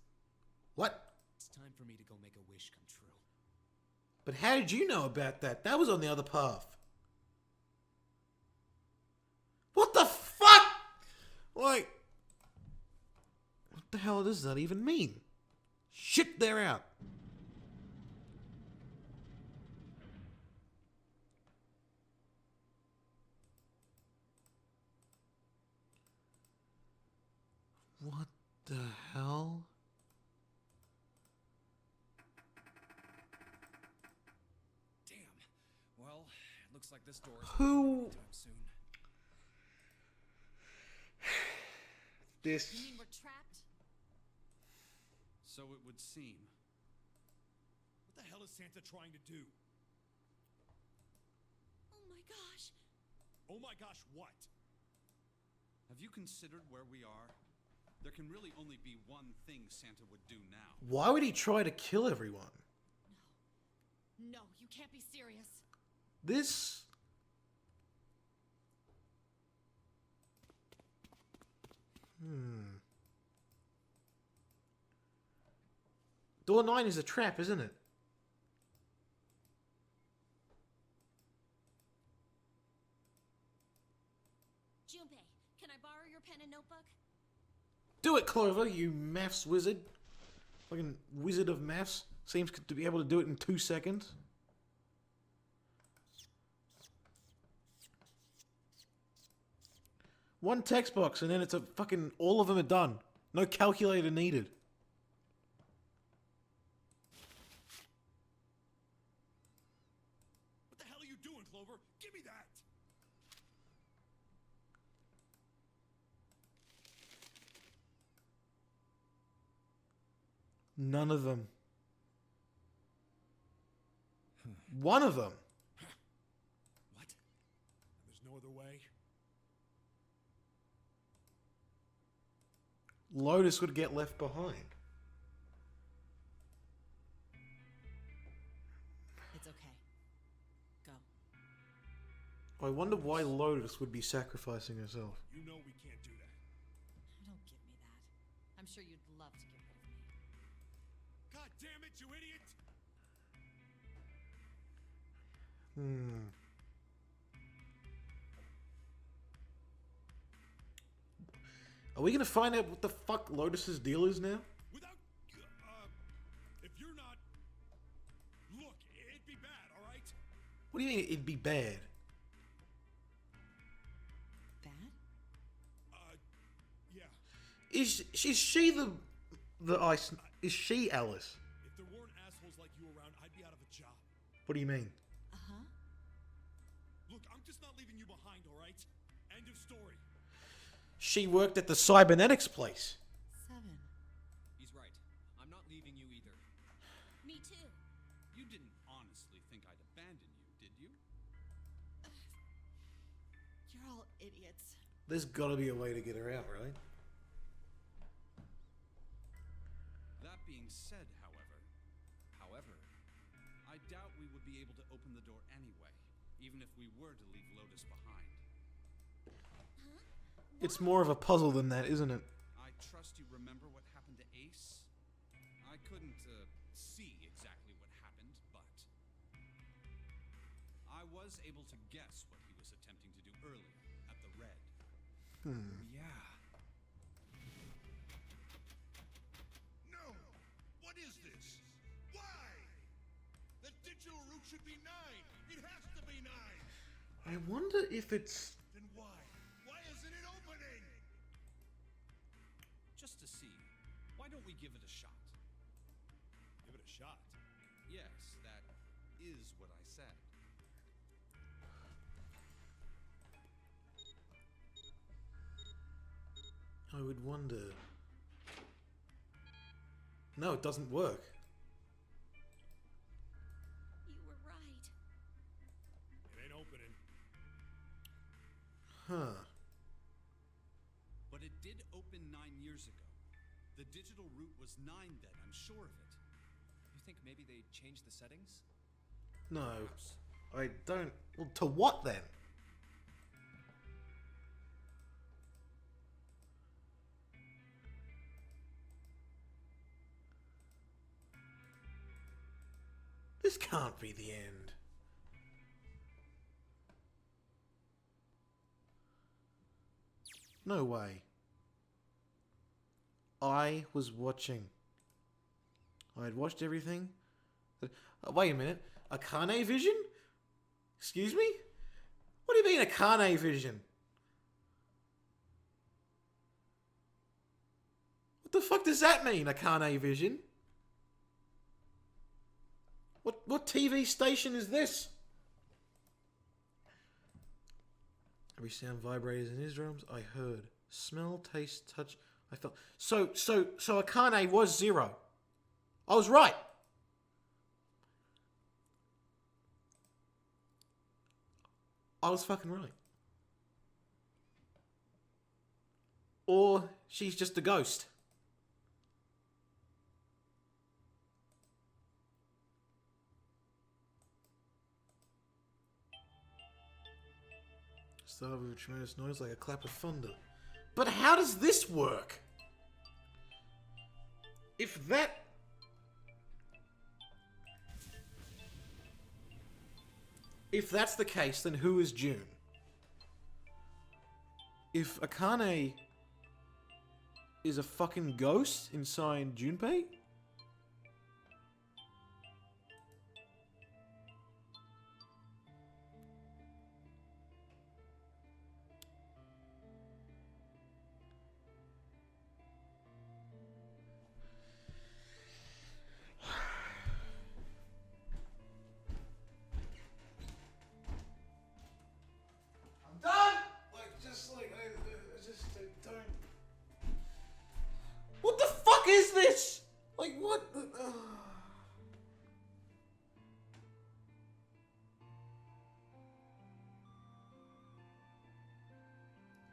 What? It's time for me to go make a wish come true. But how did you know about that? That was on the other path. What the fuck? Like, what the hell does that even mean? Shit, they're out. What the hell? Damn. Well, it looks like this door is Who? anytime soon. This. You mean we're trapped? So it would seem. What the hell is Santa trying to do? Oh my gosh. Oh my gosh, what? Have you considered where we are? There can really only be one thing Santa would do now. Why would he try to kill everyone? No, you can't be serious. This. Door 9 is a trap, isn't it? Junpei, can I borrow your pen and notebook? Do it, Clover, you maths wizard. Fucking wizard of maths. Seems to be able to do it in 2 seconds. One text box and then it's a fucking... all of them are done. No calculator needed. What the hell are you doing, Clover? Give me that! None of them. One of them. What? There's no other way? Lotus would get left behind. It's okay. Go. I wonder why Lotus would be sacrificing herself. You know we can't do that. Don't give me that. I'm sure you'd love to get rid of me. God damn it, you idiot! Are we gonna find out what the fuck Lotus's deal is now? Without, if you're not... Look, it'd be bad, alright? What do you mean it'd be bad? Bad? Yeah. Is she the ice? Is she Alice? If there weren't assholes like you around, I'd be out of a job. What do you mean? Uh-huh. Look, I'm just not leaving you behind, alright? End of story. She worked at the cybernetics place. 7. He's right. I'm not leaving you either. Me too. You didn't honestly think I'd abandon you, did you? You're all idiots. There's gotta be a way to get her out, right? That being said, however, I doubt we would be able to open the door anyway, even if we were to leave Lotus behind. It's more of a puzzle than that, isn't it? I trust you remember what happened to Ace? I couldn't see exactly what happened, but I was able to guess what he was attempting to do earlier at the Red. Yeah. No! What is this? Why? The digital route should be 9! It has to be 9! I wonder if it's... Then why? Why isn't it opening? Just to see, why don't we give it a shot? Give it a shot. Yes, that is what I said. I would wonder... No, it doesn't work. You were right. It ain't opening. Huh. But it did open 9 years ago. The digital route was 9 then, I'm sure of it. You think maybe they changed the settings? No. Perhaps. I don't... Well, to what then? This can't be the end. No way. I was watching. I had watched everything. Wait a minute. A Carne vision? Excuse me? What do you mean a Carne vision? What the fuck does that mean, a Carne vision? What TV station is this? Every sound vibrated in his drums. I heard. Smell, taste, touch. I felt. So Akane was 0. I was right. I was fucking right. Or she's just a ghost. Started with a tremendous noise like a clap of thunder. But how does this work? If that's the case, then who is June? If Akane is a fucking ghost inside Junpei? What the fuck is this? Like, what the...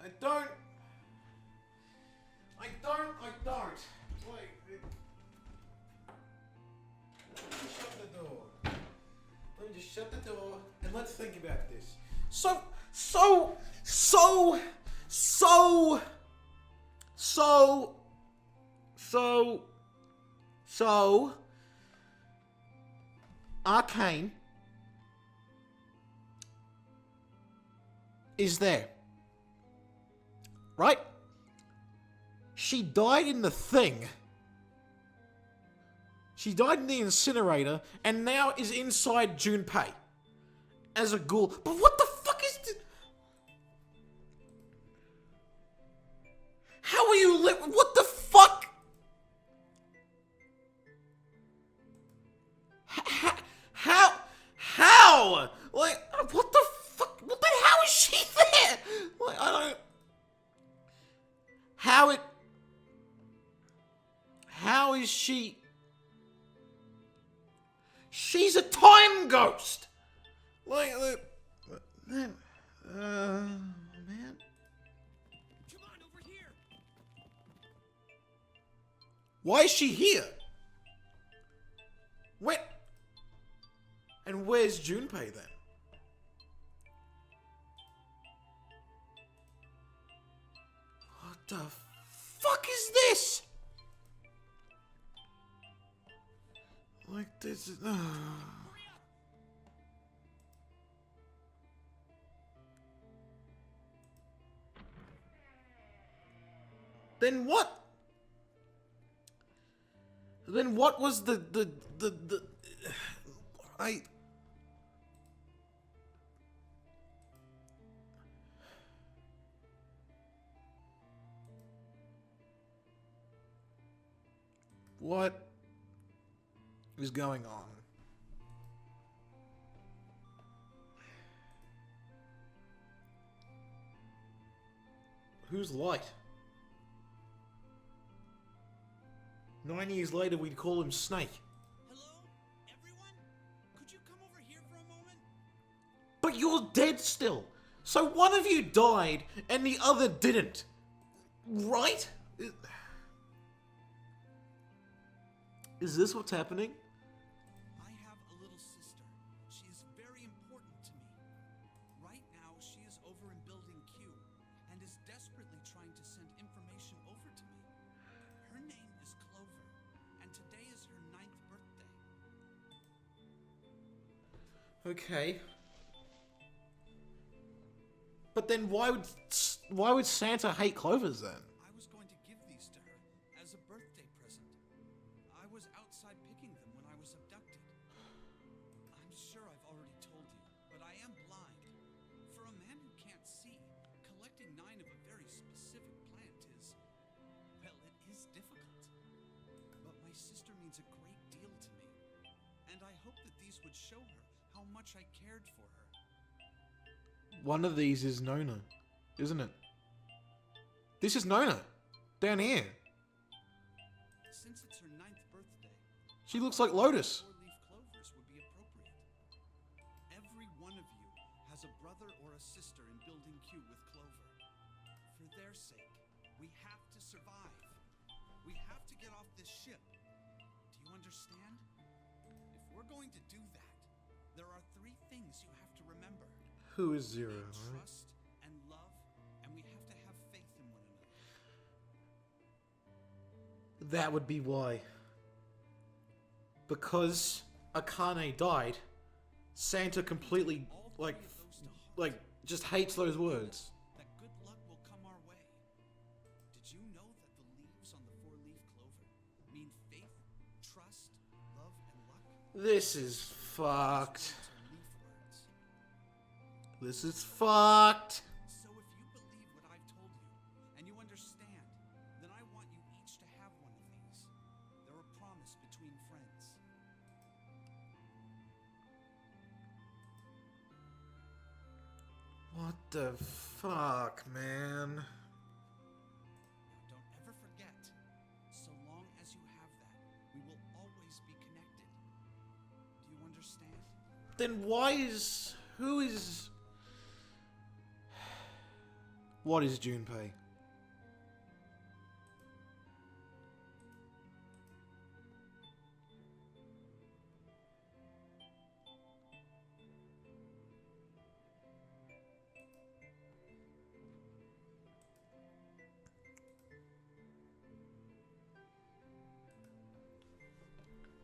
I don't. Like, let me shut the door. Let me just shut the door and let's think about this. So, Arcane is there, right? She died in the thing. She died in the incinerator and now is inside Junpei as a ghoul. But what the fuck is this? How are you what the fuck? How? Like, what the fuck? What the hell is she there? Like, I don't... How is she... She's a time ghost! Like, man. Come on over here. Why is she here? Where? And where's Junpei then? What the fuck is this? Like this is... Then what? Then what was the What is going on? Who's Light? 9 years later, we'd call him Snake. Hello, everyone? Could you come over here for a moment? But you're dead still. So one of you died and the other didn't. Right? Is this what's happening? I have a little sister. She is very important to me. Right now, she is over in Building Q and is desperately trying to send information over to me. Her name is Clover, and today is her 9th birthday. Okay. But then why would Santa hate clovers then? I was going to give these to her as a birthday present. I was outside picking them when I was abducted. I'm sure I've already told you, but I am blind. For a man who can't see, collecting 9 of a very specific plant is, well, it is difficult. But my sister means a great deal to me, and I hope that these would show her how much I cared for her. One of these is Nona, isn't it? This is Nona, down here. Since it's her 9th birthday, She looks like Lotus. 4-leaf clovers would be appropriate. Every one of you has a brother or a sister in Building Q with Clover. For their sake, we have to survive. We have to get off this ship. Do you understand? If we're going to do that, there are 3 things you have to remember. Who is Zero, We right? trust and love, and we have to have faith in one another. That would be why. Because Akane died, Santa completely, All 3 like, of those to heart. just hates those words. That good luck will come our way. Did you know that the leaves on the 4-leaf clover mean faith, trust, love, and luck? This is fucked. Those are leaf words. This is fucked. So if you believe what I've told you, and you understand, then I want you each to have one of these. They're a promise between friends. What the fuck, man? Now don't ever forget, so long as you have that, we will always be connected. Do you understand? Then why is... Who is... What is Junpei?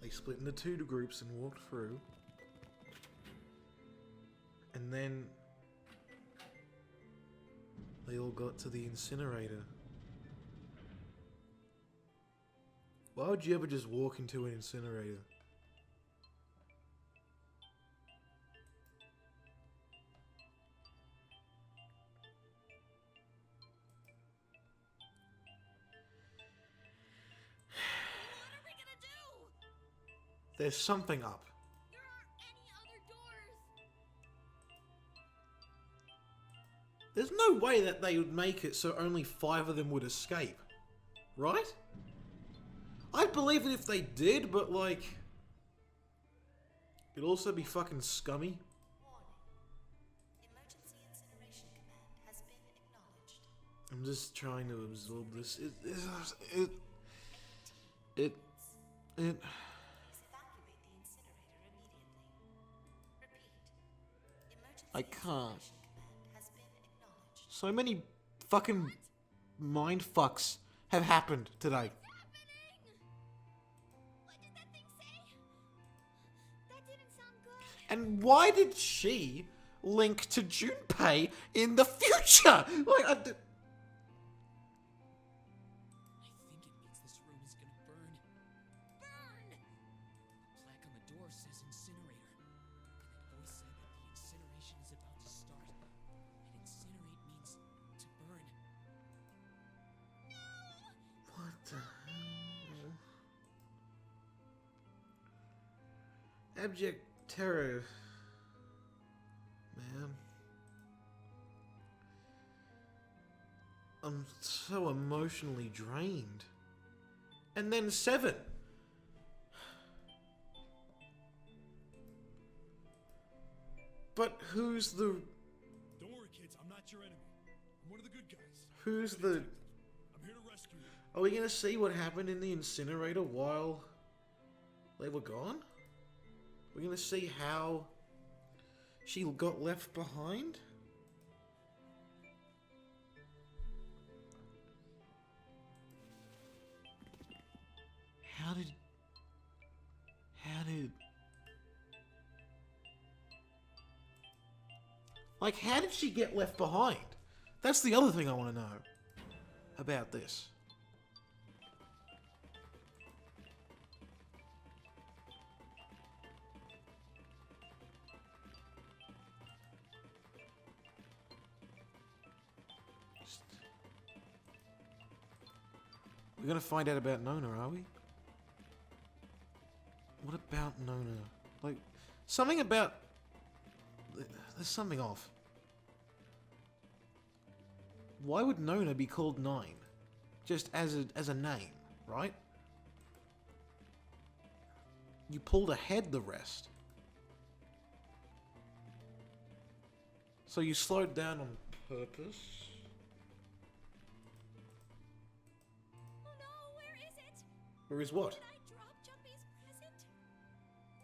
They split into 2 groups and walked through. And then they all got to the incinerator. Why would you ever just walk into an incinerator? What are we gonna do? There's something up. There aren't any other doors. There's no way that they would make it so only 5 of them would escape. Right? I'd believe it if they did, but like... It'd also be fucking scummy. Warning. Emergency incineration command has been acknowledged. I'm just trying to absorb this. It Please evacuate the incinerator immediately. Repeat. Emergency I can't. incineration command has been acknowledged. So many fucking mind fucks have happened today. Happening! What did that thing say? That didn't sound good. And why did she link to Junpei in the future? Like, I think it means this room is gonna burn. Burn! The plaque on the door says incinerator. And that voice said that the incineration is about to start. And incinerate means to burn. what the hell? Abject terror. Man. I'm so emotionally drained. And then 7. But who's the... Don't worry, kids. I'm not your enemy. I'm one of the good guys. Who's I'm a the... detective. I'm here to rescue you. Are we gonna see what happened in the incinerator while they were gone? We're gonna see how she got left behind? How did... Like, how did she get left behind? That's the other thing I want to know about this. We're gonna find out about Nona, are we? What about Nona? Like, something about... There's something off. Why would Nona be called 9? Just as a name, right? You pulled ahead the rest. So you slowed down on purpose? Oh no, where is it? Or is what? Did I drop Jumpy's present?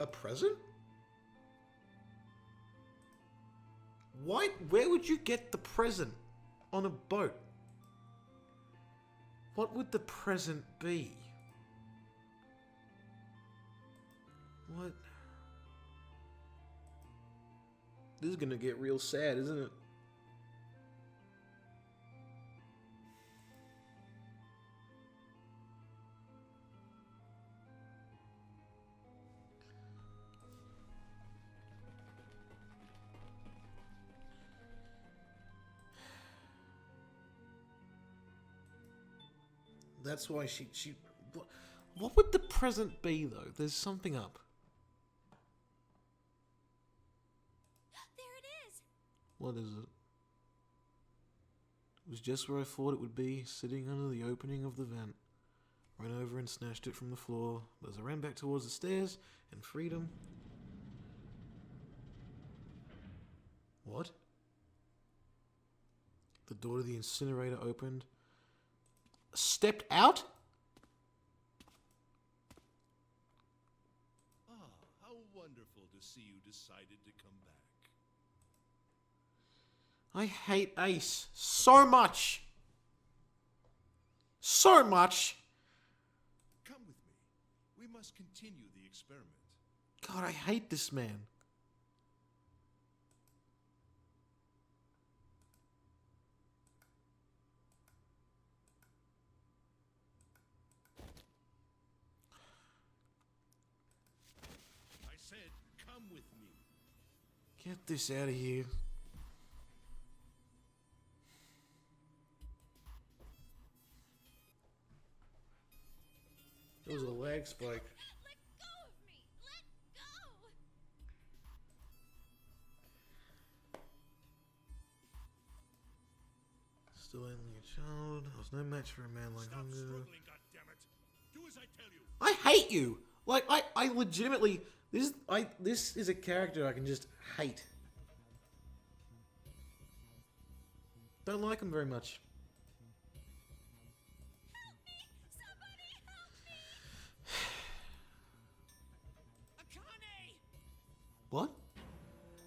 A present? Why? Where would you get the present on a boat? What would the present be? What? This is gonna get real sad, isn't it? That's why she what would the present be, though? There's something up. There it is! What is it? It was just where I thought it would be, sitting under the opening of the vent. Ran over and snatched it from the floor. But as I ran back towards the stairs and freedom... What? The door to the incinerator opened. Stepped out? Ah, how wonderful to see you decided to come back. I hate Ace so much. So much. Come with me. We must continue the experiment. God, I hate this man. I said, come with me. Get this out of here. There was a lag spike. Let go of me! Let go! Still only a child. I was no match for a man like Stop Hunger. struggling, goddammit. Do as I tell you. I hate you. Like I legitimately this is a character I can just hate. Don't like him very much. Help me! Somebody help me! Akane! What?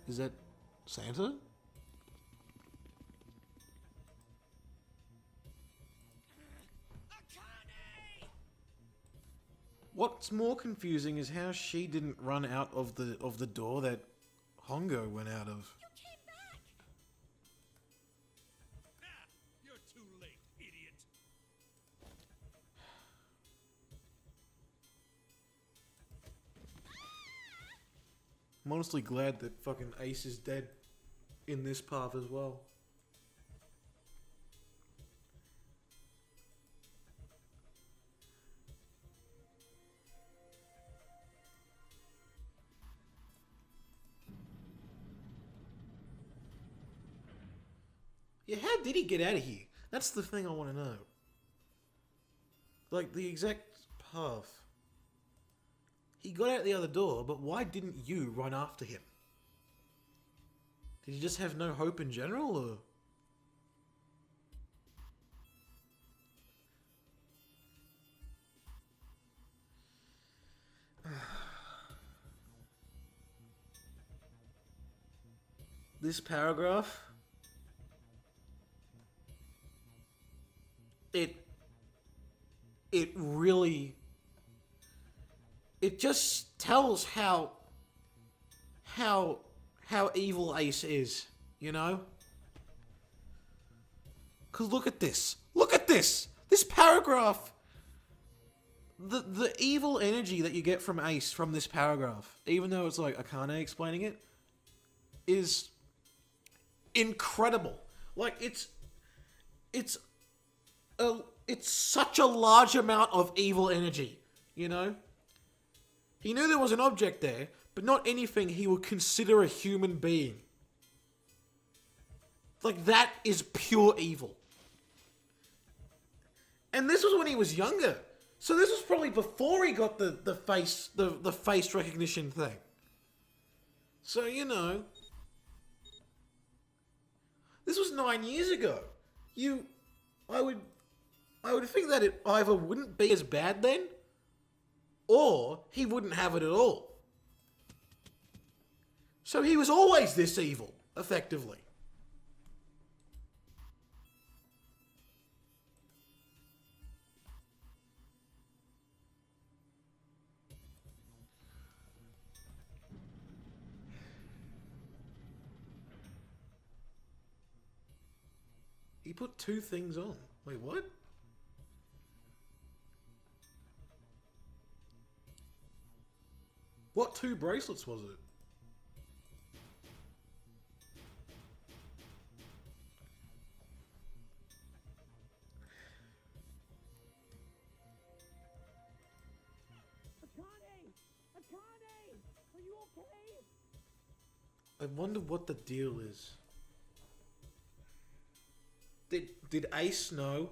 Is that Santa? Akane! What's more confusing is how she didn't run out of the door that Hongo went out of. You came back! Ah, you're too late, idiot. I'm honestly glad that fucking Ace is dead in this path as well. Yeah, how did he get out of here? That's the thing I want to know. Like, the exact path. He got out the other door, but why didn't you run after him? Did you just have no hope in general, or...? This paragraph... It really... It just tells how evil Ace is. You know? Because look at this. Look at this! This paragraph! The evil energy that you get from Ace from this paragraph, even though it's like Akane explaining it, is incredible. Like, it's such a large amount of evil energy, you know? He knew there was an object there, but not anything he would consider a human being. Like, that is pure evil. And this was when he was younger. So this was probably before he got the face recognition thing. So, you know, this was 9 years ago. I would think that it either wouldn't be as bad then, or he wouldn't have it at all. So he was always this evil, effectively. He put 2 things on. Wait, what? What 2 bracelets was it? Akane! Are you okay? I wonder what the deal is. Did Ace know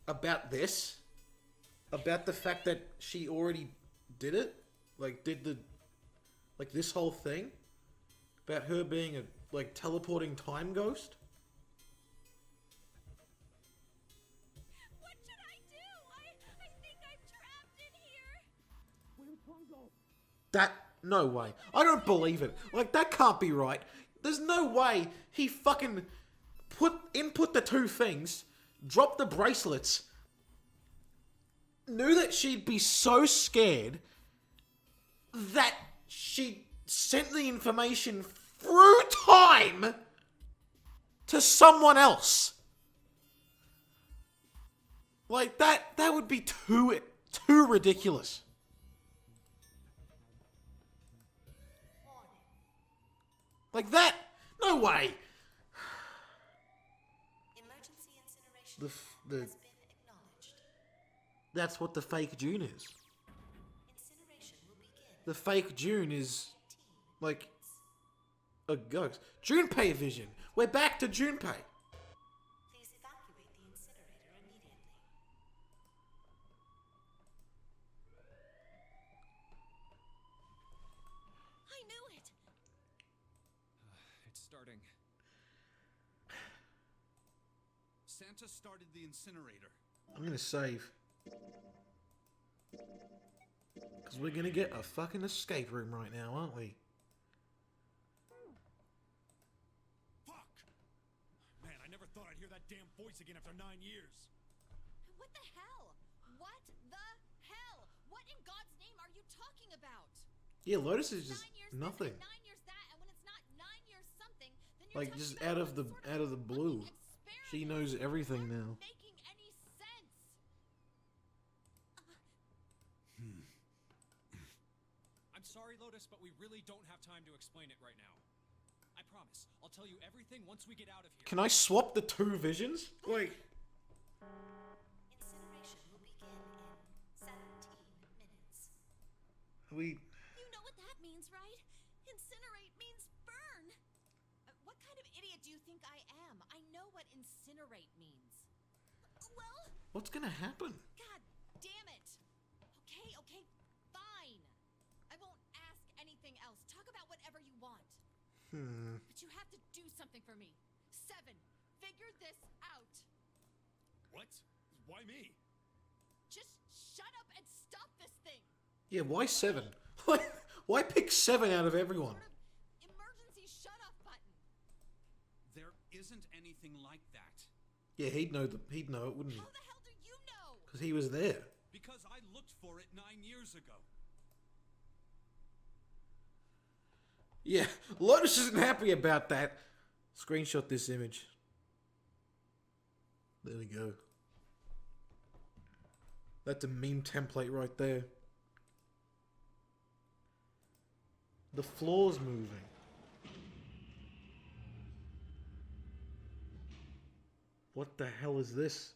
about this? About the fact that she already did it? Like, like this whole thing? About her being a, like, teleporting time ghost? What should I do? I think I'm trapped in here. Where's Pongo? That, no way. I don't believe it. Like, that can't be right. There's no way he fucking input the 2 things, dropped the bracelets, knew that she'd be so scared that she sent the information through time to someone else. Like, that would be too ridiculous. Like that? No way. Emergency incineration The has been acknowledged. That's what the fake June is. Incineration will begin. The fake June is like a ghost. Junpei vision. We're back to Junpei. Please evacuate the incinerator immediately. I knew it. It's starting. Santa started the incinerator. I'm gonna save. Because we're gonna get a fucking escape room right now, aren't we? Fuck! Man, I never thought I'd hear that damn voice again after 9 years. What the hell? What the hell? What in God's name are you talking about? Yeah, Lotus is just 9 years nothing. this and 9 years that, and when it's not 9 years something, then you're Like, talking just about out of some the sort out of the blue. fucking She experiment. knows everything Not now. making any sense. I'm sorry, Lotus, but we really don't have time to explain it right now. I promise. I'll tell you everything once we get out of here. Can I swap the 2 visions? Like, Incineration will begin in 17 minutes. we... You know what that means, right? Incinerate means burn. What kind of idiot do you think I am? I know what incinerate means. Well, What's gonna happen? God damn it. Okay, fine. I won't ask anything else. Talk about whatever you want. But you have to do something for me. 7, figure this out. What? Why me? Just shut up and stop this thing. Yeah, why 7? Why pick 7 out of everyone? Sort of emergency shut off button. There isn't anything like that. Yeah, he'd know it, wouldn't he? How the hell do you know? Because he was there. Because I looked for it 9 years ago. Yeah, Lotus isn't happy about that. Screenshot this image. There we go. That's a meme template right there. The floor's moving. What the hell is this?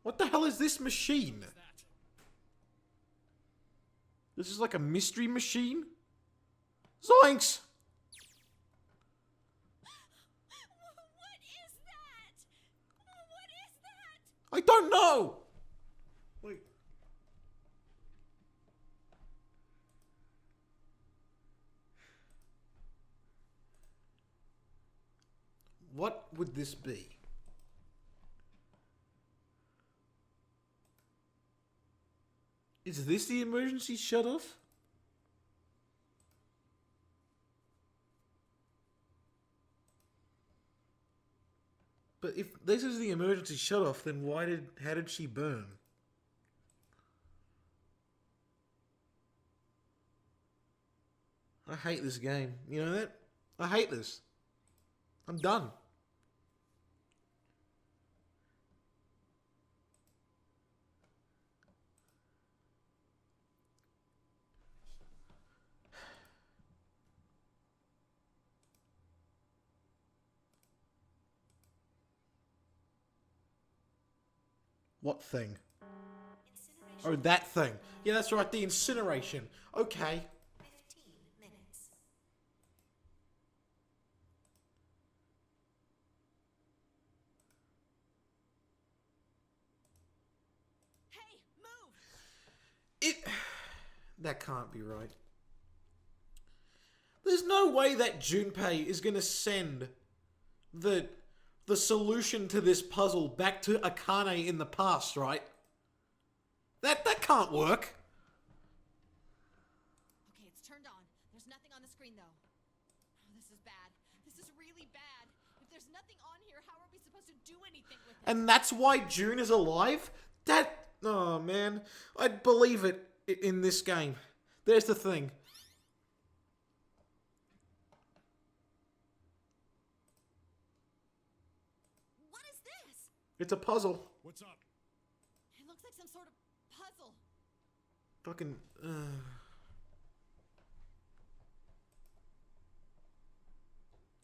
What the hell is this machine? What's that? This is like a mystery machine? Zoinks! What is that? What is that? I don't know! Wait. What would this be? Is this the emergency shut-off? But if this is the emergency shut-off, then how did she burn? I hate this game. You know that? I hate this. I'm done. What thing? Incineration. Oh, that thing. Yeah, that's right, the incineration. Okay. 15 minutes. Hey, move! It... That can't be right. There's no way that Junpei is gonna send the solution to this puzzle back to Akane in the past, right? That can't work. Okay, it's turned on. There's nothing on the screen, though. Oh, this is bad. This is really bad. If there's nothing on here, how are we supposed to do anything with it? And that's why June is alive? Oh man, I'd believe it in this game. There's the thing. What is this? It's a puzzle. What's up? It looks like some sort of puzzle. Fucking...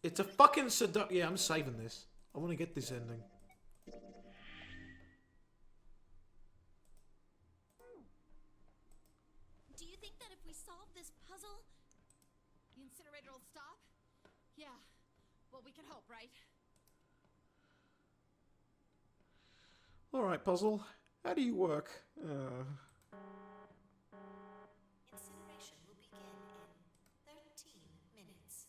It's a fucking Yeah, I'm saving this. I want to get this ending. Do you think that if we solve this puzzle, the incinerator will stop? Yeah. Well, we can hope, right? Alright, puzzle. How do you work? Incineration will begin in 13 minutes.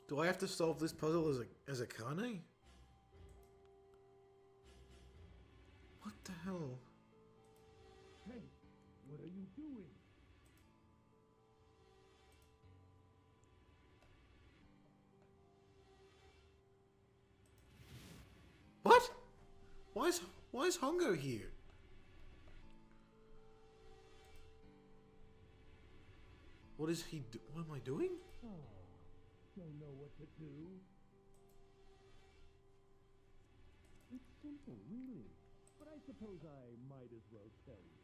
Do I have to solve this puzzle as a Kane? What the hell? Hey, what are you doing? What? Why is Hongo here? What is he what am I doing? Don't know what to do. It's simple, really. But I suppose I might as well tell you.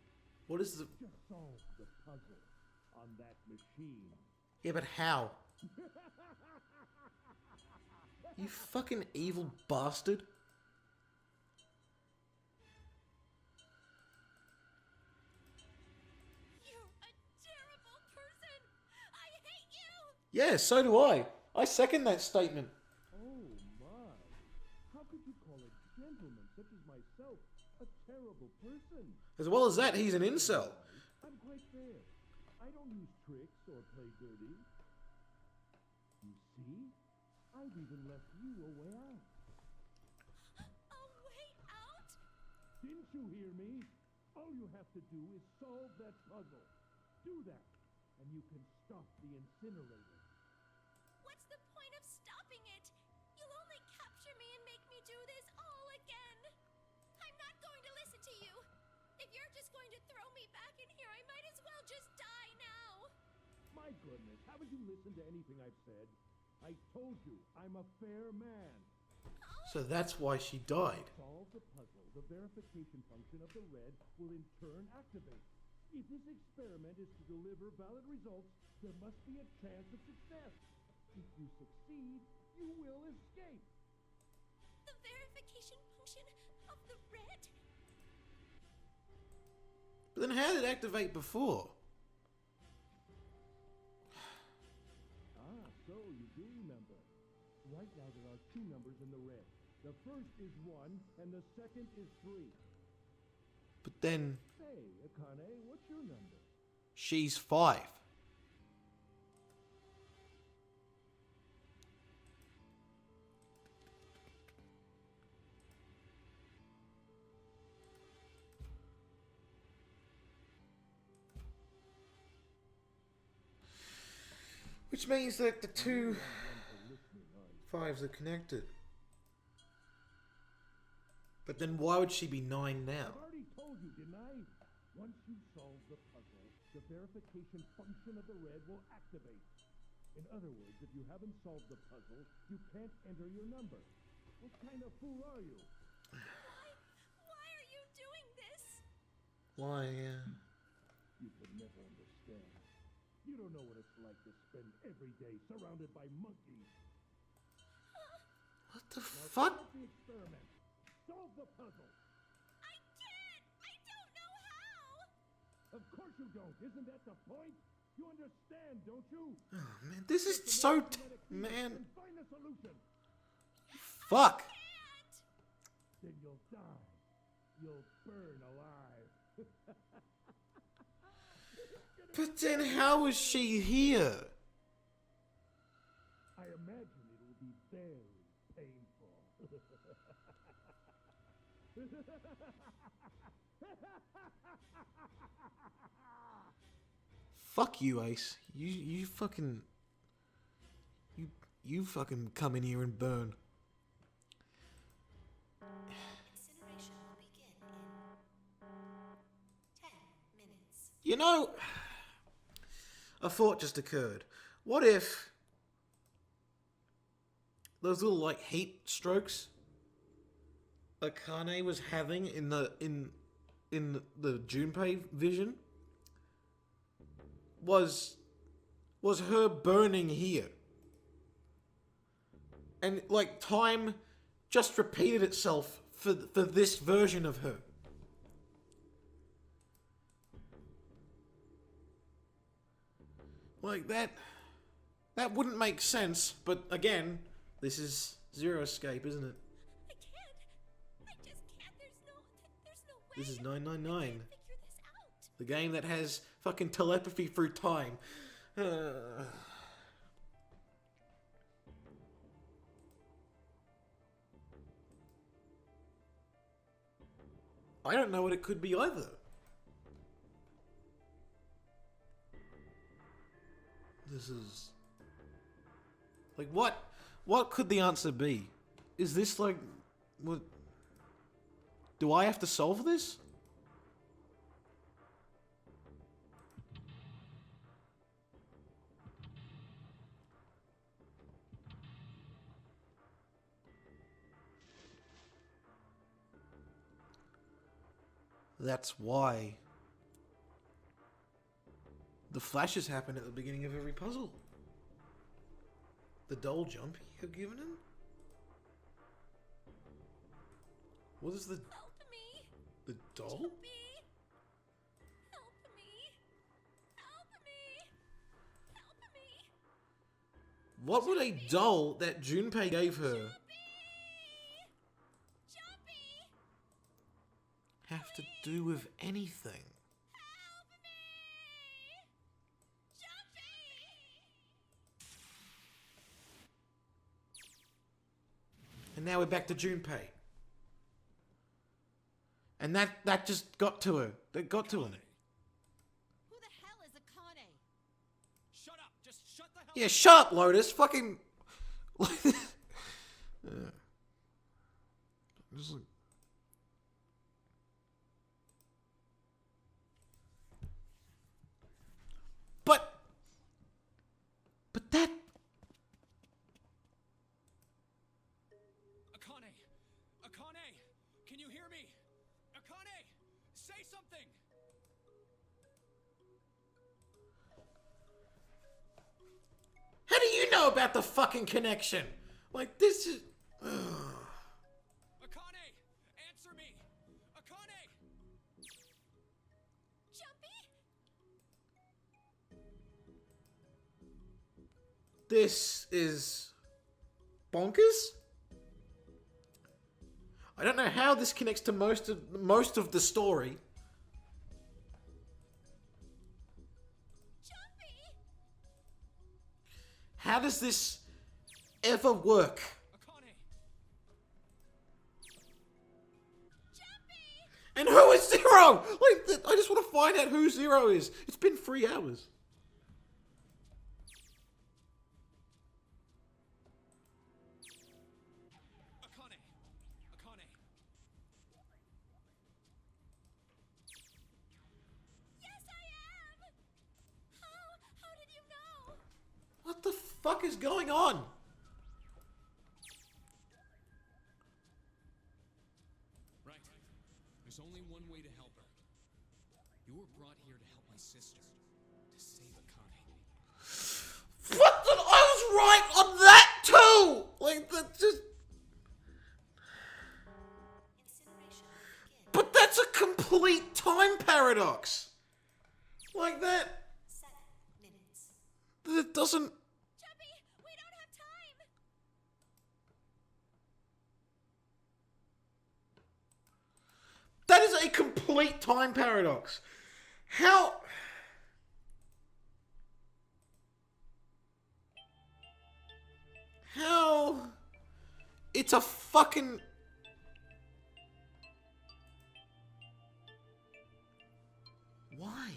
What is the Just solve the puzzle on that machine. Yeah, but how? You fucking evil bastard. You're a terrible person. I hate you. Yeah, so do I. I second that statement. Oh my. How could you call a gentleman such as myself a terrible person? As well as that, he's an incel. I'm quite fair. I don't use tricks or play dirty. You see? I've even left you a way out. A have to do is solve that puzzle. Do that, and you can stop the incinerator. What's the point of stopping it? You'll only capture me and make me do this all again. I'm not going to listen to you. If you're just going to throw me back in here, I might as well just die now. My goodness, haven't you listened to anything I've said? I told you, I'm a fair man. So that's why she died. Solve the puzzle, the verification function of the red will in turn activate. If this experiment is to deliver valid results, there must be a chance of success. If you succeed, you will escape. The verification function of the red? But then how did it activate before? So you do remember. Right now there are two numbers in the red. The first is 1 and the second is 3. But then Hey, Akane, what's your number? she's 5. Which means that the two 5s are connected. But then why would she be 9 now? I've already told you, didn't I? Once you solve the puzzle, the verification function of the red will activate. In other words, if you haven't solved the puzzle, you can't enter your number. What kind of fool are you? Why are you doing this? Why, You could never understand. You don't know what it's like to spend every day surrounded by monkeys. what the Now fuck? start the experiment. Solve the puzzle. I can't! I don't know how! Of course you don't. Isn't that the point? You understand, don't you? Oh man, this is so man. And find a solution. Fuck. Then you'll die. You'll burn alive. But then how is she here? I imagine it will be very painful. Fuck you, Ace. You fucking you fucking come in here and burn. Incineration will begin in 10 minutes. You know, a thought just occurred. What if those little like heat strokes Akane was having in the Junpei vision was her burning here, and like time just repeated itself for this version of her. Like that wouldn't make sense, but again, this is Zero Escape, isn't it? I can't. I just can't. There's no way. This is I 999. can't figure this out. The game that has fucking telepathy through time. I don't know what it could be either. This is... like, what could the answer be? Is this like... what... do I have to solve this? That's why the flashes happen at the beginning of every puzzle. The doll jump you're giving him? What is the... Help me. the doll? Jumpy. Help me. Help me. Help me. What would a doll that Junpei gave her Jumpy. have to do with anything? Help me. Jumpy. And now we're back to Junpei. And that just got to her. That got to him. Who the hell is Akane? Shut up! Just shut the hell Yeah, up! shut up, Lotus. Fucking. Yeah. Just like... But that. Akane! Akane! Can you hear me? Akane! Say something! How do you know about the fucking connection? Like, this is... Akane! Answer me! Akane! Jumpy? This is... bonkers? I don't know how this connects to most of the story. Jumpy? How does this ever work? Akane! Jumpy? And who is Zero? Like, I just want to find out who Zero is. It's been 3 hours. Akane! Akane! Yes, I am! How did you know? What the fuck is going on? Right. There's only one way to help her. You were brought here to help my sister. To save Akane. What? I was right on that too! Like, that just... Incineration will begin. But that's a complete time paradox! Like that... 7 minutes. That doesn't... Jumpy, we don't have time! That is a complete time paradox. How... How... It's a fucking... Why?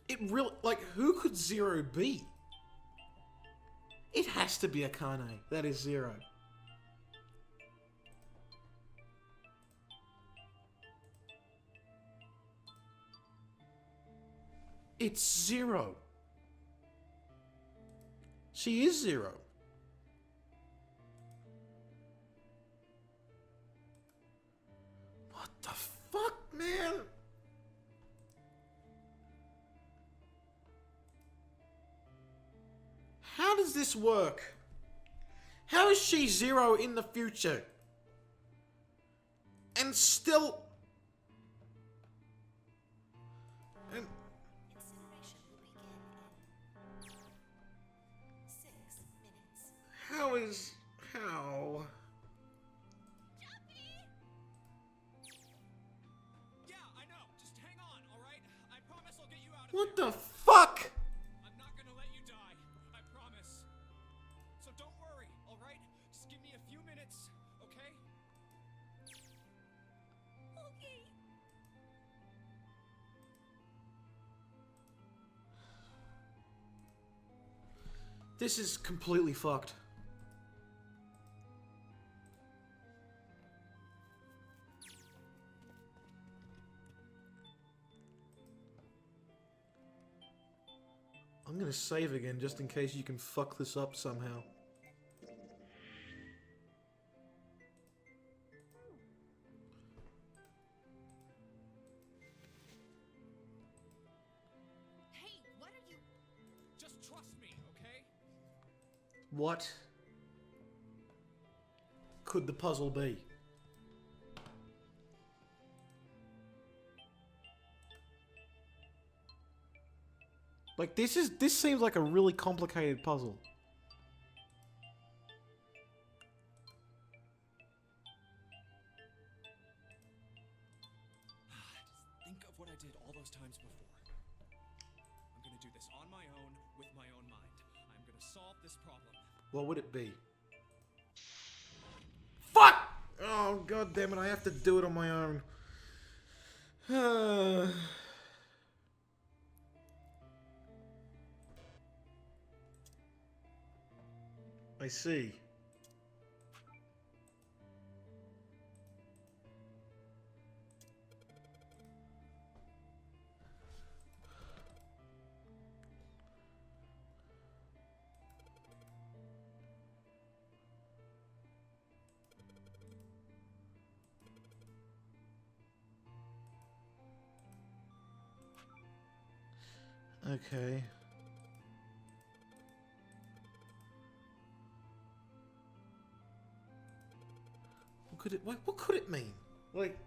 It really... Like, who could Zero be? It has to be Akane. That is Zero. It's Zero. She is Zero. What the fuck, man? How does this work? How is she Zero in the future? And still... And... Incineration will begin in 6 minutes. How is... How... Yeah, I know. Just hang on, alright? I promise I'll get you out of What here. the fuck? I'm not gonna let you die. I promise. So don't worry, alright? Just give me a few minutes, okay? Okay. This is completely fucked. I'm gonna save again just in case you can fuck this up somehow. Hey, what are you? Just trust me, okay? What could the puzzle be? Like, this seems like a really complicated puzzle. Just think of what I did all those times before. I'm gonna do this on my own, with my own mind. I'm gonna solve this problem. What would it be? Oh, god damn it, I have to do it on my own. I see. Okay. What could it mean? Like,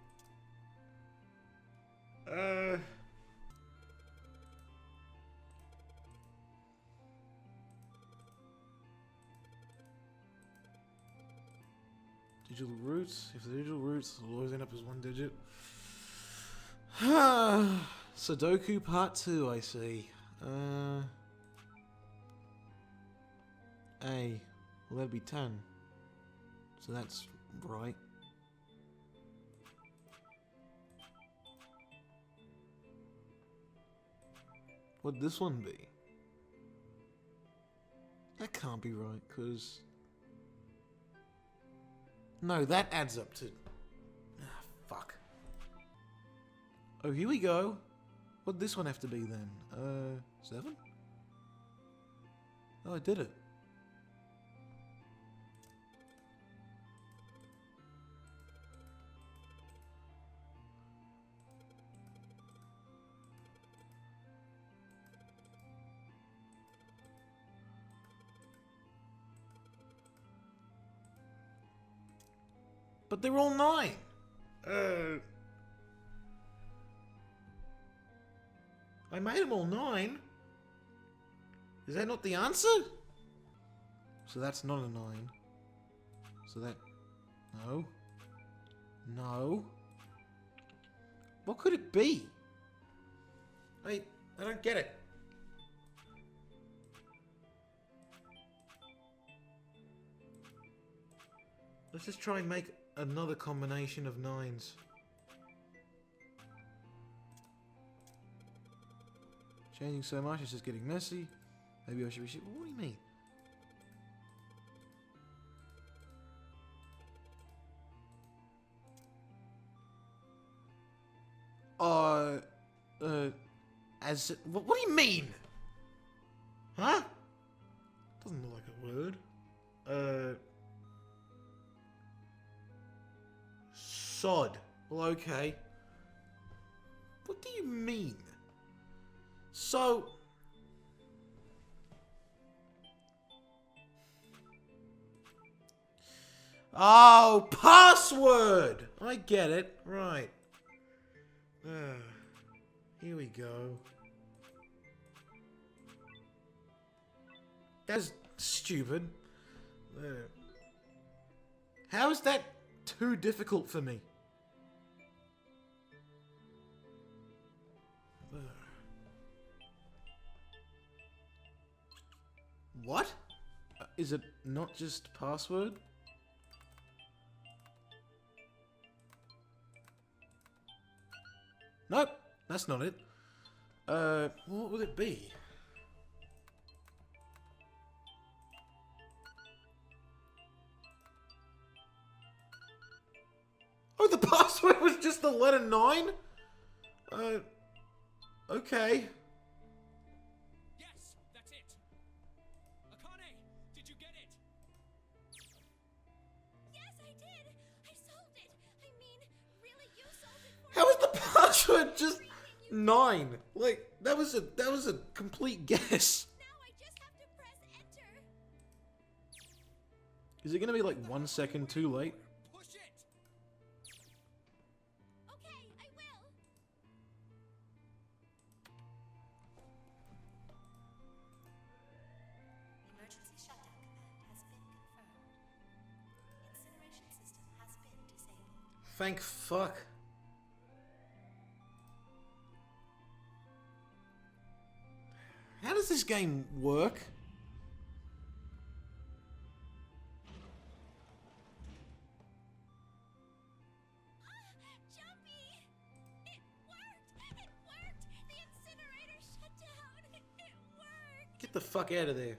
digital roots. If the digital roots will always end up as one digit. Sudoku Part 2, I see. A. Well, that'd be 10. So that's right. What'd this one be? That can't be right, because... No, that adds up to... Ah, fuck. Oh, here we go. What'd this one have to be then? 7? Oh, I did it. But they're all 9. I made them all 9. Is that not the answer? So that's not a 9. So that... No. No. What could it be? I don't get it. Let's just try and make another combination of 9s. Changing so much, it's just getting messy. Maybe I should be... What do you mean? What do you mean? Huh? Doesn't look like a word. Sod. Well, okay. What do you mean? So... Oh, password! I get it. Right. Here we go. That's stupid. How is that too difficult for me? What? Is it not just password? Nope, that's not it. What would it be? Oh, the password was just the letter 9? Okay. Yes, that's it. Akane, did you get it? Yes, I did. I solved it. I mean, really, you solved it for How is the password just 9? Like, that was a complete guess. Now I just have to press enter. Is it gonna be like 1 second too late? Push it. Okay, I will. Emergency shutdown command has been confirmed. Incineration system has been disabled. Thank fuck. How does this game work? the fuck out of there.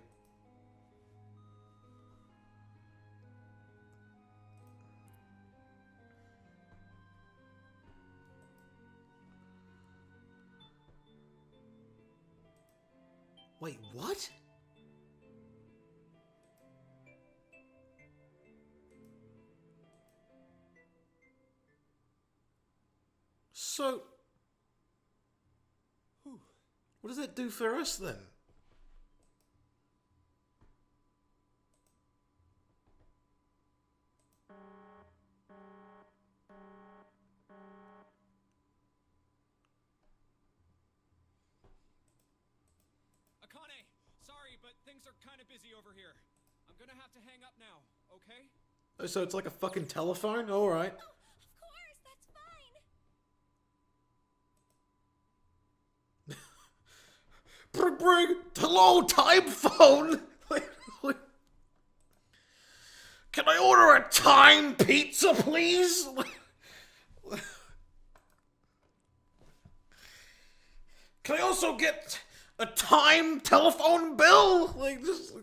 Wait, what? So, what does that do for us then? Akane, sorry, but things are kind of busy over here. I'm gonna have to hang up now, okay? Oh, so it's like a fucking telephone? Alright. Of course, that's fine. Bring, bring! Hello, time phone! Can I order a time pizza, please? Can I also get a time telephone bill? Like, just...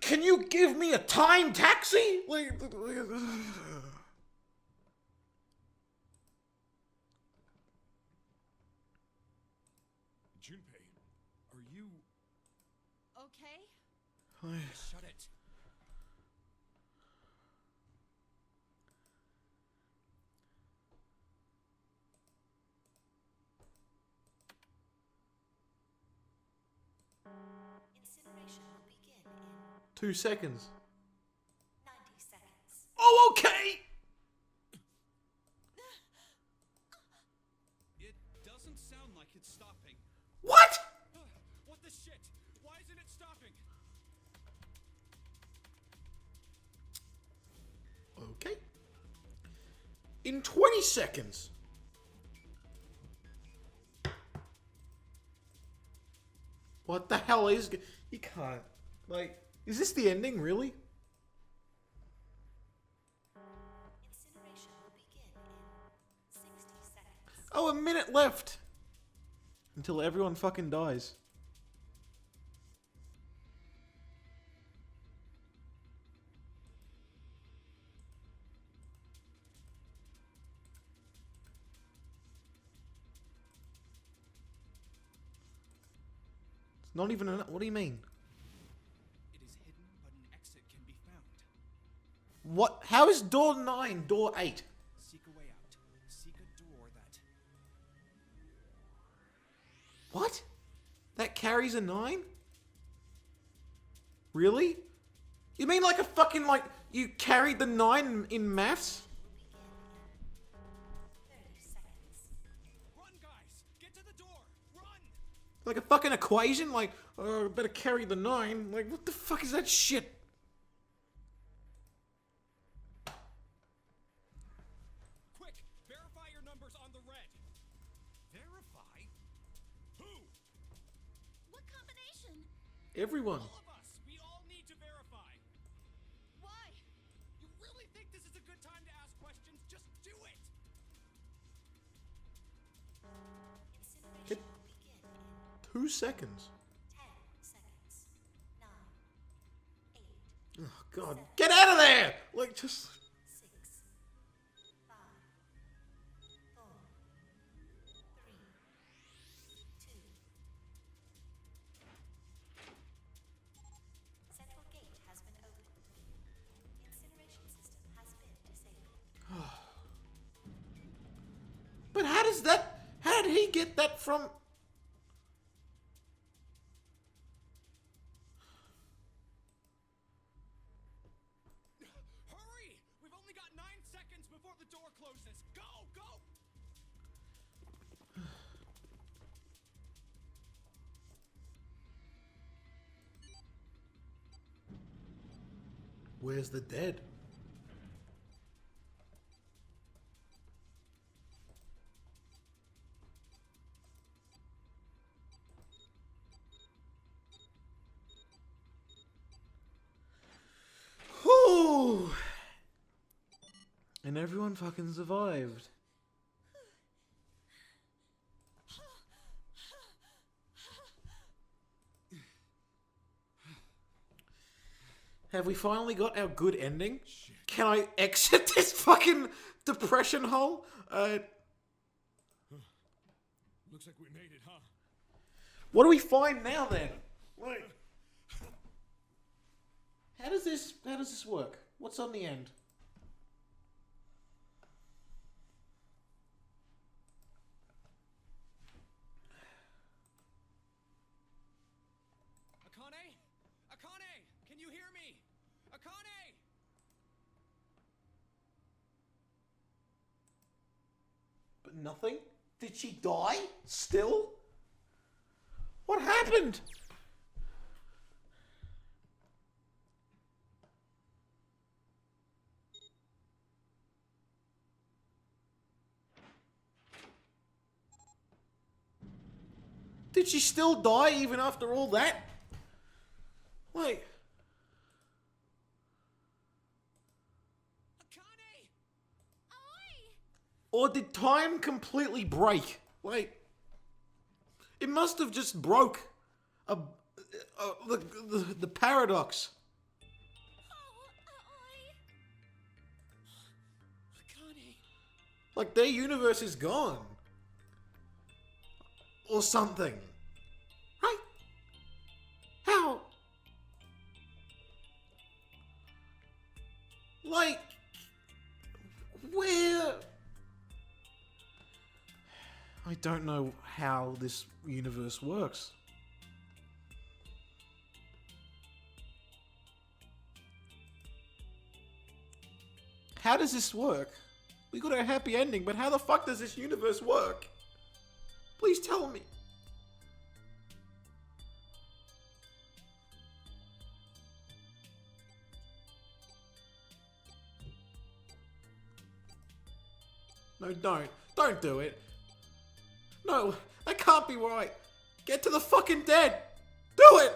Can you give me a time taxi? Like, Junpei, are you... Okay? Shut it. Incineration will begin in 2 seconds. 90 seconds. Oh, okay! It doesn't sound like it's stopping. What? What the shit? Why isn't it stopping? Okay. In 20 seconds. What the hell is... You can't... Like, is this the ending, really? Incineration will begin in 60 seconds. Oh, a minute left. Until everyone fucking dies. It's not even an... What do you mean? It is hidden, but an exit can be found. What? How is door 9 door 8? Seek a way out. Seek a door that... What? That carries a 9? Really? You mean like a fucking, like, you carried the 9 in maths? 30 seconds. Run, guys! Get to the door! Run! Like a fucking equation? Like, oh, better carry the 9. Like, what the fuck is that shit? Quick! Verify your numbers on the red. Verify? Who? What combination? Everyone. All of us! We all need to verify! Why? You really think this is a good time to ask questions? Just do it! Incineration will begin in 2 seconds. 10 seconds. 9, 8, Oh, God. Get out of there! Like, just... 6, 5, 4, 3, 2. Central gate has been opened. Incineration system has been disabled. But how does that... How did he get that from... Hurry! We've only got 9 seconds before the door closes. Go! Go! Where's the dead? everyone fucking survived. Have we finally got our good ending? Shit. Can I exit this fucking depression hole? Looks like we made it, huh? What do we find now then? Wait. How does this work? What's on the end? Akane? Akane! Can you hear me? Akane! But nothing? Did she die? Still? What happened? Did she still die even after all that? Wait. Akane! Oi! Or did time completely break? Wait. It must have just broke. The paradox. Oi! Akane! Like their universe is gone. Or something. Right? How? Like, where? I don't know how this universe works. How does this work? We got a happy ending, but how the fuck does this universe work? Please tell me. No, don't. Don't do it. No, that can't be right. Get to the fucking dead. Do it!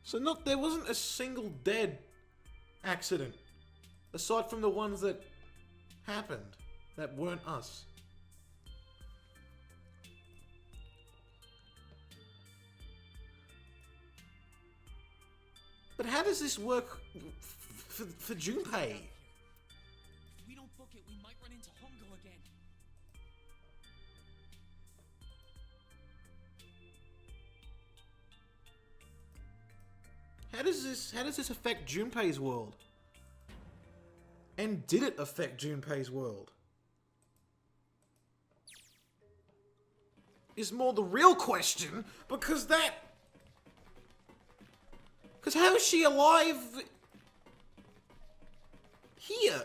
So there wasn't a single dead accident. Aside from the ones that happened. That weren't us. But how does this work for Junpei? If we don't book it, we might run into Hongo again. How does this affect Junpei's world? And did it affect Junpei's world? Is more the real question, because how is she alive here?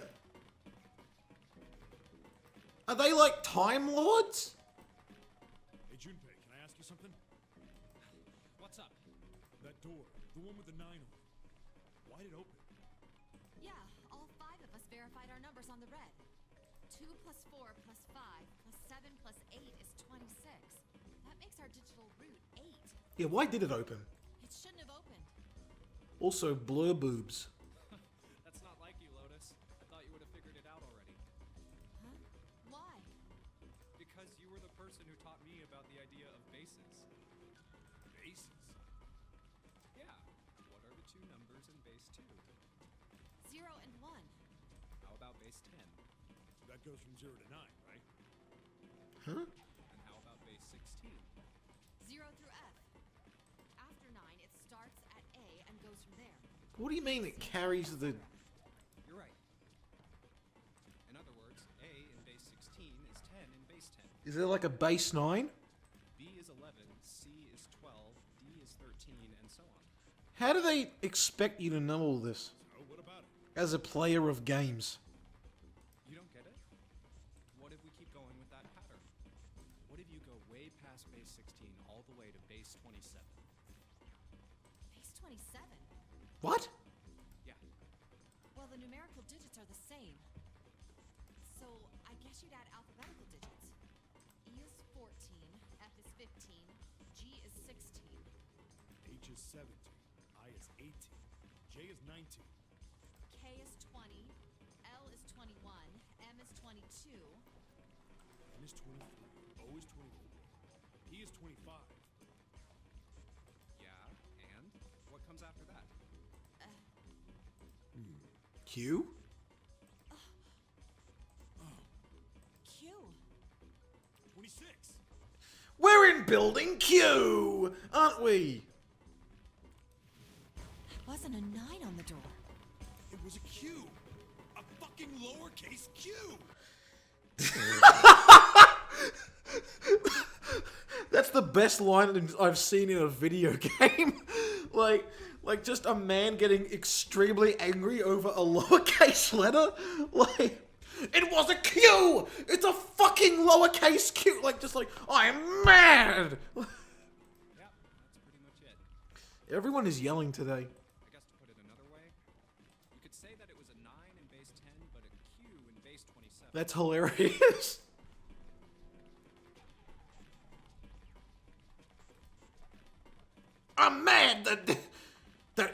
Are they like Time Lords? Hey, Junpei, can I ask you something? What's up? That door, the one with the 9 on it, why'd it open? Yeah, all 5 of us verified our numbers on the red. 2 plus 4 plus 5 plus 7 plus 8 is 26. That makes our digital root 8. Yeah, why did it open? It shouldn't have opened. Also, blur boobs. That's not like you, Lotus. I thought you would have figured it out already. Huh? Why? Because you were the person who taught me about the idea of bases. Bases? Yeah. What are the 2 numbers in base 2? 0 and 1. How about base 10? That goes from 0 to 9, right? Huh? And how about base 16? 0 through F. After 9, it starts at A and goes from there. What do you mean it carries the... You're right. In other words, A in base 16 is 10 in base 10. Is there like a base 9? B is 11, C is 12, D is 13, and so on. How do they expect you to know all this? So, what about it? As a player of games. You don't get it? What if we keep going with that pattern? What if you go way past base 16 all the way to base 27? Base 27? What? Yeah. Well, the numerical digits are the same. So, I I guess you'd add alphabetical digits. E is 14, F is 15, G is 16. H is 17. I is 18. J is 19. K is 20, L is 21, M is 22. N is 23. O is 24. P is 25. Yeah, and? What comes after that? Q? Q. 26. We're in building Q, aren't we? There wasn't a 9 on the door. It was a Q. A fucking lowercase Q. That's the best line I've seen in a video game. like just a man getting extremely angry over a lowercase letter. Like, it was a Q! It's a fucking lowercase Q! I'm mad! Yep, that's pretty much it. Everyone is yelling today. I guess to put it another way, you could say that it was a 9 in base 10, but a Q in base 27. That's hilarious. I'm mad that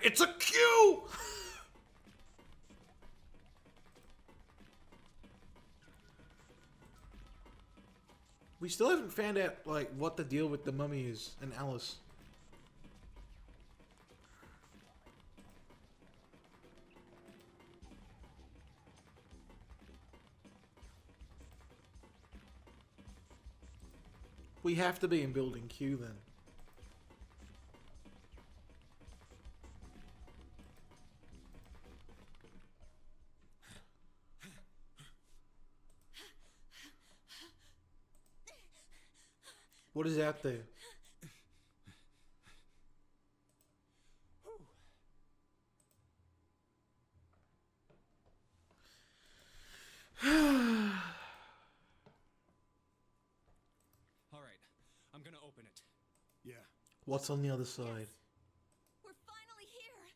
it's a Q! We still haven't found out, like, what the deal with the mummy is and Alice. We have to be in building Q then. What is out there? All right, I'm gonna open it. Yeah, What's on the other side? We're finally here.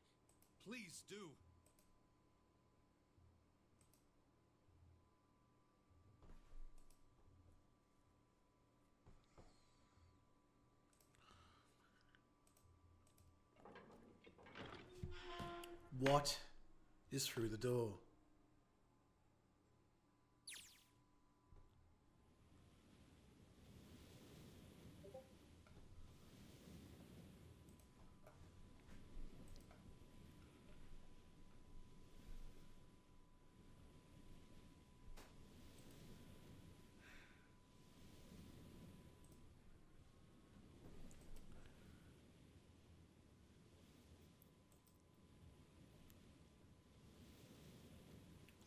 please do. What is through the door?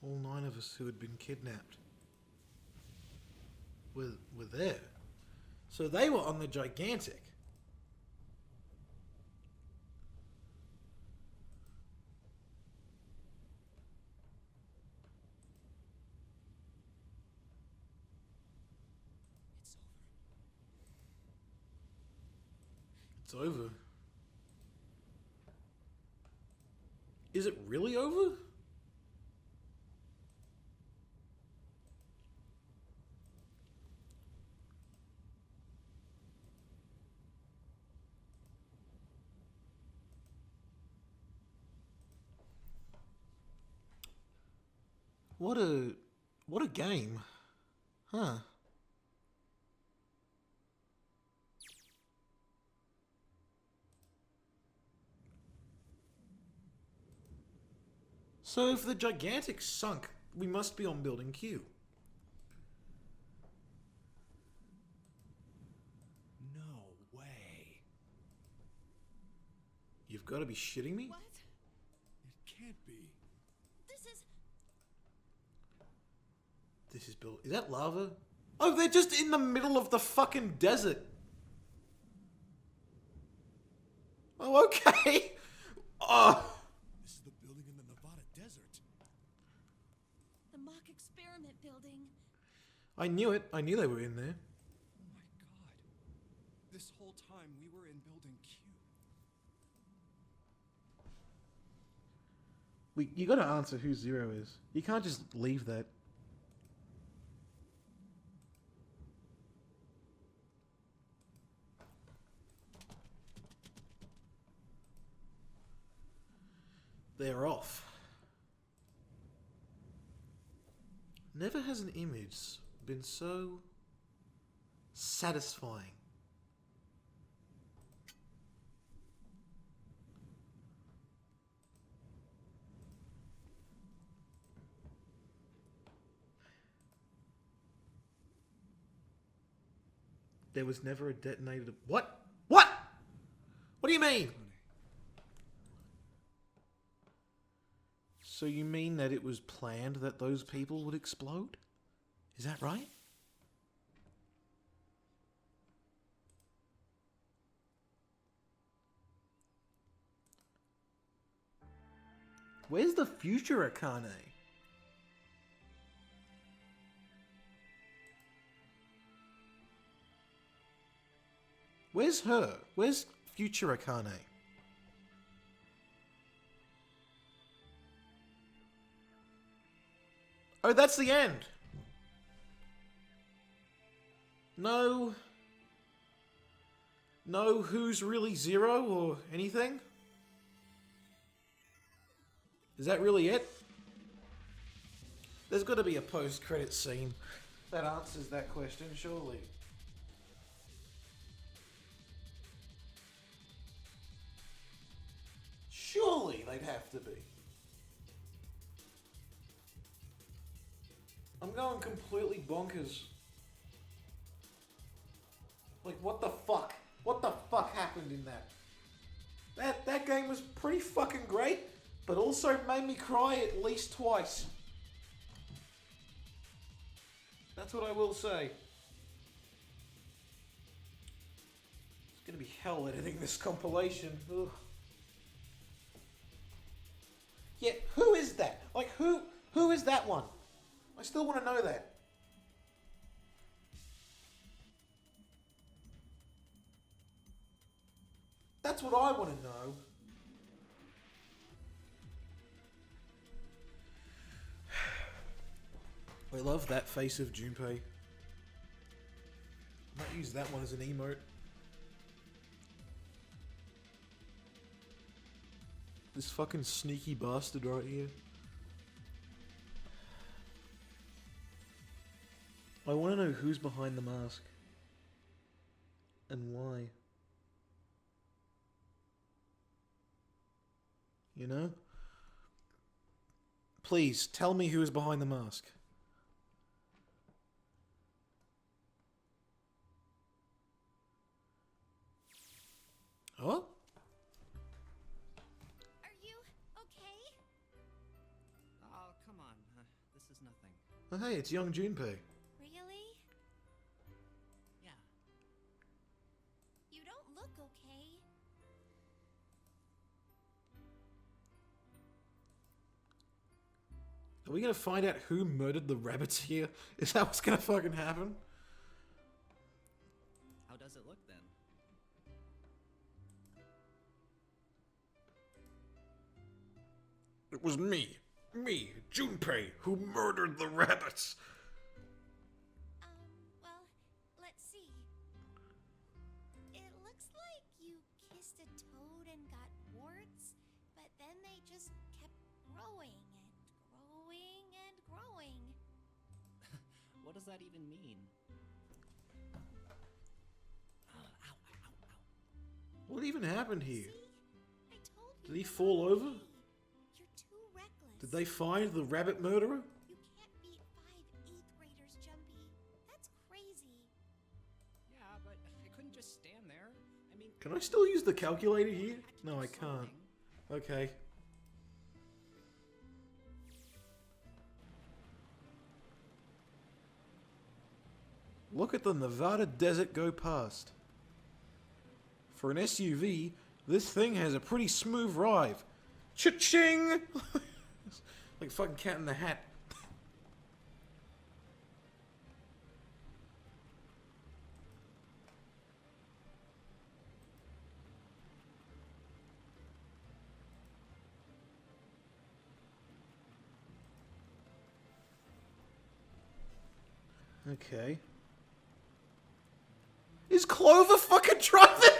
All 9 of us who had been kidnapped were there. So they were on the gigantic. It's over. It's over. Is it really over? What a game. Huh. So if the gigantic sunk, we must be on building Q. No way. You've got to be shitting me? What? It can't be. This is Is that lava? Oh, they're just in the middle of the fucking desert. Oh, okay. Oh. This is the building in the Nevada desert. the mock experiment building. I knew it. I knew they were in there. Oh my god. This whole time we were in building Q. You got to answer who Zero is. You can't just leave that. they're off. Never has an image been so satisfying. There was never a detonated... What? What? What do you mean? So you mean that it was planned that those people would explode? Is that right? Where's the future Akane? Where's her? Where's future Akane? Oh, that's the end. No. No, who's really Zero or anything? Is that really it? There's got to be a post-credit scene that answers that question, surely. Surely they'd have to be. I'm going completely bonkers. Like, what the fuck? What the fuck happened in that? That game was pretty fucking great, but also made me cry at least twice. That's what I will say. It's gonna be hell editing this compilation. Ugh. Yeah, who is that? Like, who is that one? I still want to know that. That's what I want to know. I love that face of Junpei. Might use that one as an emote. This fucking sneaky bastard right here. I want to know who's behind the mask. And why. You know? Please, tell me who is behind the mask. Oh? Are you okay? Oh, come on. This is nothing. Oh, hey, it's young Junpei. Really? Yeah. You don't look okay. Are we gonna find out who murdered the rabbits here? Is that what's gonna fucking happen? How does it look then? It was me, Junpei, who murdered the rabbits. Well, let's see. It looks like you kissed a toad and got warts, but then they just kept growing and growing and growing. What does that even mean? Ow, ow, ow, ow. What even happened here? See? I told you. Did he you're fall not over? okay. You're too reckless. Did they find the rabbit murderer? You can't beat 5 8th graders, Jumpy. That's crazy. Yeah, but I couldn't just stand there. I mean, Can I still use the calculator here? had to No, do I can't. something. Okay. Look at the Nevada desert go past. For an SUV, this thing has a pretty smooth ride. Cha-ching! Like fucking Cat in the Hat. Okay. Is Clover fucking driving?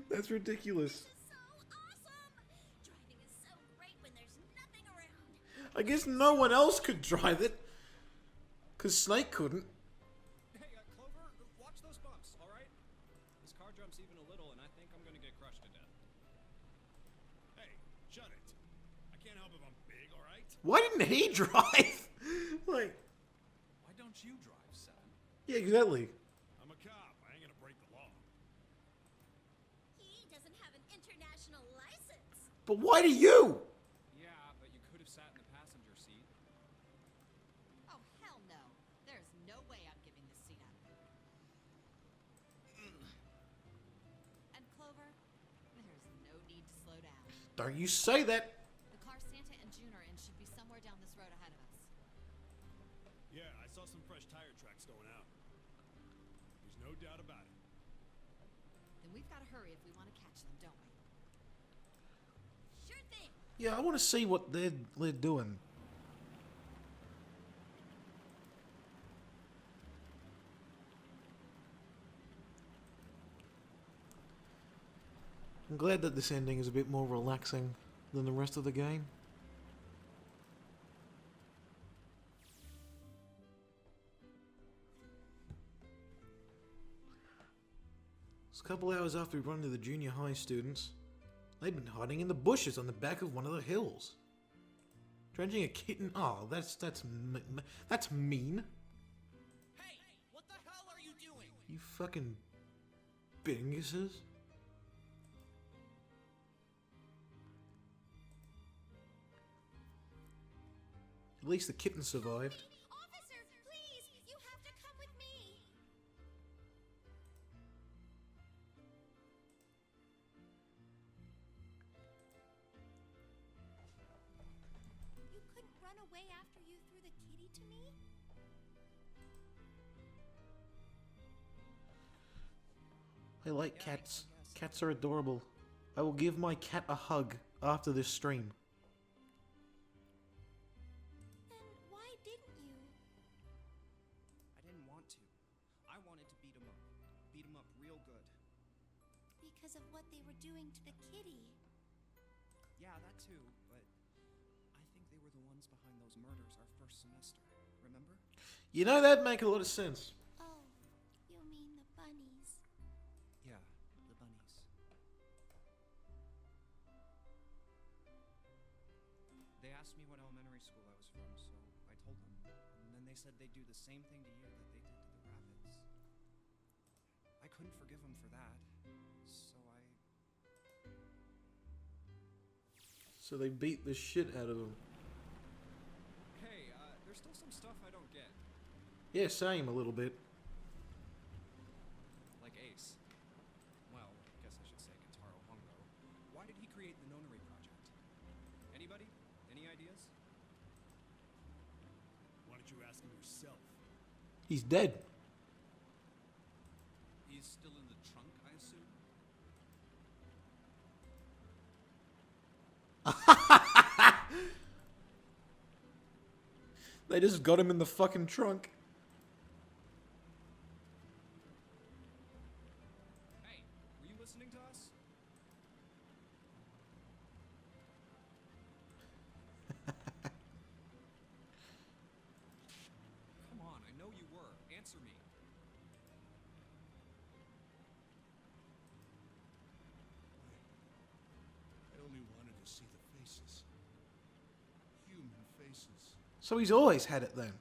That's ridiculous. So awesome! I guess no one else could drive it. Because Snake couldn't. Hey, Clover, watch those bumps, alright? This car jumps even a little, and I think I'm gonna get crushed to death. Hey, shut it. I can't help if I'm big, alright? Why didn't he drive? Like, Why don't you drive, Seven? yeah, exactly. I'm a cop. I ain't gonna break the law. He doesn't have an international license. But why do you? Yeah, but you could have sat in the passenger seat. Oh, hell no. There's no way I'm giving this seat up. And Clover, there's no need to slow down. Don't you say that. The car Santa and June are in should be somewhere down this road ahead of us. Yeah, I saw some fresh tire tracks going out. There's no doubt about it. Then we've got to hurry if we want to catch them, don't we? Sure thing. Yeah, I want to see what they're doing. I'm glad that this ending is a bit more relaxing than the rest of the game. It's a couple hours after we run into the junior high students. They'd been hiding in the bushes on the back of one of the hills. Drenching a kitten. Oh, that's mean. Hey, what the hell are you doing? You fucking binguses. At least the kitten survived. Officer, please, you have to come with me. You couldn't run away after you threw the kitty to me? I like cats. Cats are adorable. I will give my cat a hug after this stream. Then why didn't you? I didn't want to. I wanted to beat him up. Beat him up real good. Because of what they were doing to the kitty. Yeah, that too, but I think they were the ones behind those murders our first semester. Remember? You know, that'd make a lot of sense. Oh, you mean the bunnies. Yeah, the bunnies. They asked me what elementary school I was from, so I told them. And then they said they'd do the same thing to you that they did to the rabbits. I couldn't forgive them for that, so So they beat the shit out of him. Hey, there's still some stuff I don't get. Yeah, same a little bit. Like Ace. Well, I guess I should say Kentaro Hongo. Why did he create the Nonary Project? Anybody? Any ideas? Why don't you ask him yourself? He's dead. He's still in the trunk, I assume? They just got him in the fucking trunk. Hey, were you listening to us? Come on, I know you were. Answer me. I only wanted to see the faces. Human faces. So he's always had it then.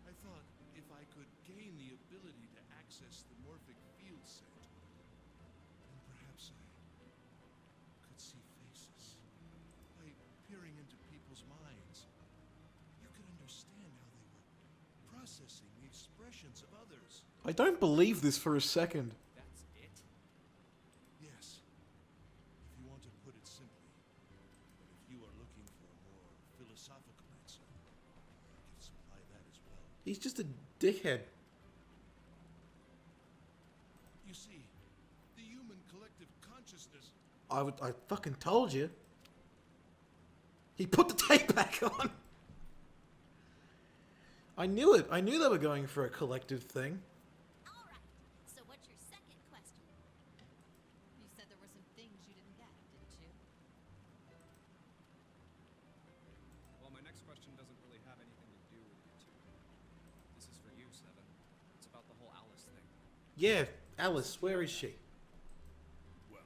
I thought if I could gain the ability to access the morphic field set, then perhaps I could see faces. By peering into people's minds, you could understand how they were processing the expressions of others. I don't believe this for a second. That's it? Yes, if you want to put it simply. But if you are looking for a more philosophical answer, I can supply that as well. He's just a dickhead. You see, the human collective consciousness. I fucking told you. He put the tape back on. I knew it. I knew they were going for a collective thing. All right. So what's your second question? You said there were some things you didn't get, didn't you? Yeah, Alice, where is she? Well,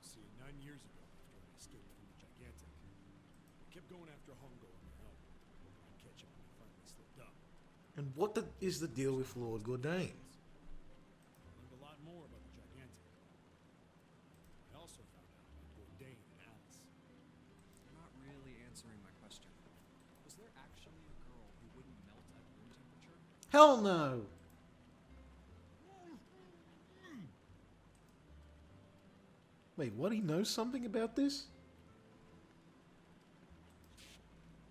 see, 9 years ago, after I escaped from the Gigantic, I kept going after Hongo and her help, hoping I'd catch up when he finally slipped up. And what is the deal with Lord Gordain? I learned a lot more about the Gigantic. I also found out about Gordain and Alice. You're not really answering my question. Was there actually a girl who wouldn't melt at room temperature? Hell no! Wait, what? He knows something about this?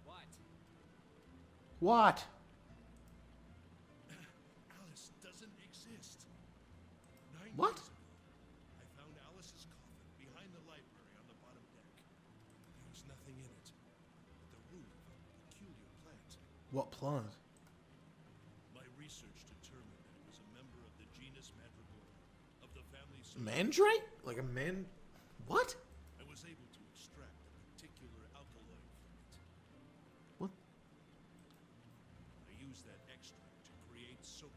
What? What? Alice doesn't exist. 9 What? years ago, I found Alice's coffin behind the library on the bottom deck. There was nothing in it but the root of a peculiar plant. What plant? My research determined that it was a member of the genus Madrigal, of the family Mandrake? Like a man... What? I was able to extract a particular alkaloid from it. What? I used that extract to create soap.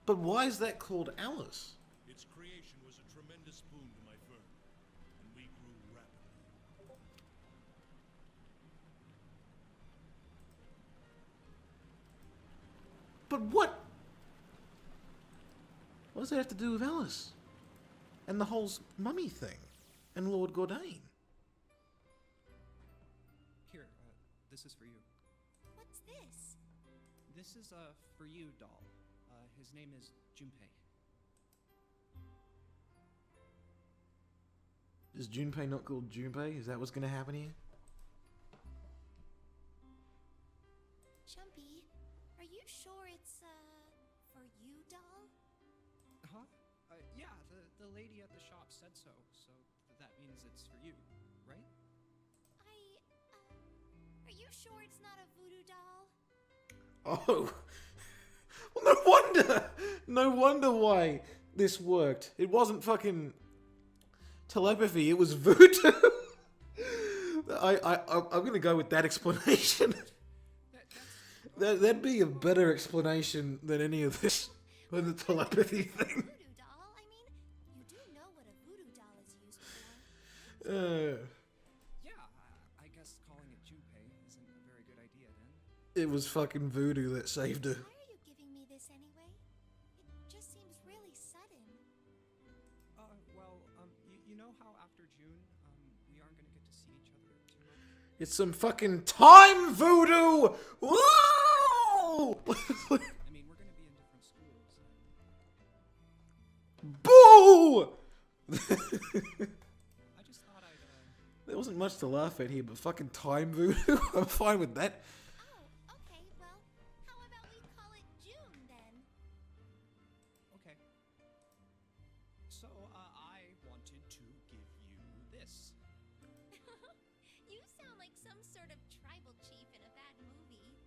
But why is that called Alice? Its creation was a tremendous boon to my firm, and we grew rapidly. But what? What does that have to do with Alice? And the whole mummy thing? And Lord Gordain? Here, this is for you. What's this? This is a for you doll. His name is Junpei. Is Junpei not called Junpei? Is that what's gonna happen here? Chumpy, are you sure it's, for you, doll? Huh? Yeah, the lady at the shop said so, so that means it's for you, right? Are you sure it's not a voodoo doll? Oh. Well, no wonder! No wonder why this worked. It wasn't fucking telepathy, it was voodoo. I'm gonna go with that explanation. That'd be a better explanation than any of this. Than the telepathy thing. Voodoo doll? I mean, you do know what a voodoo doll is used for. Yeah, I guess calling it Junpei isn't a very good idea then. It was fucking voodoo that saved her. Why are you giving me this anyway? It just seems really sudden. Well, you know how after June, we aren't gonna get to see each other too much? It's some fucking time voodoo! Woo! I mean, we're gonna be in different schools. Boo! I just thought I'd, There wasn't much to laugh at here, but fucking time voodoo? I'm fine with that. Oh, okay, well, how about we call it June then? Okay. So, I wanted to give you this. You sound like some sort of tribal chief in a bad movie.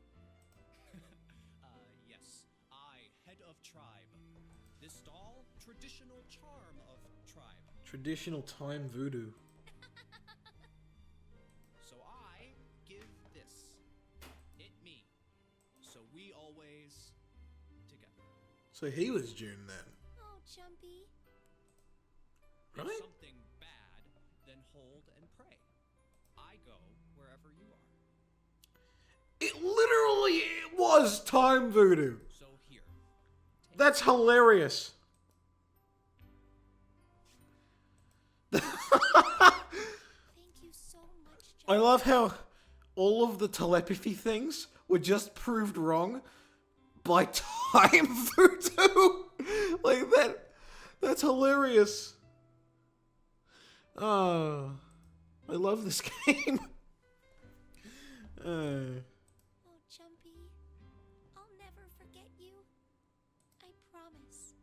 Yes. I, head of tribe. This doll, traditional charm of tribe. Traditional time voodoo. So I give this. It me. So we always together. So he was June then. Oh, Chumpy. If Right? something bad, then hold and pray. I go wherever you are. It literally was time voodoo. So here. That's hilarious. Thank you so much, I Chumpy. love how all of the telepathy things were just proved wrong by time voodoo. Like that. That's hilarious. Oh, I love this game. Oh, Chumpy. I'll never forget you. I promise.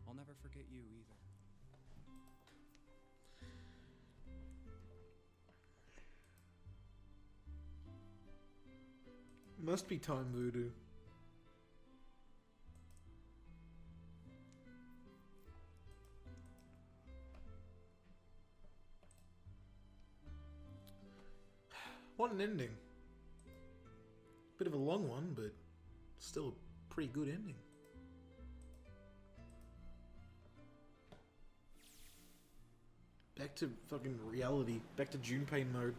I'll never forget you either. Must be time voodoo. What an ending. Bit of a long one, but still a pretty good ending. Back to fucking reality. Back to Junpei mode.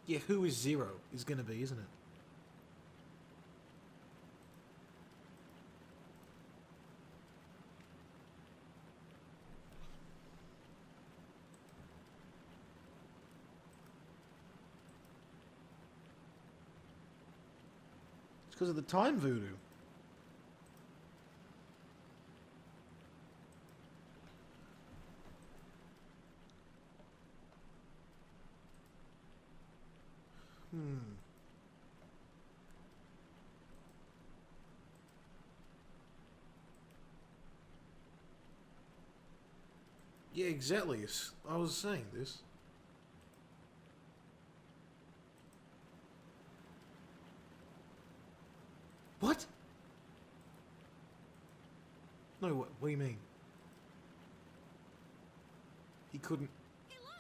Yeah, who is Zero is gonna be, isn't it? It's because of the time voodoo. Yeah, exactly. I was saying this. What? No, what do you mean? He couldn't... Hey, look!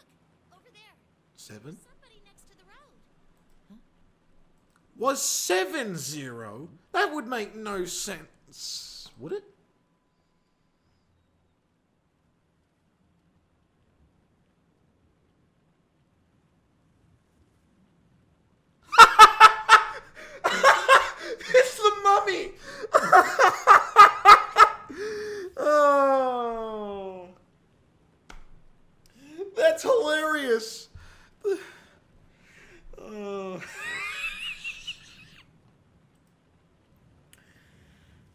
Over there. 7? Somebody next to the road. Was 7 0? That would make no sense. Would it? It's the mummy! Oh. That's hilarious. Oh.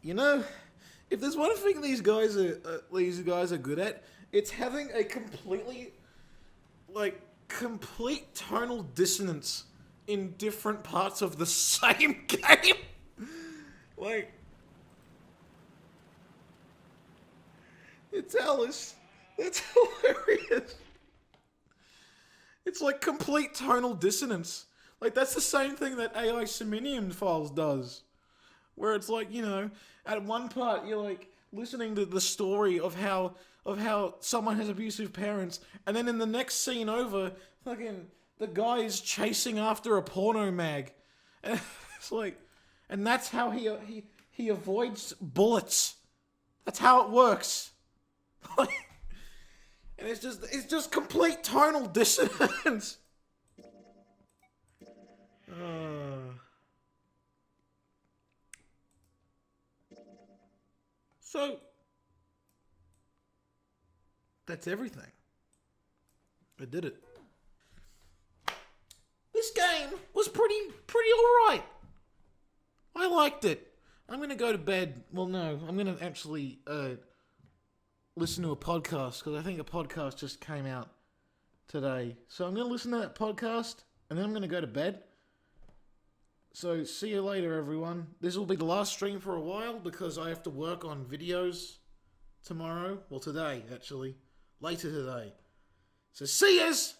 You know, if there's one thing these guys are good at, it's having a complete tonal dissonance in different parts of the same game. Like, it's Alice. That's hilarious. It's like complete tonal dissonance. Like, that's the same thing that AI Siminium Files does. Where it's like, you know, at one part you're like listening to the story of how someone has abusive parents, and then in the next scene over, fucking the guy is chasing after a porno mag. And it's like, and that's how he avoids bullets. That's how it works. Like, and it's just complete tonal dissonance. So that's everything. I did it. This game was pretty alright. I liked it. I'm gonna go to bed. Well, no, I'm gonna actually listen to a podcast, because I think a podcast just came out today. So I'm gonna listen to that podcast, and then I'm gonna go to bed. So see you later, everyone. This will be the last stream for a while, because I have to work on videos tomorrow. Well, today, actually. Later today. So see yous!